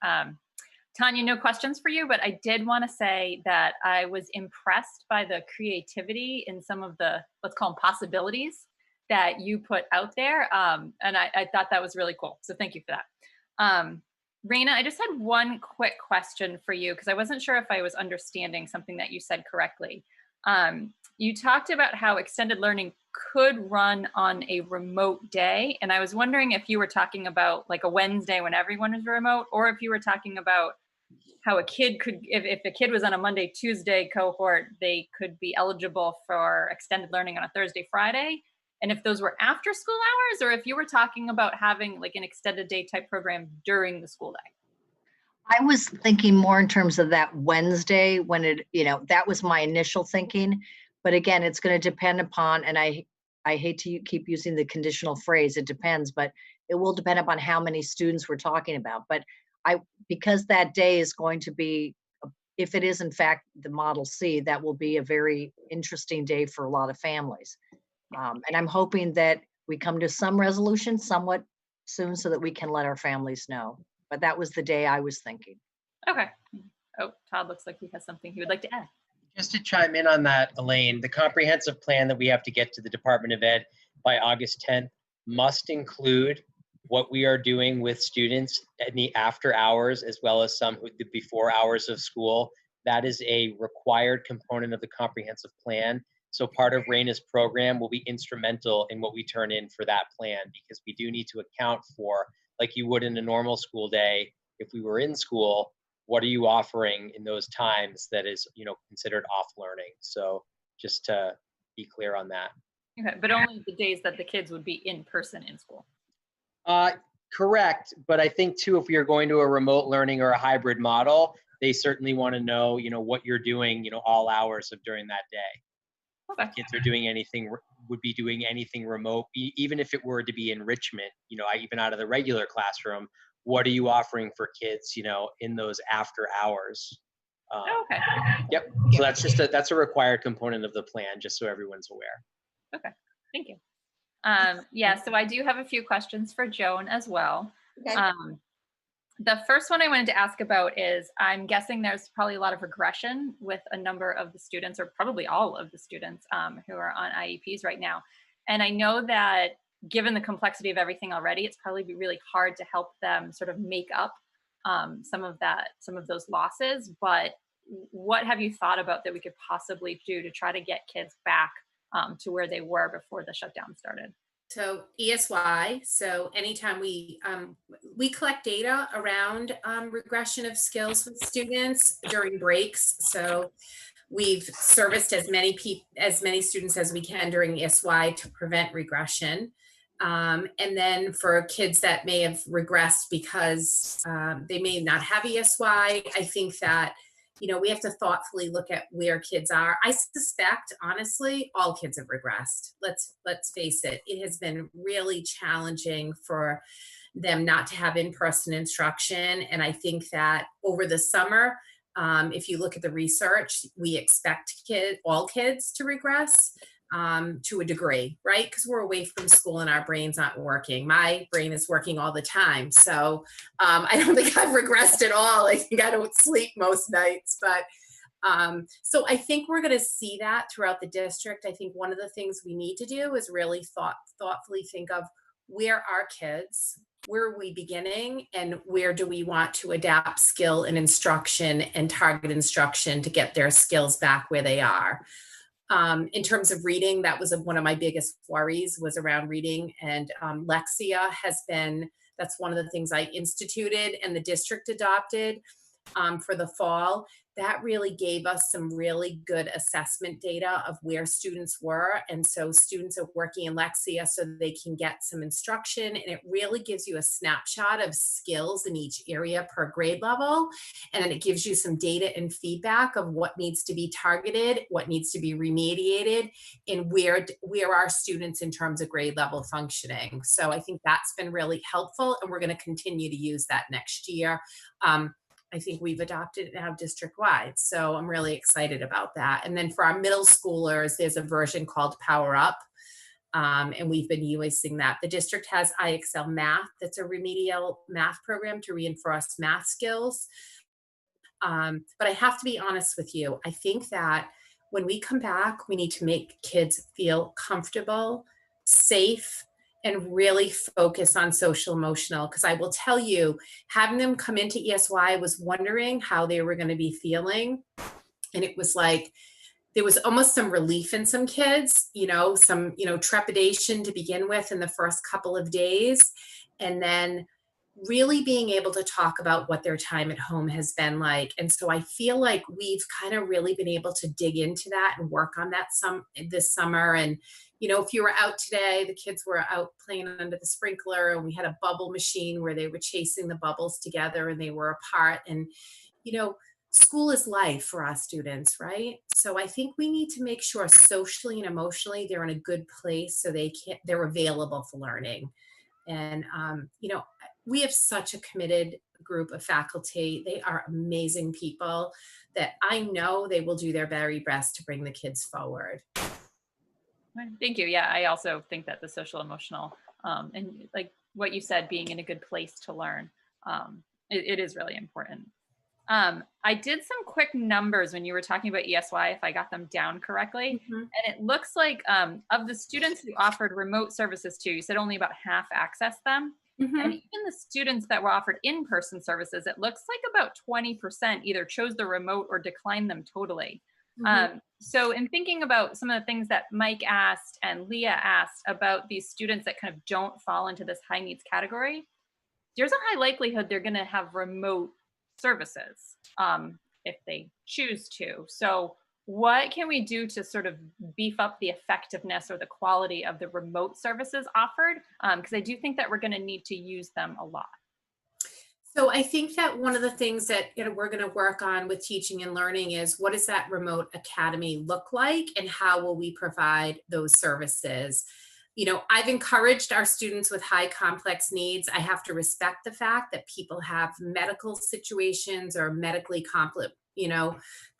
Speaker 14: Tanya, no questions for you, but I did want to say that I was impressed by the creativity in some of the, let's call them possibilities that you put out there. And I thought that was really cool. So thank you for that. Raina, I just had one quick question for you because I wasn't sure if I was understanding something that you said correctly. You talked about how extended learning could run on a remote day. And I was wondering if you were talking about like a Wednesday when everyone is remote, or if you were talking about how a kid could, if a kid was on a Monday, Tuesday cohort, they could be eligible for extended learning on a Thursday, Friday. And if those were after school hours, or if you were talking about having like an extended day type program during the school day.
Speaker 6: I was thinking more in terms of that Wednesday when that was my initial thinking. But again, it's going to depend upon, and I hate to keep using the conditional phrase, it depends, but it will depend upon how many students we're talking about. But because that day is going to be, if it is in fact the Model C, that will be a very interesting day for a lot of families. And I'm hoping that we come to some resolution somewhat soon so that we can let our families know. But that was the day I was thinking.
Speaker 14: Okay. Oh, Todd looks like he has something he would like to add.
Speaker 15: Just to chime in on that, Elaine, the comprehensive plan that we have to get to the Department of Ed by August 10th must include what we are doing with students in the after hours as well as some with the before hours of school. That is a required component of the comprehensive plan. So part of Raina's program will be instrumental in what we turn in for that plan, because we do need to account for, like you would in a normal school day, if we were in school, what are you offering in those times that is, considered off learning? So just to be clear on that.
Speaker 14: Okay, but only the days that the kids would be in person in school.
Speaker 15: Correct, but I think too, if you're going to a remote learning or a hybrid model, they certainly want to know, what you're doing, all hours of during that day.
Speaker 14: Okay.
Speaker 15: If kids are doing anything, would be doing anything remote, even if it were to be enrichment, even out of the regular classroom, what are you offering for kids, in those after hours?
Speaker 14: Okay.
Speaker 15: Yep. So that's a required component of the plan, just so everyone's aware.
Speaker 14: Okay. Thank you. Yeah, so I do have a few questions for Joan as well.
Speaker 1: Okay.
Speaker 14: The first one I wanted to ask about is, I'm guessing there's probably a lot of regression with a number of the students, or probably all of the students who are on IEPs right now. And I know that given the complexity of everything already, it's probably be really hard to help them sort of make up some of those losses. But what have you thought about that we could possibly do to try to get kids back to where they were before the shutdown started?
Speaker 4: So ESY, so anytime we collect data around regression of skills with students during breaks. So we've serviced as many students as we can during ESY to prevent regression. And then for kids that may have regressed because they may not have ESY, I think that we have to thoughtfully look at where kids are. I suspect, honestly, all kids have regressed. Let's face it. It has been really challenging for them not to have in-person instruction. And I think that over the summer, if you look at the research, we expect all kids to regress to a degree, right? Because we're away from school and our brains aren't working. My brain is working all the time. So I don't think I've regressed at all. I think I don't sleep most nights. But so I think we're going to see that throughout the district. I think one of the things we need to do is really thoughtfully think of where are kids, where are we beginning, and where do we want to adapt skill and instruction and target instruction to get their skills back where they are. In terms of reading, that was one of my biggest worries, was around reading, and Lexia that's one of the things I instituted and the district adopted for the fall. That really gave us some really good assessment data of where students were. And so students are working in Lexia so they can get some instruction. And it really gives you a snapshot of skills in each area per grade level. And then it gives you some data and feedback of what needs to be targeted, what needs to be remediated, and where are students in terms of grade level functioning. So I think that's been really helpful. And we're going to continue to use that next year. I think we've adopted it now district-wide. So I'm really excited about that. And then for our middle schoolers, there's a version called Power Up. And we've been using that. The district has IXL Math. That's a remedial math program to reinforce math skills. But I have to be honest with you. I think that when we come back, we need to make kids feel comfortable, safe, and really focus on social emotional. Because I will tell you, having them come into ESY, I was wondering how they were going to be feeling. And it was like, there was almost some relief in some kids, some, trepidation to begin with in the first couple of days. And then really being able to talk about what their time at home has been like. And so I feel like we've kind of really been able to dig into that and work on that this summer. And if you were out today, the kids were out playing under the sprinkler, and we had a bubble machine where they were chasing the bubbles together and they were apart. And, school is life for our students, right? So I think we need to make sure socially and emotionally they're in a good place so they're available for learning. And, we have such a committed group of faculty. They are amazing people that I know they will do their very best to bring the kids forward.
Speaker 14: Thank you. Yeah, I also think that the social emotional and like what you said, being in a good place to learn, it is really important. I did some quick numbers when you were talking about ESY, if I got them down correctly.
Speaker 4: Mm-hmm.
Speaker 14: And it looks like of the students who offered remote services to, you said only about half accessed them.
Speaker 4: Mm-hmm.
Speaker 14: And even the students that were offered in-person services, it looks like about 20% either chose the remote or declined them totally.
Speaker 4: Mm-hmm.
Speaker 14: So in thinking about some of the things that Mike asked and Leah asked about these students that kind of don't fall into this high needs category, there's a high likelihood they're going to have remote services if they choose to. So what can we do to sort of beef up the effectiveness or the quality of the remote services offered? Because I do think that we're going to need to use them a lot.
Speaker 4: So I think that one of the things that we're going to work on with teaching and learning is what does that remote academy look like and how will we provide those services? I've encouraged our students with high complex needs. I have to respect the fact that people have medical situations or medically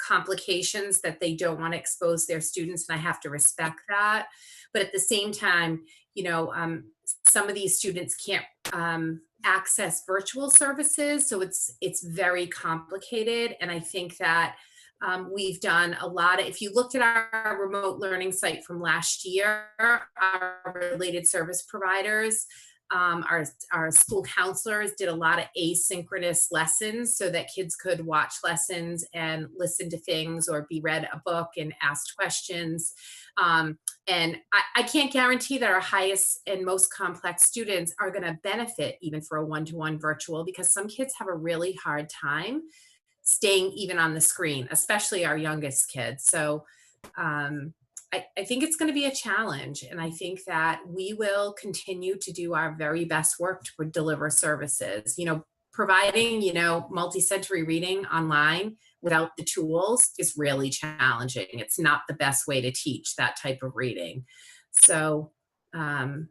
Speaker 4: complications that they don't want to expose their students, and I have to respect that. But at the same time, some of these students can't access virtual services, so it's very complicated. And I think that we've done a lot of, if you looked at our remote learning site from last year, our related service providers, our school counselors did a lot of asynchronous lessons so that kids could watch lessons and listen to things or be read a book and asked questions. And I can't guarantee that our highest and most complex students are going to benefit even for a one-to-one virtual, because some kids have a really hard time staying even on the screen, especially our youngest kids. So I think it's going to be a challenge. And I think that we will continue to do our very best work to deliver services. Providing, multi-sensory reading online without the tools is really challenging. It's not the best way to teach that type of reading. So I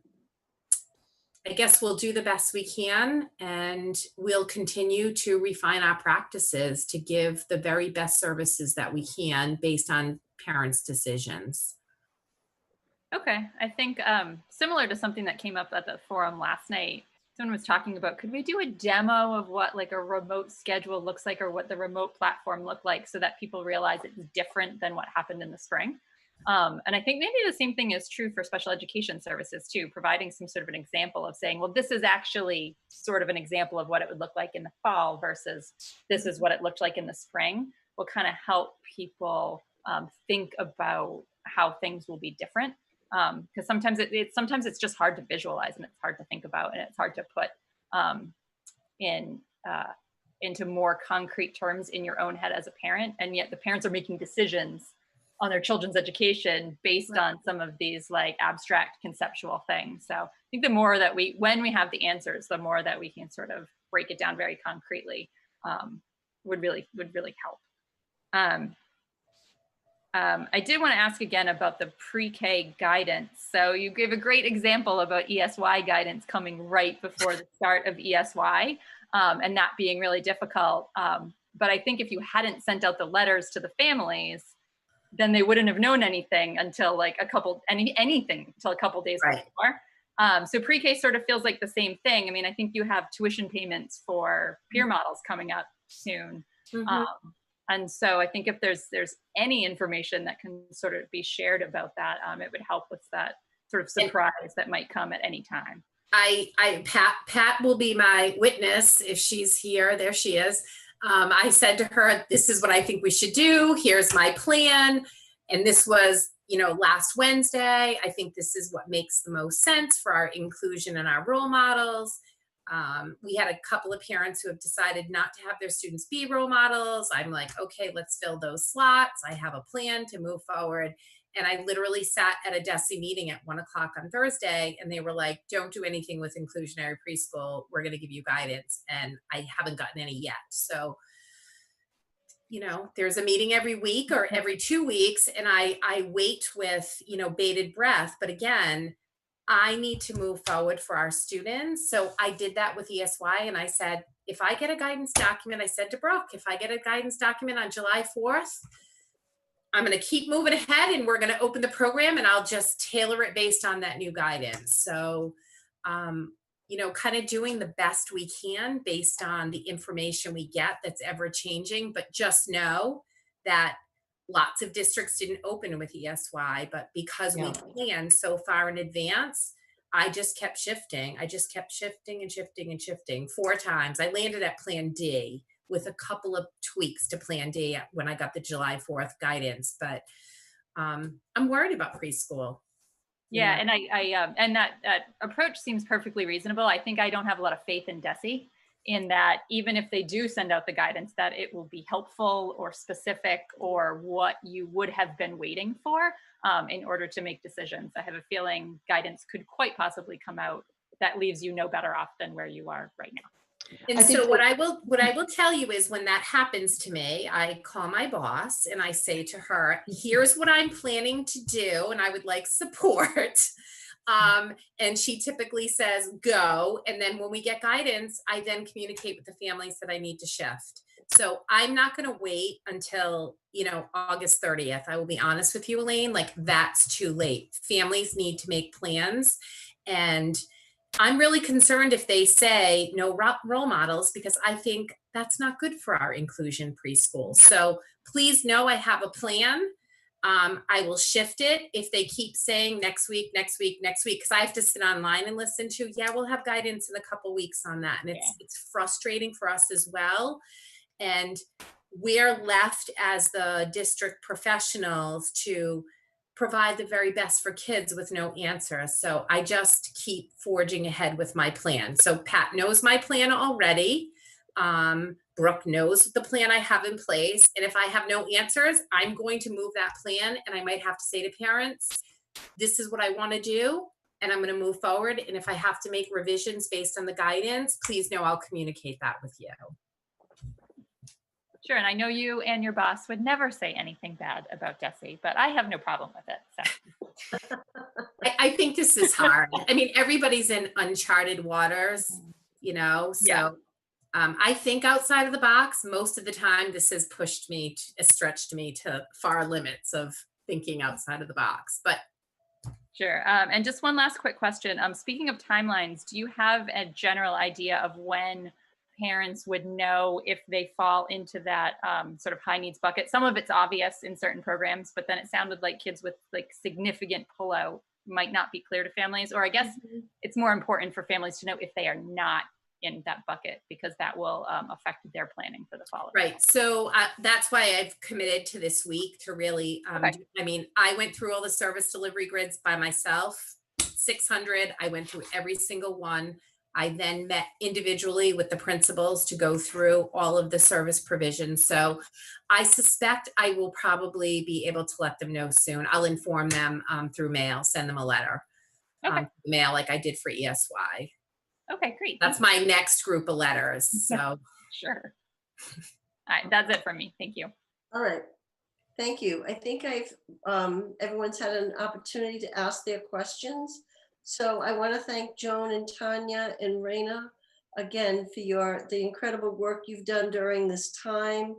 Speaker 4: guess we'll do the best we can, and we'll continue to refine our practices to give the very best services that we can based on parents' decisions.
Speaker 14: Okay, I think similar to something that came up at the forum last night, someone was talking about, could we do a demo of what like a remote schedule looks like, or what the remote platform looked like, so that people realize it's different than what happened in the spring? And I think maybe the same thing is true for special education services too, providing some sort of an example of saying, well, this is actually sort of an example of what it would look like in the fall versus this is what it looked like in the spring, will kind of help people think about how things will be different. Because sometimes it's just hard to visualize, and it's hard to think about, and it's hard to put into more concrete terms in your own head as a parent. And yet the parents are making decisions on their children's education based on some of these like abstract conceptual things. So I think the more that when we have the answers, the more that we can sort of break it down very concretely would really help. I did want to ask again about the pre-K guidance. So you gave a great example about ESY guidance coming right before the start of ESY and that being really difficult. But I think if you hadn't sent out the letters to the families, then they wouldn't have known anything until like anything until a couple days before. So pre-K sort of feels like the same thing. I mean, I think you have tuition payments for peer models coming up soon. And so I think if there's any information that can sort of be shared about that, it would help with that sort of surprise that might come at any time.
Speaker 4: Pat will be my witness if she's here. There she is. I said to her, this is what I think we should do. Here's my plan. And this was, last Wednesday. I think this is what makes the most sense for our inclusion and our role models. We had a couple of parents who have decided not to have their students be role models. I'm like, okay, let's fill those slots. I have a plan to move forward. And I literally sat at a DESE meeting at 1 o'clock on Thursday, and they were like, don't do anything with inclusionary preschool. We're going to give you guidance. And I haven't gotten any yet. So, there's a meeting every week or every 2 weeks, and I wait with, bated breath. But again, I need to move forward for our students. So I did that with ESY, and I said, if I get a guidance document, I said to Brooke, if I get a guidance document on July 4th, I'm going to keep moving ahead, and we're going to open the program, and I'll just tailor it based on that new guidance. So, kind of doing the best we can based on the information we get that's ever changing, but just know that lots of districts didn't open with ESY, but because we planned so far in advance, I just kept shifting. I just kept shifting and shifting and shifting 4 times. I landed at Plan D with a couple of tweaks to Plan D when I got the July 4th guidance, but I'm worried about preschool.
Speaker 14: Yeah, and and that approach seems perfectly reasonable. I think I don't have a lot of faith in DESE in that even if they do send out the guidance, that it will be helpful or specific or what you would have been waiting for in order to make decisions. I have a feeling guidance could quite possibly come out that leaves you no better off than where you are right now.
Speaker 4: And so what I will tell you is when that happens to me, I call my boss and I say to her, here's what I'm planning to do and I would like support. And she typically says, go. And then when we get guidance, I then communicate with the families that I need to shift. So I'm not going to wait until, August 30th. I will be honest with you, Elaine, like that's too late. Families need to make plans. And I'm really concerned if they say no role models, because I think that's not good for our inclusion preschool. So please know I have a plan. I will shift it if they keep saying next week, because I have to sit online and listen to, we'll have guidance in a couple weeks on that. And it's frustrating for us as well. And we're left as the district professionals to provide the very best for kids with no answer. So I just keep forging ahead with my plan. So Pat knows my plan already. Brooke knows the plan I have in place. And if I have no answers, I'm going to move that plan. And I might have to say to parents, this is what I want to do. And I'm going to move forward. And if I have to make revisions based on the guidance, please know I'll communicate that with you.
Speaker 14: Sure, and I know you and your boss would never say anything bad about Desi, but I have no problem with it. So.
Speaker 4: I think this is hard. I mean, everybody's in uncharted waters, so I think outside of the box. Most of the time, this has stretched me to far limits of thinking outside of the box, but.
Speaker 14: Sure, and just one last quick question. Speaking of timelines, do you have a general idea of when parents would know if they fall into that sort of high needs bucket? Some of it's obvious in certain programs, but then it sounded like kids with like significant pullout might not be clear to families, or I guess it's more important for families to know if they are not in that bucket, because that will affect their planning for the following.
Speaker 4: Right. So that's why I've committed to this week to really, I went through all the service delivery grids by myself, 600. I went through every single one. I then met individually with the principals to go through all of the service provisions. So I suspect I will probably be able to let them know soon. I'll inform them through mail, send them a letter, mail like I did for ESY.
Speaker 14: Okay, great.
Speaker 4: That's my next group of letters. So
Speaker 14: sure. All right, that's it for me. Thank you.
Speaker 1: All right. Thank you. I think everyone's had an opportunity to ask their questions. So I want to thank Joan and Tanya and Raina again for the incredible work you've done during this time.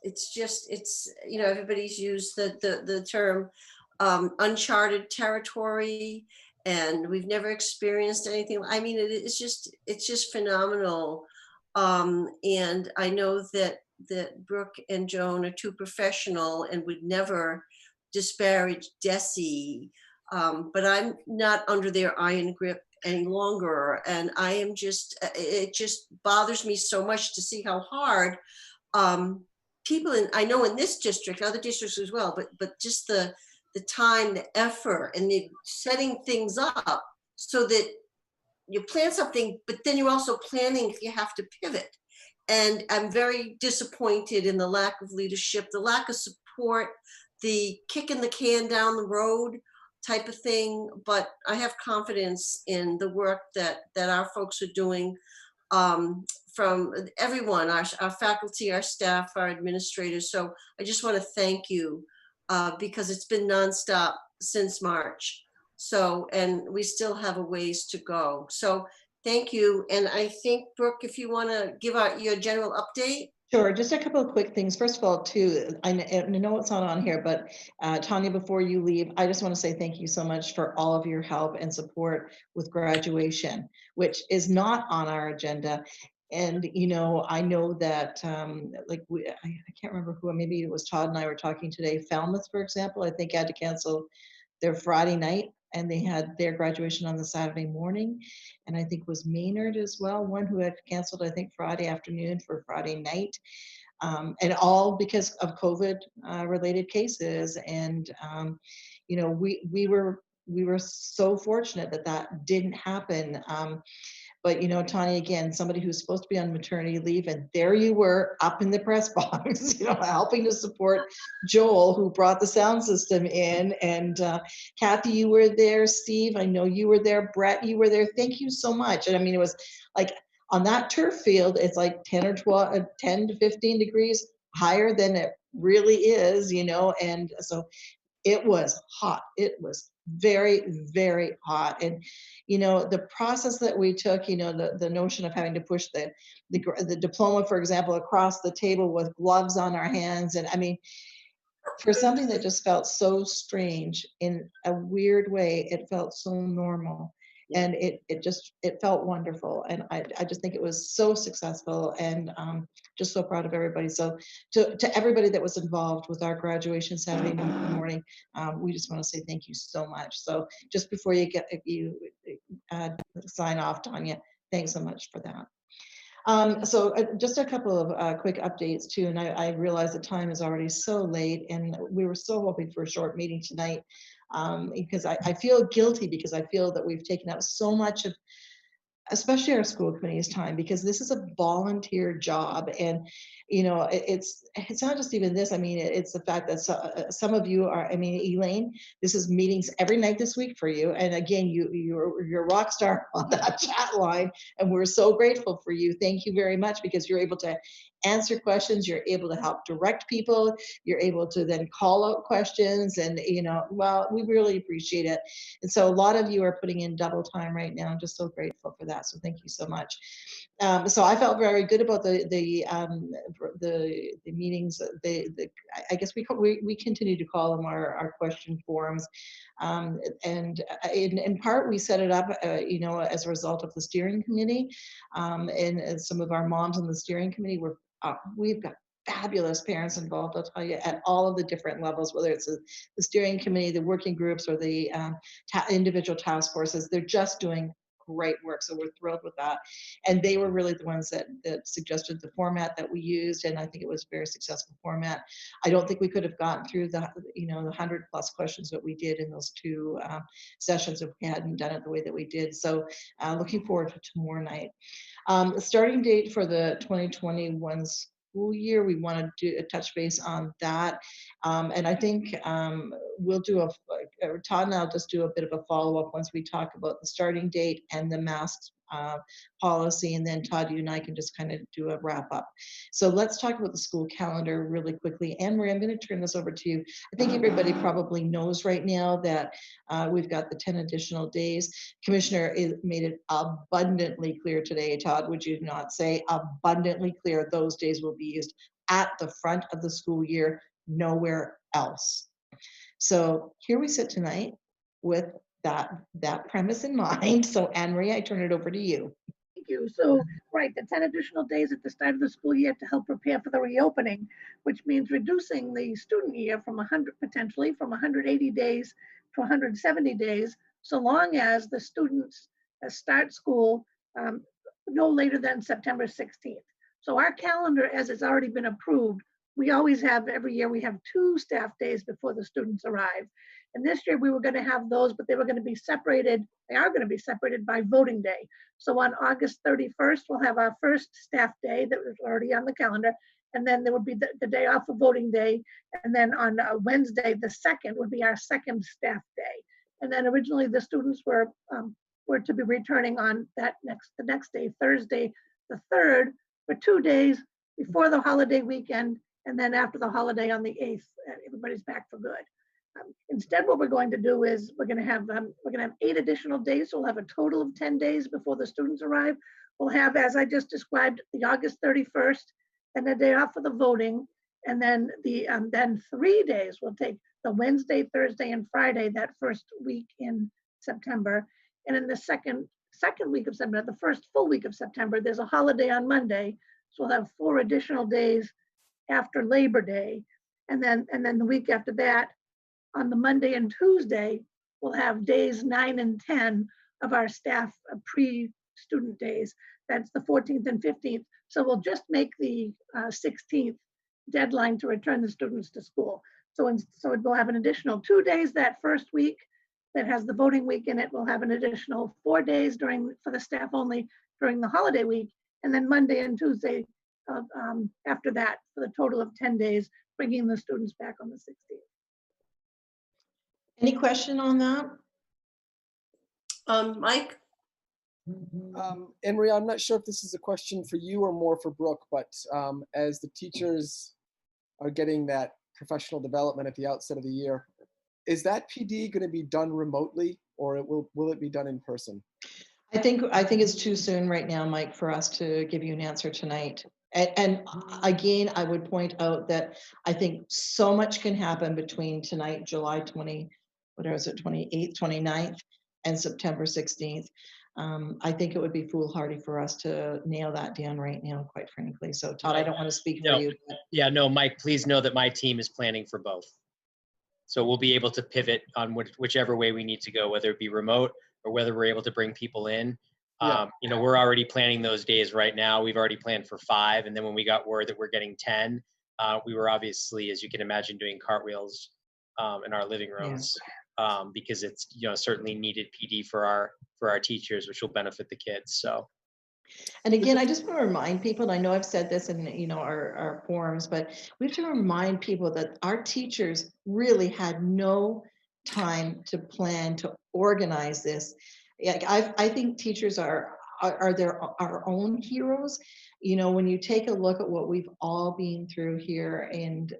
Speaker 1: It's everybody's used the term uncharted territory, and we've never experienced anything. I mean, it's just phenomenal. And I know that Brooke and Joan are too professional and would never disparage Desi. But I'm not under their iron grip any longer. And it just bothers me so much to see how hard people I know in this district, other districts as well, but just the time, the effort, and the setting things up so that you plan something, but then you're also planning if you have to pivot. And I'm very disappointed in the lack of leadership, the lack of support, the kicking the can down the road type of thing. But I have confidence in the work that our folks are doing, from everyone, our faculty, our staff, our administrators. So I just want to thank you because it's been nonstop since March. So, and we still have a ways to go. So thank you. And I think, Brooke, if you want to give out your general update.
Speaker 2: Sure, just a couple of quick things. First of all, too, I know it's not on here, but Tanya, before you leave, I just want to say thank you so much for all of your help and support with graduation, which is not on our agenda. And, I know that, I can't remember who, maybe it was Todd and I were talking today. Falmouth, for example, I think had to cancel their Friday night, and they had their graduation on the Saturday morning. And I think was Maynard as well, one who had canceled, I think, Friday afternoon for Friday night. And all because of COVID related cases. And, we were so fortunate that didn't happen. But, you know, Tanya, again, somebody who's supposed to be on maternity leave, and there you were up in the press box, you know, helping to support Joel, who brought the sound system in. And Kathy, you were there. Steve, I know you were there. Brett, you were there. Thank you so much. And I mean, it was like on that turf field, it's like 10 or 12, 10 to 15 degrees higher than it really is, you know, and so it was hot. It was very, very hot. And, you know, the process that we took, you know, the notion of having to push the diploma, for example, across the table with gloves on our hands. And I mean, for something that just felt so strange in a weird way, it felt so normal. And it felt wonderful. And I just think it was so successful, and just so proud of everybody. So to everybody that was involved with our graduation Saturday morning, we just want to say thank you so much. So just before you sign off, Tanya, thanks so much for that. So just a couple of quick updates too, and I realize the time is already so late, and we were so hoping for a short meeting tonight, because I feel guilty, because I feel that we've taken up so much of especially our school committee's time, because this is a volunteer job. And you know, it's not just even this. I mean, it's the fact that some of you are, I mean, Elaine, this is meetings every night this week for you, and again, you're a rock star on that chat line, and we're so grateful for you. Thank you very much, because you're able to answer questions, you're able to help direct people, you're able to then call out questions, and you know, well, we really appreciate it. And so a lot of you are putting in double time right now. I'm just so grateful for that. So thank you so much. So I felt very good about the meetings. I guess we continue to call them our question forums, and in part we set it up, you know, as a result of the steering committee, and some of our moms on the steering committee were. We've got fabulous parents involved, I'll tell you, at all of the different levels, whether it's the steering committee, the working groups, or the individual task forces. They're just doing great work, so we're thrilled with that. And they were really the ones that suggested the format that we used, and I think it was a very successful format. I don't think we could have gotten through the 100+ questions that we did in those two sessions if we hadn't done it the way that we did. So looking forward to tomorrow night. The starting date for the 2021 school year, we want to do a touch base on that. And I think we'll do Todd and I'll just do a bit of a follow-up once we talk about the starting date and the masks policy, and then Todd, you and I can just kind of do a wrap up. So let's talk about the school calendar really quickly. Anne-Marie, I'm going to turn this over to you. I think everybody probably knows right now that we've got the 10 additional days. Commissioner made it abundantly clear today. Todd, would you not say abundantly clear those days will be used at the front of the school year, nowhere else? So here we sit tonight with that premise in mind. So Anne-Marie, I turn it over to you.
Speaker 16: Thank you. So, right, the 10 additional days at the start of the school year to help prepare for the reopening, which means reducing the student year from 100, potentially from 180 days to 170 days, so long as the students start school no later than September 16th. So our calendar, as it's already been approved, we always have, every year we have 2 staff days before the students arrive. And this year we were going to have those, but they were going to be separated. They are going to be separated by voting day. So on August 31st, we'll have our first staff day that was already on the calendar. And then there would be the day off of voting day. And then on Wednesday, the 2nd, would be our second staff day. And then originally the students were to be returning on the next day, Thursday, the 3rd, for 2 days before the holiday weekend. And then after the holiday on the 8th, everybody's back for good. Instead, what we're going to do is we're going to have 8 additional days. So we'll have a total of 10 days before the students arrive. We'll have, as I just described, the August 31st and the day off for the voting, and then then 3 days. We'll take the Wednesday, Thursday, and Friday that first week in September, and in the second week of September, the first full week of September, there's a holiday on Monday, so we'll have 4 additional days after Labor Day, and then the week after that, on the Monday and Tuesday, we'll have days 9 and 10 of our staff pre-student days. That's the 14th and 15th. So we'll just make the 16th deadline to return the students to school. So we'll have an additional 2 days that first week, that has the voting week in it will have an additional 4 days for the staff only during the holiday week, and then Monday and Tuesday after that for the total of 10 days, bringing the students back on the 16th.
Speaker 2: Any question on that?
Speaker 1: Mike?
Speaker 11: And Maria, I'm not sure if this is a question for you or more for Brooke, but as the teachers are getting that professional development at the outset of the year, is that PD going to be done remotely, or will it be done in person?
Speaker 2: I think it's too soon right now, Mike, for us to give you an answer tonight. And again, I would point out that I think so much can happen between tonight, July 28th, 29th, and September 16th. I think it would be foolhardy for us to nail that down right now, quite frankly. So Todd, I don't want to speak for you. But...
Speaker 15: Yeah, no, Mike, please know that my team is planning for both. So we'll be able to pivot on whichever way we need to go, whether it be remote or whether we're able to bring people in.
Speaker 11: Yeah.
Speaker 15: You know, we're already planning those days right now. We've already planned for 5. And then when we got word that we're getting 10, we were obviously, as you can imagine, doing cartwheels in our living rooms because it's, you know, certainly needed PD for our teachers, which will benefit the kids. So.
Speaker 2: And again, I just want to remind people, and I know I've said this in, you know, our forums, but we have to remind people that our teachers really had no time to plan, to organize this. I think teachers are our own heroes. You know, when you take a look at what we've all been through here, and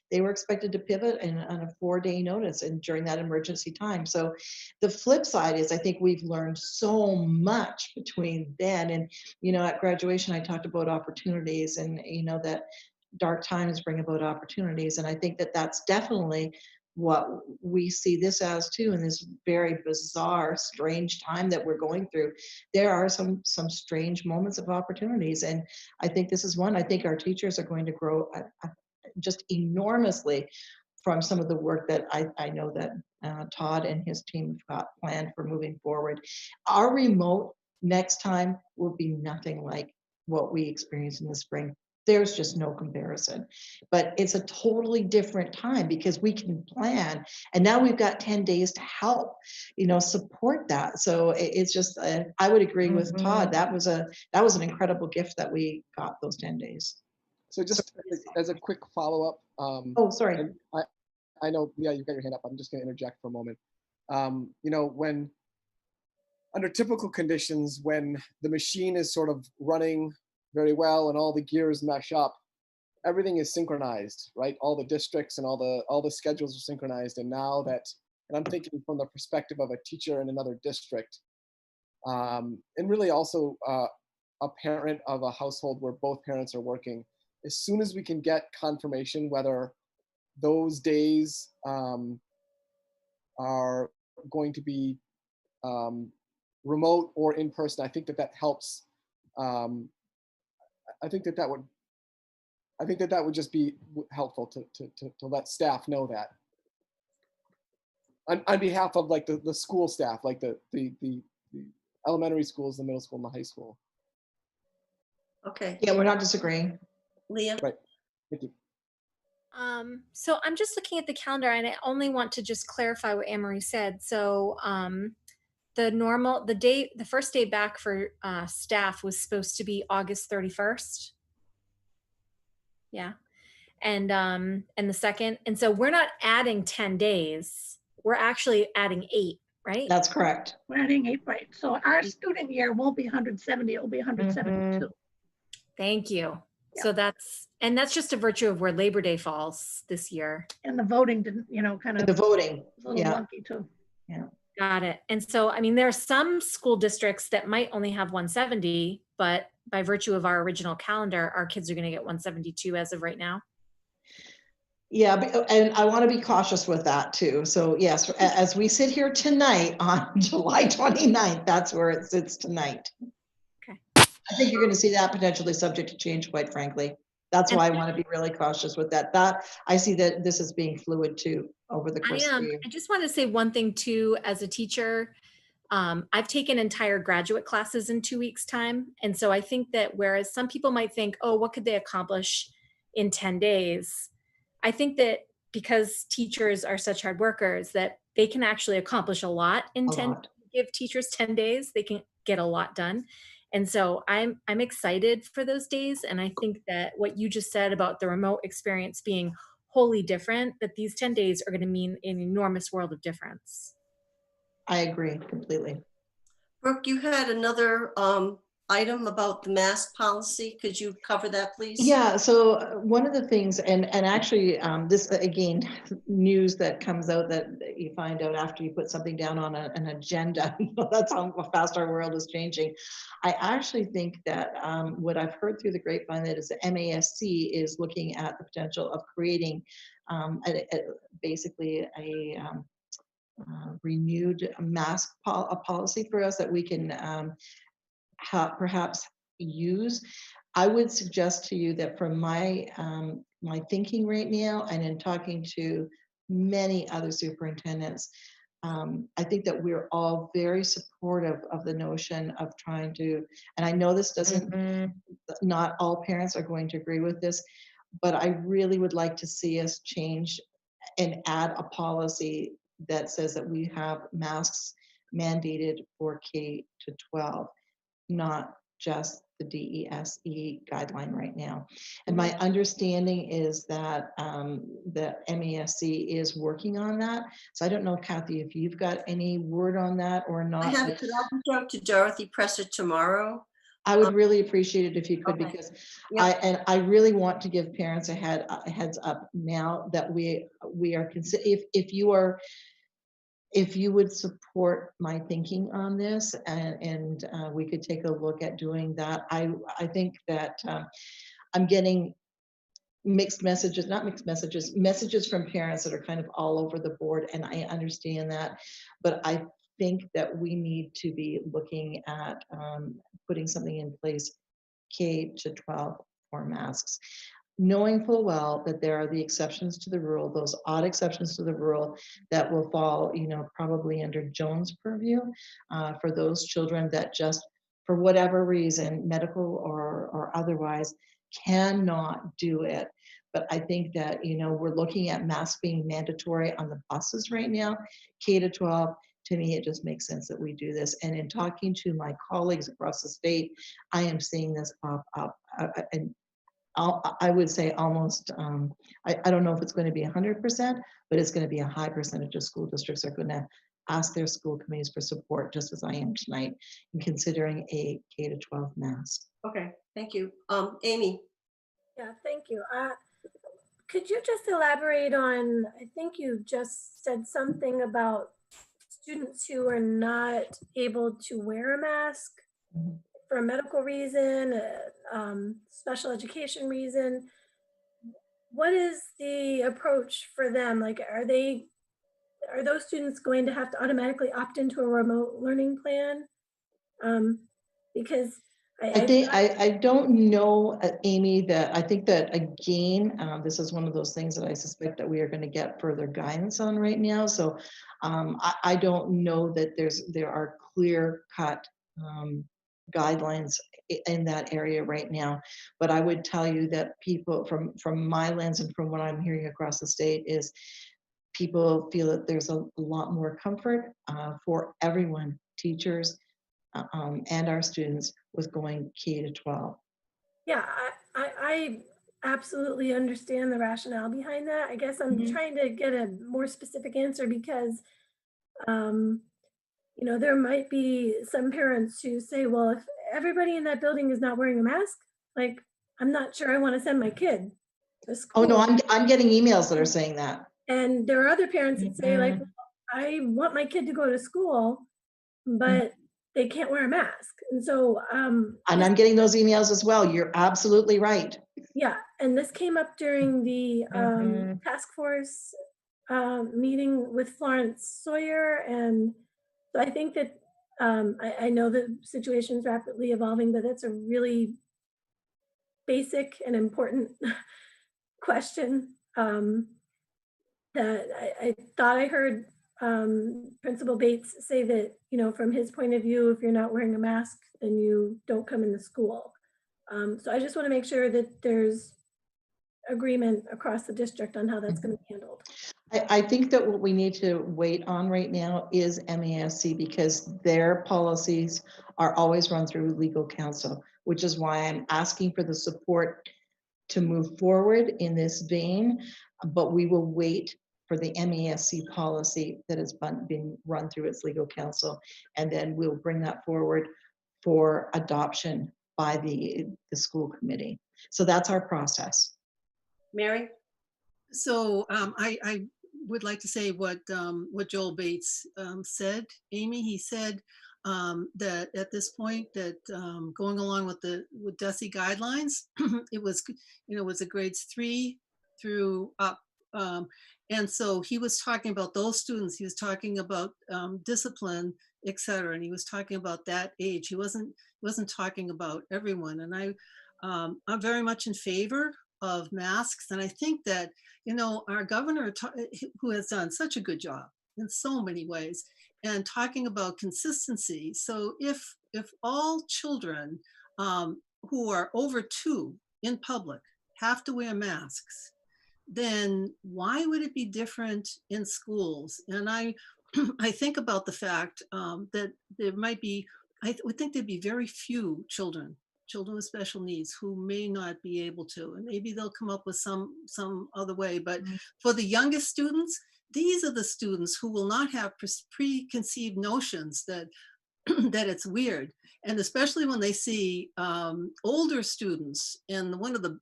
Speaker 2: they were expected to pivot on a 4-day notice and during that emergency time. So the flip side is I think we've learned so much between then and, you know, at graduation, I talked about opportunities and, you know, that dark times bring about opportunities. And I think that that's definitely what we see this as too, in this very bizarre, strange time that we're going through. There are some strange moments of opportunities, and I think this is one. I think our teachers are going to grow just enormously from some of the work that I know that Todd and his team have got planned for moving forward. Our remote next time will be nothing like what we experienced in the spring. There's just no comparison, but it's a totally different time because we can plan, and now we've got 10 days to help, you know, support that. So it's just, I would agree with Todd. That was an incredible gift that we got those 10 days.
Speaker 11: So just as a quick follow-up.
Speaker 2: Oh, sorry.
Speaker 11: I know, yeah, you've got your hand up. I'm just going to interject for a moment. You know, when under typical conditions, when the machine is sort of running very well and all the gears mesh up, everything is synchronized, right? All the districts and all the schedules are synchronized. And now that, and I'm thinking from the perspective of a teacher in another district, and really also a parent of a household where both parents are working, as soon as we can get confirmation whether those days are going to be remote or in person, I think that helps. I think that would just be helpful to let staff know that on behalf of like the school staff, like the elementary schools, the middle school, and the high school.
Speaker 1: Okay.
Speaker 2: Yeah, we're not disagreeing.
Speaker 1: Leah?
Speaker 11: Right. Thank you.
Speaker 8: So I'm just looking at the calendar, and I only want to just clarify what Anne-Marie said. So the first day back for staff was supposed to be August 31st. Yeah. And the second, and so we're not adding 10 days. We're actually adding 8, right?
Speaker 2: That's correct.
Speaker 16: We're adding 8, right? So our student year won't be 170, it will be 172.
Speaker 8: Thank you.
Speaker 16: Yeah.
Speaker 8: So that's just a virtue of where Labor Day falls this year.
Speaker 16: And the voting didn't, you know, kind of
Speaker 2: the voting,
Speaker 16: was a little wonky too.
Speaker 2: Yeah.
Speaker 8: Got it. And so, I mean, there are some school districts that might only have 170, but by virtue of our original calendar, our kids are going to get 172 as of right now.
Speaker 2: Yeah, and I want to be cautious with that too. So yes, as we sit here tonight on July 29th, that's where it sits tonight.
Speaker 8: Okay.
Speaker 2: I think you're going to see that potentially subject to change, quite frankly. That's why I want to be really cautious with that. I see that this is being fluid too over the course of the year.
Speaker 8: I just want to say one thing too, as a teacher, I've taken entire graduate classes in 2 weeks' time. And so I think that whereas some people might think, oh, what could they accomplish in 10 days? I think that because teachers are such hard workers, that they can actually accomplish a lot in
Speaker 2: A
Speaker 8: 10,
Speaker 2: lot.
Speaker 8: give teachers 10 days, they can get a lot done. And so I'm excited for those days. And I think that what you just said about the remote experience being wholly different, that these 10 days are going to mean an enormous world of difference.
Speaker 2: I agree completely.
Speaker 1: Brooke, you had another item about the mask policy. Could you cover that, please?
Speaker 2: Yeah, so one of the things, and actually this, again, news that comes out that you find out after you put something down on an agenda, that's how fast our world is changing. I actually think that what I've heard through the grapevine that is the MASC is looking at the potential of creating basically a renewed mask policy for us that we can perhaps use. I would suggest to you that from my my thinking right now, and in talking to many other superintendents, I think that we're all very supportive of the notion of trying to, and I know this doesn't, not all parents are going to agree with this, but I really would like to see us change and add a policy that says that we have masks mandated for K to 12, not just the DESE guideline right now. And my understanding is that the MASC is working on that. So I don't know, Kathy, if you've got any word on that or not.
Speaker 1: I have. Could I talk to Dorothy Presser tomorrow?
Speaker 2: I would really appreciate it if you could,
Speaker 1: Okay.
Speaker 2: because
Speaker 1: Yep.
Speaker 2: I really want to give parents a heads up now that we are if you would support my thinking on this, and we could take a look at doing that. I think that I'm getting mixed messages, not mixed messages, messages from parents that are kind of all over the board, and I understand that, but I think that we need to be looking at putting something in place K to 12 for masks, knowing full well that there are the exceptions to the rule, those odd exceptions to the rule that will fall, probably under Joan's purview for those children that just, for whatever reason, medical or otherwise, cannot do it. But I think that, we're looking at masks being mandatory on the buses right now, K to 12. To me, it just makes sense that we do this. And in talking to my colleagues across the state, I am seeing this pop up. And I would say almost, I don't know if it's going to be 100%, but it's going to be a high percentage of school districts are going to ask their school committees for support, just as I am tonight, in considering a K to 12 mask.
Speaker 1: Okay, thank you. Amy.
Speaker 7: Yeah, thank you. Could you just elaborate on, I think you just said something about students who are not able to wear a mask for a medical reason, special education reason. What is the approach for them? Like, are those students going to have to automatically opt into a remote learning plan? Because
Speaker 2: I don't know, Amy, that I think that again, this is one of those things that I suspect that we are going to get further guidance on right now. So I don't know that there are clear cut guidelines in that area right now. But I would tell you that people from my lens and from what I'm hearing across the state is people feel that there's a lot more comfort for everyone, teachers, and our students, with going K to 12.
Speaker 7: Yeah, I absolutely understand the rationale behind that. I guess I'm trying to get a more specific answer because, there might be some parents who say, well, if everybody in that building is not wearing a mask, like, I'm not sure I want to send my kid to school.
Speaker 2: Oh no, I'm getting emails that are saying that.
Speaker 7: And there are other parents that say, like, I want my kid to go to school, but they can't wear a mask. And so
Speaker 2: and I'm getting those emails as well. You're absolutely right.
Speaker 7: Yeah, and this came up during the task force meeting with Florence Sawyer, and so I think that I know the situation is rapidly evolving, but that's a really basic and important question that I thought I heard Principal Bates say that, from his point of view, if you're not wearing a mask, then you don't come into school. So I just want to make sure that there's agreement across the district on how that's going to be handled.
Speaker 2: I think that what we need to wait on right now is MASC, because their policies are always run through legal counsel, which is why I'm asking for the support to move forward in this vein, but we will wait for the MASC policy that has been run through its legal counsel, and then we'll bring that forward for adoption by the school committee. So that's our process.
Speaker 1: Mary?
Speaker 13: So I would like to say what Joel Bates said. Amy, he said that at this point that going along with DESE guidelines, it was was a grades 3 through up, and so he was talking about those students. He was talking about discipline, etc., and he was talking about that age. He wasn't talking about everyone. And I'm very much in favor of masks, and I think that our governor, who has done such a good job in so many ways, and talking about consistency. So if all children who are over 2 in public have to wear masks, then why would it be different in schools? And I think about the fact that there might be, I would think there'd be very few children with special needs who may not be able to, and maybe they'll come up with some other way. But for the youngest students, these are the students who will not have preconceived notions that that it's weird. And especially when they see older students, and one of the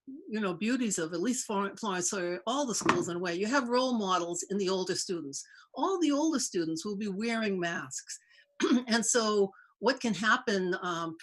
Speaker 13: beauties of at least Florence, or all the schools in a way, you have role models in the older students. All the older students will be wearing masks. And so what can happen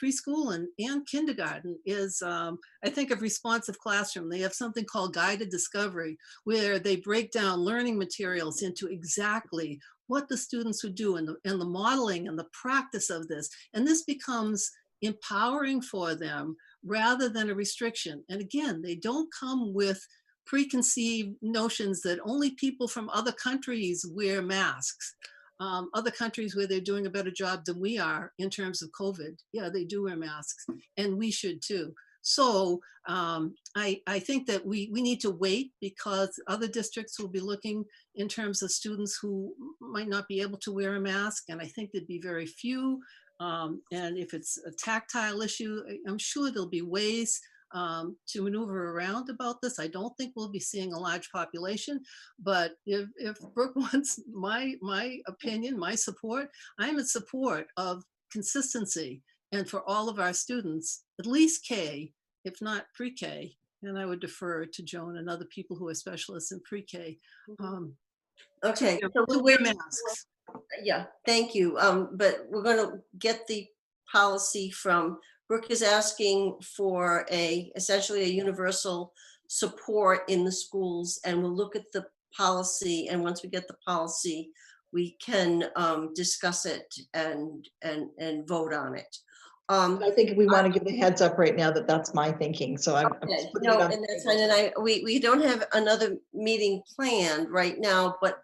Speaker 13: preschool and kindergarten is, I think of responsive classroom. They have something called guided discovery, where they break down learning materials into exactly what the students would do, and the modeling and the practice of this. And this becomes empowering for them rather than a restriction. And again, they don't come with preconceived notions that only people from other countries wear masks. Other countries where they're doing a better job than we are in terms of COVID, yeah, they do wear masks, and we should too. So I think that we need to wait, because other districts will be looking in terms of students who might not be able to wear a mask, and I think there'd be very few. And if it's a tactile issue, I'm sure there'll be ways to maneuver around about this. I don't think we'll be seeing a large population, but if Brooke wants my opinion, my support, I'm in support of consistency, and for all of our students, at least K, if not pre-K, and I would defer to Joan and other people who are specialists in pre-K.
Speaker 1: Okay,
Speaker 13: to wear masks.
Speaker 1: Yeah, thank you. But we're going to get the policy from, Brooke is asking for essentially a universal support in the schools, and we'll look at the policy, and once we get the policy, we can discuss it and vote on it.
Speaker 2: I think we want to give a heads up right now that that's my thinking. So I'm
Speaker 1: okay. No, and that's fine. And we don't have another meeting planned right now, but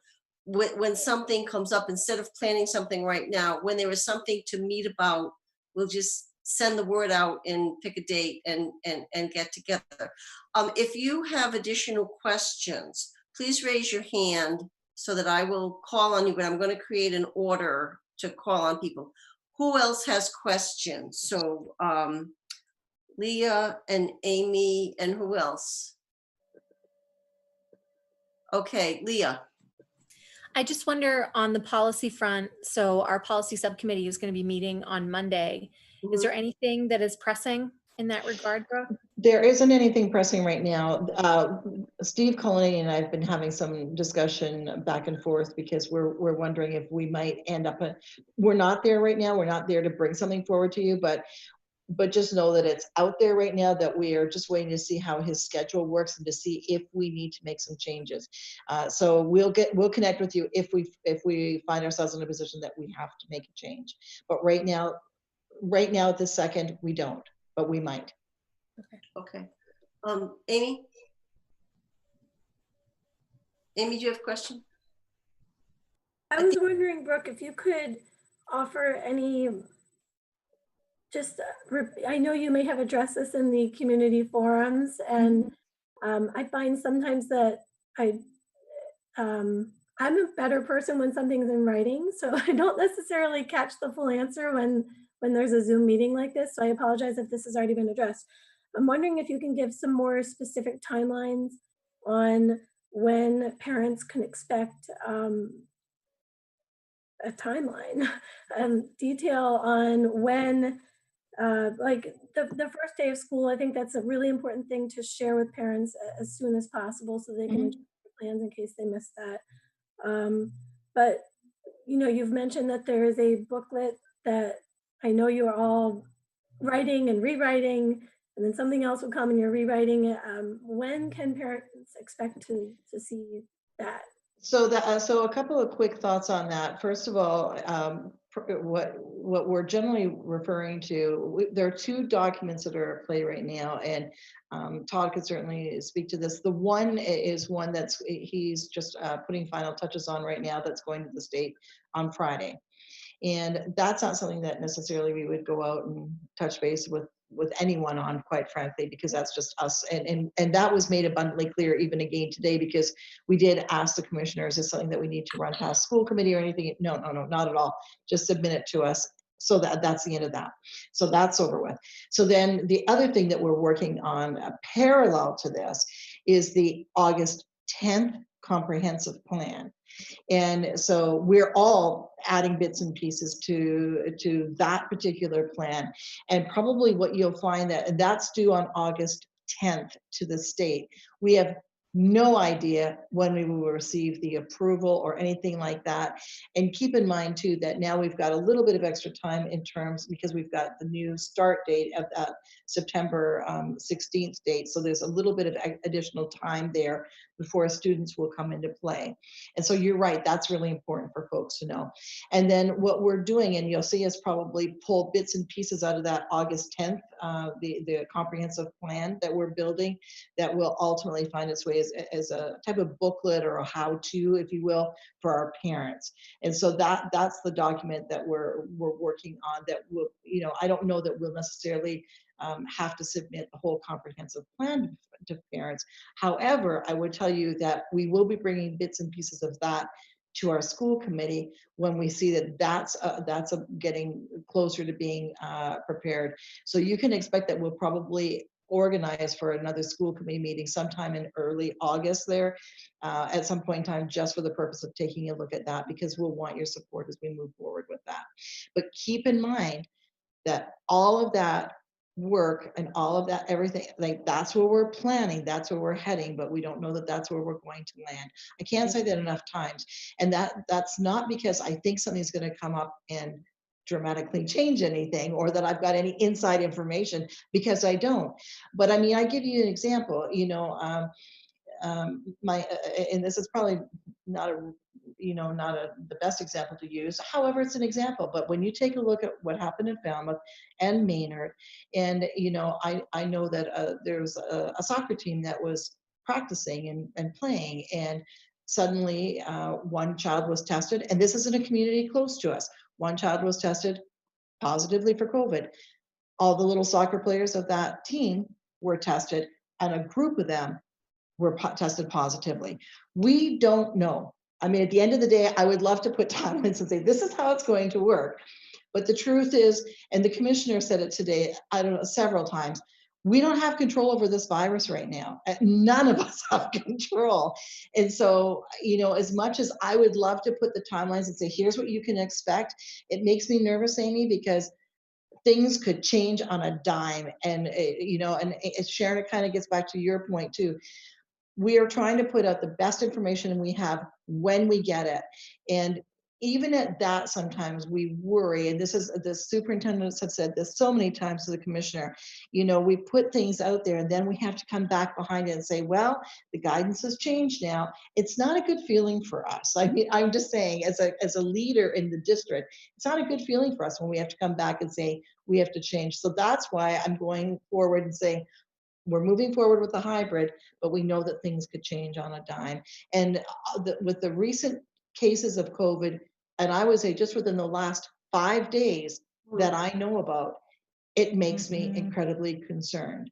Speaker 1: when something comes up, instead of planning something right now, when there is something to meet about, we'll just send the word out and pick a date and get together. If you have additional questions, please raise your hand so that I will call on you, but I'm going to create an order to call on people. Who else has questions? So Leah and Amy, and who else? Okay, Leah.
Speaker 8: I just wonder on the policy front, so our policy subcommittee is going to be meeting on Monday.
Speaker 2: Mm-hmm.
Speaker 8: Is there anything that is pressing in that regard, Brooke?
Speaker 2: There isn't anything pressing right now. Steve Colony and I have been having some discussion back and forth, because we're wondering if we might end up, we're not there right now. We're not there to bring something forward to you, but just know that it's out there right now, that we are just waiting to see how his schedule works and to see if we need to make some changes. So we'll connect with you if we find ourselves in a position that we have to make a change. But right now at this second, we don't, but we might.
Speaker 1: Okay. Amy? Amy, do you have a question?
Speaker 7: I was wondering, Brooke, if you could offer any, I know you may have addressed this in the community forums, and I find sometimes that I'm a better person when something's in writing, so I don't necessarily catch the full answer when there's a Zoom meeting like this. So I apologize if this has already been addressed. I'm wondering if you can give some more specific timelines on when parents can expect a timeline, detail on when, like the first day of school. I think that's a really important thing to share with parents as soon as possible so they can adjust their plans in case they miss that. But you know, you've mentioned that there is a booklet that I know you are all writing and rewriting, and then something else will come and you're rewriting it. When can parents expect to see that?
Speaker 2: So so a couple of quick thoughts on that. First of all, what we're generally referring to, there are two documents that are at play right now, and Todd could certainly speak to this. The one is one he's just putting final touches on right now, that's going to the state on Friday. And that's not something that necessarily we would go out and touch base with anyone on, quite frankly, because that's just us. And that was made abundantly clear even again today, because we did ask the commissioners, is something that we need to run past school committee or anything? No, not at all. Just submit it to us. So that's the end of that. So that's over with. So then the other thing that we're working on parallel to this is the August 10th comprehensive plan. And so we're all adding bits and pieces to that particular plan. And probably what you'll find that's due on August 10th to the state. We have no idea when we will receive the approval or anything like that. And keep in mind too, that now we've got a little bit of extra time in terms, because we've got the new start date of that September 16th date. So there's a little bit of additional time there before students will come into play. And so you're right, that's really important for folks to know. And then what we're doing, and you'll see us probably pull bits and pieces out of that August 10th, the comprehensive plan that we're building, that will ultimately find its way as a type of booklet or a how-to, if you will, for our parents. And so that's the document that we're working on, that will, you know, I don't know that we'll necessarily have to submit the whole comprehensive plan to parents. However, I would tell you that we will be bringing bits and pieces of that to our school committee when we see that that's getting closer to being prepared. So you can expect that we'll probably organize for another school committee meeting sometime in early August there at some point in time, just for the purpose of taking a look at that, because we'll want your support as we move forward with that. But keep in mind that all of that work and all of that, everything, like that's where we're planning, that's where we're heading, but we don't know that that's where we're going to land. I can't say that enough times. And that's not because I think something's going to come up and dramatically change anything, or that I've got any inside information, because I don't. But I mean, I give you an example, you know, and this is probably not the best example to use. However, it's an example. But when you take a look at what happened in Falmouth and Maynard, and you know, I know that there's a soccer team that was practicing and playing, and suddenly one child was tested, and this is in a community close to us. One child was tested positively for COVID. All the little soccer players of that team were tested, and a group of them were tested positively. We don't know. I mean, at the end of the day, I would love to put timelines and say, this is how it's going to work. But the truth is, and the commissioner said it today, I don't know, several times, we don't have control over this virus right now. None of us have control. And so, you know, as much as I would love to put the timelines and say, here's what you can expect, it makes me nervous, Amy, because things could change on a dime. And, you know, and Sharon, it kind of gets back to your point too. We are trying to put out the best information we have when we get it. And even at that, sometimes we worry, and this is, the superintendents have said this so many times to the commissioner, you know, we put things out there and then we have to come back behind it and say, well, the guidance has changed now. It's not a good feeling for us. I mean, I'm just saying, as a leader in the district, it's not a good feeling for us when we have to come back and say, we have to change. So that's why I'm going forward and saying, we're moving forward with the hybrid, but we know that things could change on a dime. And with the recent cases of COVID, and I would say just within the last 5 days that I know about, it makes me incredibly concerned.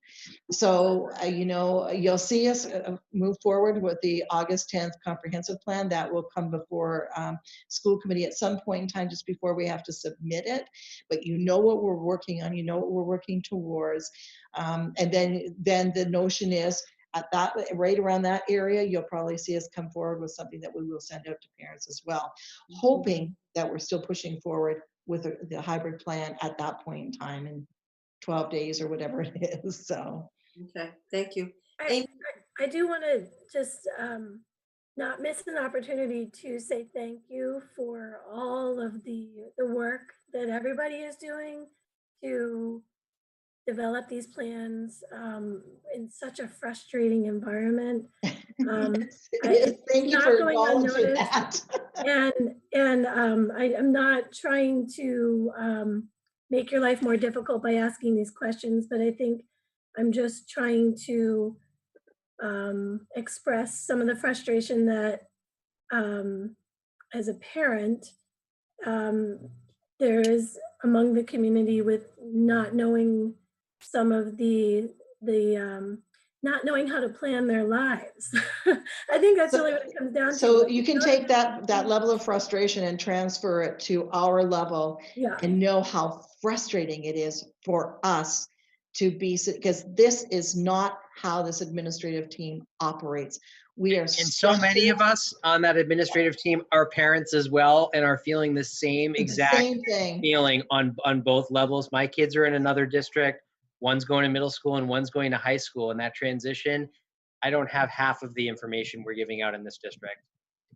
Speaker 2: So, you'll see us move forward with the August 10th comprehensive plan that will come before school committee at some point in time, just before we have to submit it. But you know what we're working on, you know what we're working towards. And then the notion is at that, right around that area, you'll probably see us come forward with something that we will send out to parents as well, hoping that we're still pushing forward with the hybrid plan at that point in time in 12 days or whatever it is. So
Speaker 1: okay, thank you.
Speaker 7: I do want to just not miss an opportunity to say thank you for all of the work that everybody is doing to develop these plans in such a frustrating environment.
Speaker 2: Yes, it is. Thank you for acknowledging that.
Speaker 7: And I'm not trying to make your life more difficult by asking these questions, but I think I'm just trying to express some of the frustration that as a parent there is among the community with not knowing some of the not knowing how to plan their lives. I think that's really what it comes down to.
Speaker 2: So you can take that level of frustration and transfer it to our level, and know how frustrating it is for us to be, because this is not how this administrative team operates. We are,
Speaker 15: and so many of us on that administrative team are parents as well, and are feeling the same exact feeling on both levels. My kids are in another district. One's going to middle school and one's going to high school. And that transition, I don't have half of the information we're giving out in this district,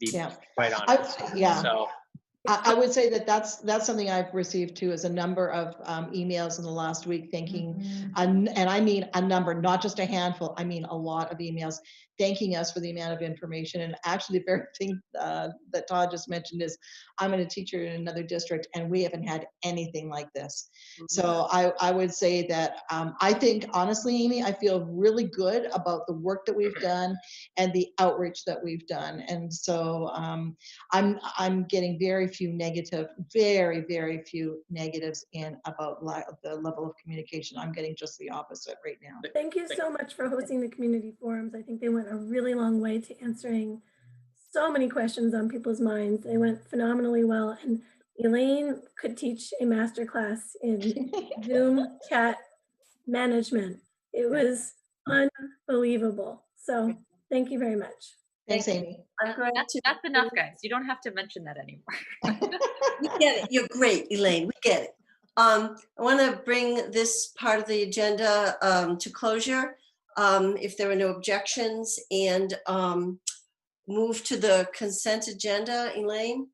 Speaker 15: to be quite honest. So
Speaker 2: I would say that that's something I've received too, is a number of emails in the last week thanking, and I mean a number, not just a handful, I mean a lot of emails thanking us for the amount of information. And actually the very thing that Todd just mentioned is, I'm a teacher in another district and we haven't had anything like this. So I would say that I think honestly, Amy, I feel really good about the work that we've done and the outreach that we've done. And so I'm getting very few negative, very few negatives in about the level of communication. I'm getting just the opposite right now.
Speaker 7: Thank you so much for hosting the community forums. I think they went a really long way to answering so many questions on people's minds. They went phenomenally well. And Elaine could teach a masterclass in Zoom chat management. It was unbelievable. So thank you very much.
Speaker 2: Thanks, Amy.
Speaker 14: That's enough, guys. You don't have to mention that anymore.
Speaker 1: We get it. You're great, Elaine. We get it. I want to bring this part of the agenda to closure, if there are no objections, and move to the consent agenda. Elaine?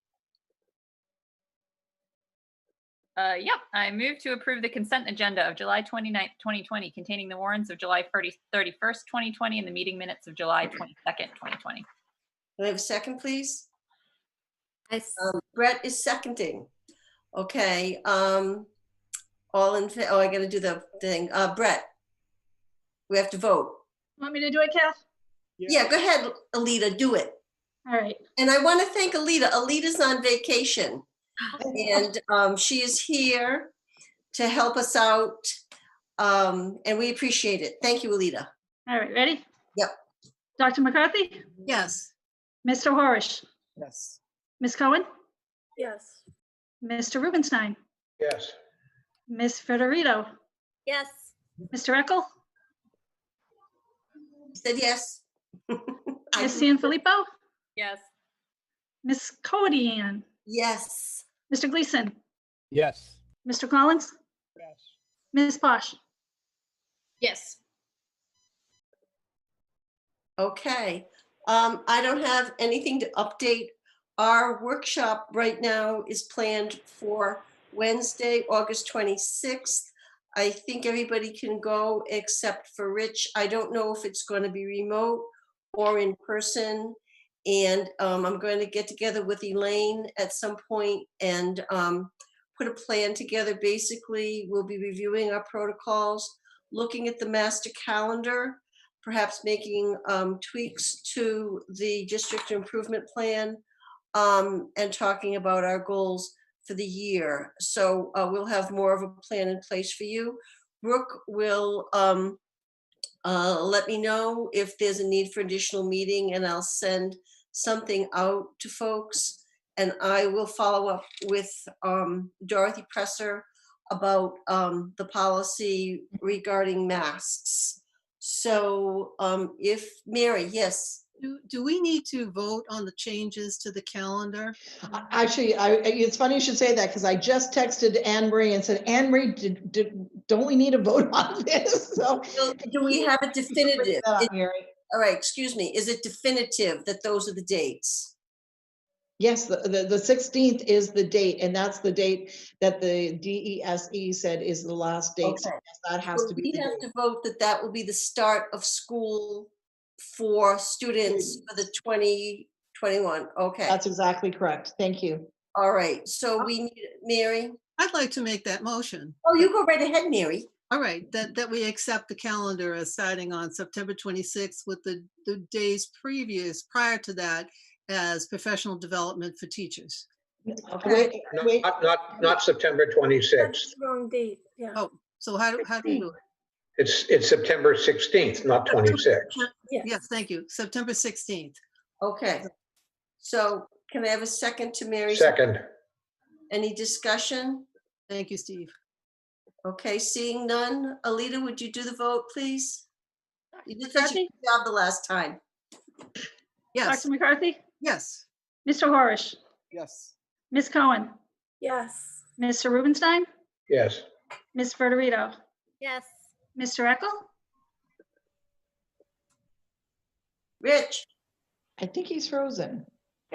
Speaker 14: Yeah, I move to approve the consent agenda of July 29th, 2020, containing the warrants of July 31st, 2020, and the meeting minutes of July 22nd, 2020.
Speaker 1: Can I have a second, please? Brett is seconding. Okay. All in favor? Oh, I got to do the thing. Brett, we have to vote.
Speaker 8: Want me to do it, Kath?
Speaker 1: Yeah, go ahead, Alita, do it.
Speaker 8: All right.
Speaker 1: And I want to thank Alita. Alita's on vacation, and she is here to help us out, and we appreciate it. Thank you, Alita.
Speaker 8: All right, ready?
Speaker 1: Yep.
Speaker 8: Dr. McCarthy?
Speaker 13: Yes.
Speaker 8: Mr. Horish?
Speaker 11: Yes.
Speaker 8: Ms. Cohen?
Speaker 7: Yes.
Speaker 8: Mr. Rubenstein?
Speaker 9: Yes.
Speaker 8: Ms. Federito?
Speaker 17: Yes.
Speaker 8: Mr. Eckel?
Speaker 1: Said yes.
Speaker 8: Ms. Sanfilippo?
Speaker 14: Yes.
Speaker 8: Ms. Cody-Ann?
Speaker 1: Yes.
Speaker 8: Mr. Gleason?
Speaker 12: Yes.
Speaker 8: Mr. Collins?
Speaker 9: Yes.
Speaker 8: Ms. Posh?
Speaker 17: Yes.
Speaker 1: Okay. I don't have anything to update. Our workshop right now is planned for Wednesday, August 26th. I think everybody can go except for Rich. I don't know if it's going to be remote or in person. And I'm going to get together with Elaine at some point and put a plan together. Basically, we'll be reviewing our protocols, looking at the master calendar, perhaps making tweaks to the district improvement plan, and talking about our goals for the year. So we'll have more of a plan in place for you. Brooke will let me know if there's a need for additional meeting, and I'll send something out to folks. And I will follow up with Dorothy Presser about the policy regarding masks. So if Mary, yes.
Speaker 13: Do we need to vote on the changes to the calendar?
Speaker 2: Actually, it's funny you should say that, because I just texted Anne Marie and said, Anne Marie, don't we need a vote on this? So
Speaker 1: do we have a definitive?
Speaker 2: Mary.
Speaker 1: All right, excuse me. Is it definitive that those are the dates?
Speaker 2: Yes, the 16th is the date, and that's the date that the DESE said is the last date. So
Speaker 1: Okay.
Speaker 2: yes, that has
Speaker 1: So
Speaker 2: to be
Speaker 1: we
Speaker 2: the
Speaker 1: have
Speaker 2: date.
Speaker 1: to vote that will be the start of school for students for the 2021. Okay.
Speaker 2: That's exactly correct. Thank you.
Speaker 1: All right. So we need Mary.
Speaker 13: I'd like to make that motion.
Speaker 1: Oh, you go right ahead, Mary.
Speaker 13: All right, that we accept the calendar as starting on September 26th with the days prior to that as professional development for teachers.
Speaker 2: Okay. Wait.
Speaker 18: Not September 26th.
Speaker 7: That's the wrong date. Yeah.
Speaker 13: Oh, so how do you do it?
Speaker 18: It's September 16th, not 26th.
Speaker 13: Yes, thank you. September 16th.
Speaker 1: Okay. So can I have a second to Mary's?
Speaker 18: Second.
Speaker 1: Any discussion?
Speaker 13: Thank you, Steve.
Speaker 1: Okay, seeing none. Alita, would you do the vote, please? You did such a good job the last time.
Speaker 13: Yes.
Speaker 19: Dr. McCarthy?
Speaker 13: Yes.
Speaker 19: Mr. Horish?
Speaker 11: Yes.
Speaker 19: Ms. Cohen?
Speaker 7: Yes.
Speaker 19: Mr. Rubenstein?
Speaker 18: Yes.
Speaker 19: Ms. Federito?
Speaker 17: Yes.
Speaker 19: Mr. Eckel?
Speaker 1: Rich?
Speaker 2: I think he's frozen.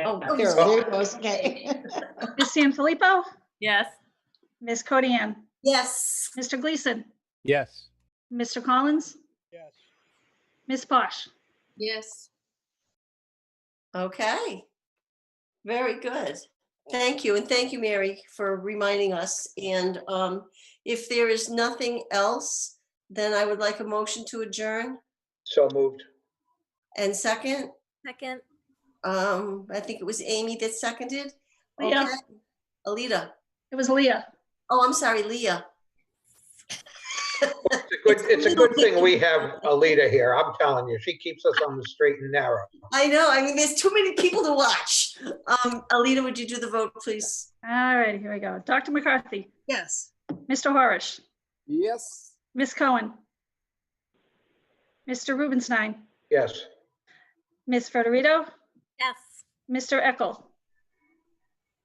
Speaker 1: Oh,
Speaker 2: There he goes. Okay.
Speaker 19: Ms. Sanfilippo?
Speaker 14: Yes.
Speaker 19: Ms. Codian?
Speaker 1: Yes.
Speaker 19: Mr. Gleason?
Speaker 12: Yes.
Speaker 19: Mr. Collins?
Speaker 11: Yes.
Speaker 19: Ms. Posh?
Speaker 17: Yes.
Speaker 1: Okay. Very good. Thank you. And thank you, Mary, for reminding us. And if there is nothing else, then I would like a motion to adjourn.
Speaker 18: So moved.
Speaker 1: And second?
Speaker 17: Second.
Speaker 1: I think it was Amy that seconded.
Speaker 19: Leah.
Speaker 1: Okay. Alita.
Speaker 19: It was Leah.
Speaker 1: Oh, I'm sorry, Leah.
Speaker 18: It's a good thing we have Alita here. I'm telling you, she keeps us on the straight and narrow.
Speaker 1: I know. I mean, there's too many people to watch. Alita, would you do the vote, please?
Speaker 19: All right, here we go. Dr. McCarthy?
Speaker 13: Yes.
Speaker 19: Mr. Horish?
Speaker 11: Yes.
Speaker 19: Ms. Cohen? Mr. Rubenstein?
Speaker 18: Yes.
Speaker 19: Ms. Federito?
Speaker 17: Yes.
Speaker 19: Mr. Eckel?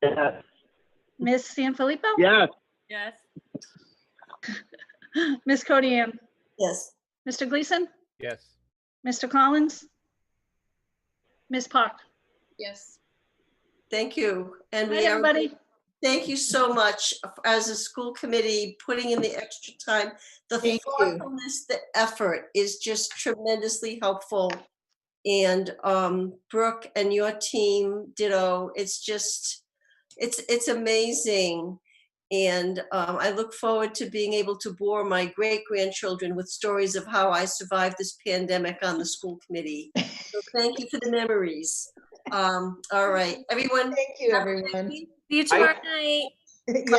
Speaker 9: Yes.
Speaker 19: Ms. Sanfilippo?
Speaker 9: Yes.
Speaker 14: Yes.
Speaker 19: Ms. Codian?
Speaker 1: Yes.
Speaker 19: Mr. Gleason?
Speaker 12: Yes.
Speaker 19: Mr. Collins? Ms. Poch?
Speaker 17: Yes.
Speaker 1: Thank you. And
Speaker 19: Good night, everybody.
Speaker 1: Thank you so much as a school committee, putting in the extra time. The thoughtfulness, the effort is just tremendously helpful. And Brooke and your team, ditto. It's just, it's amazing. And I look forward to being able to bore my great-grandchildren with stories of how I survived this pandemic on the school committee. So thank you for the memories. All right, everyone.
Speaker 2: Thank you, everyone.
Speaker 17: See you tomorrow night.
Speaker 2: Yeah.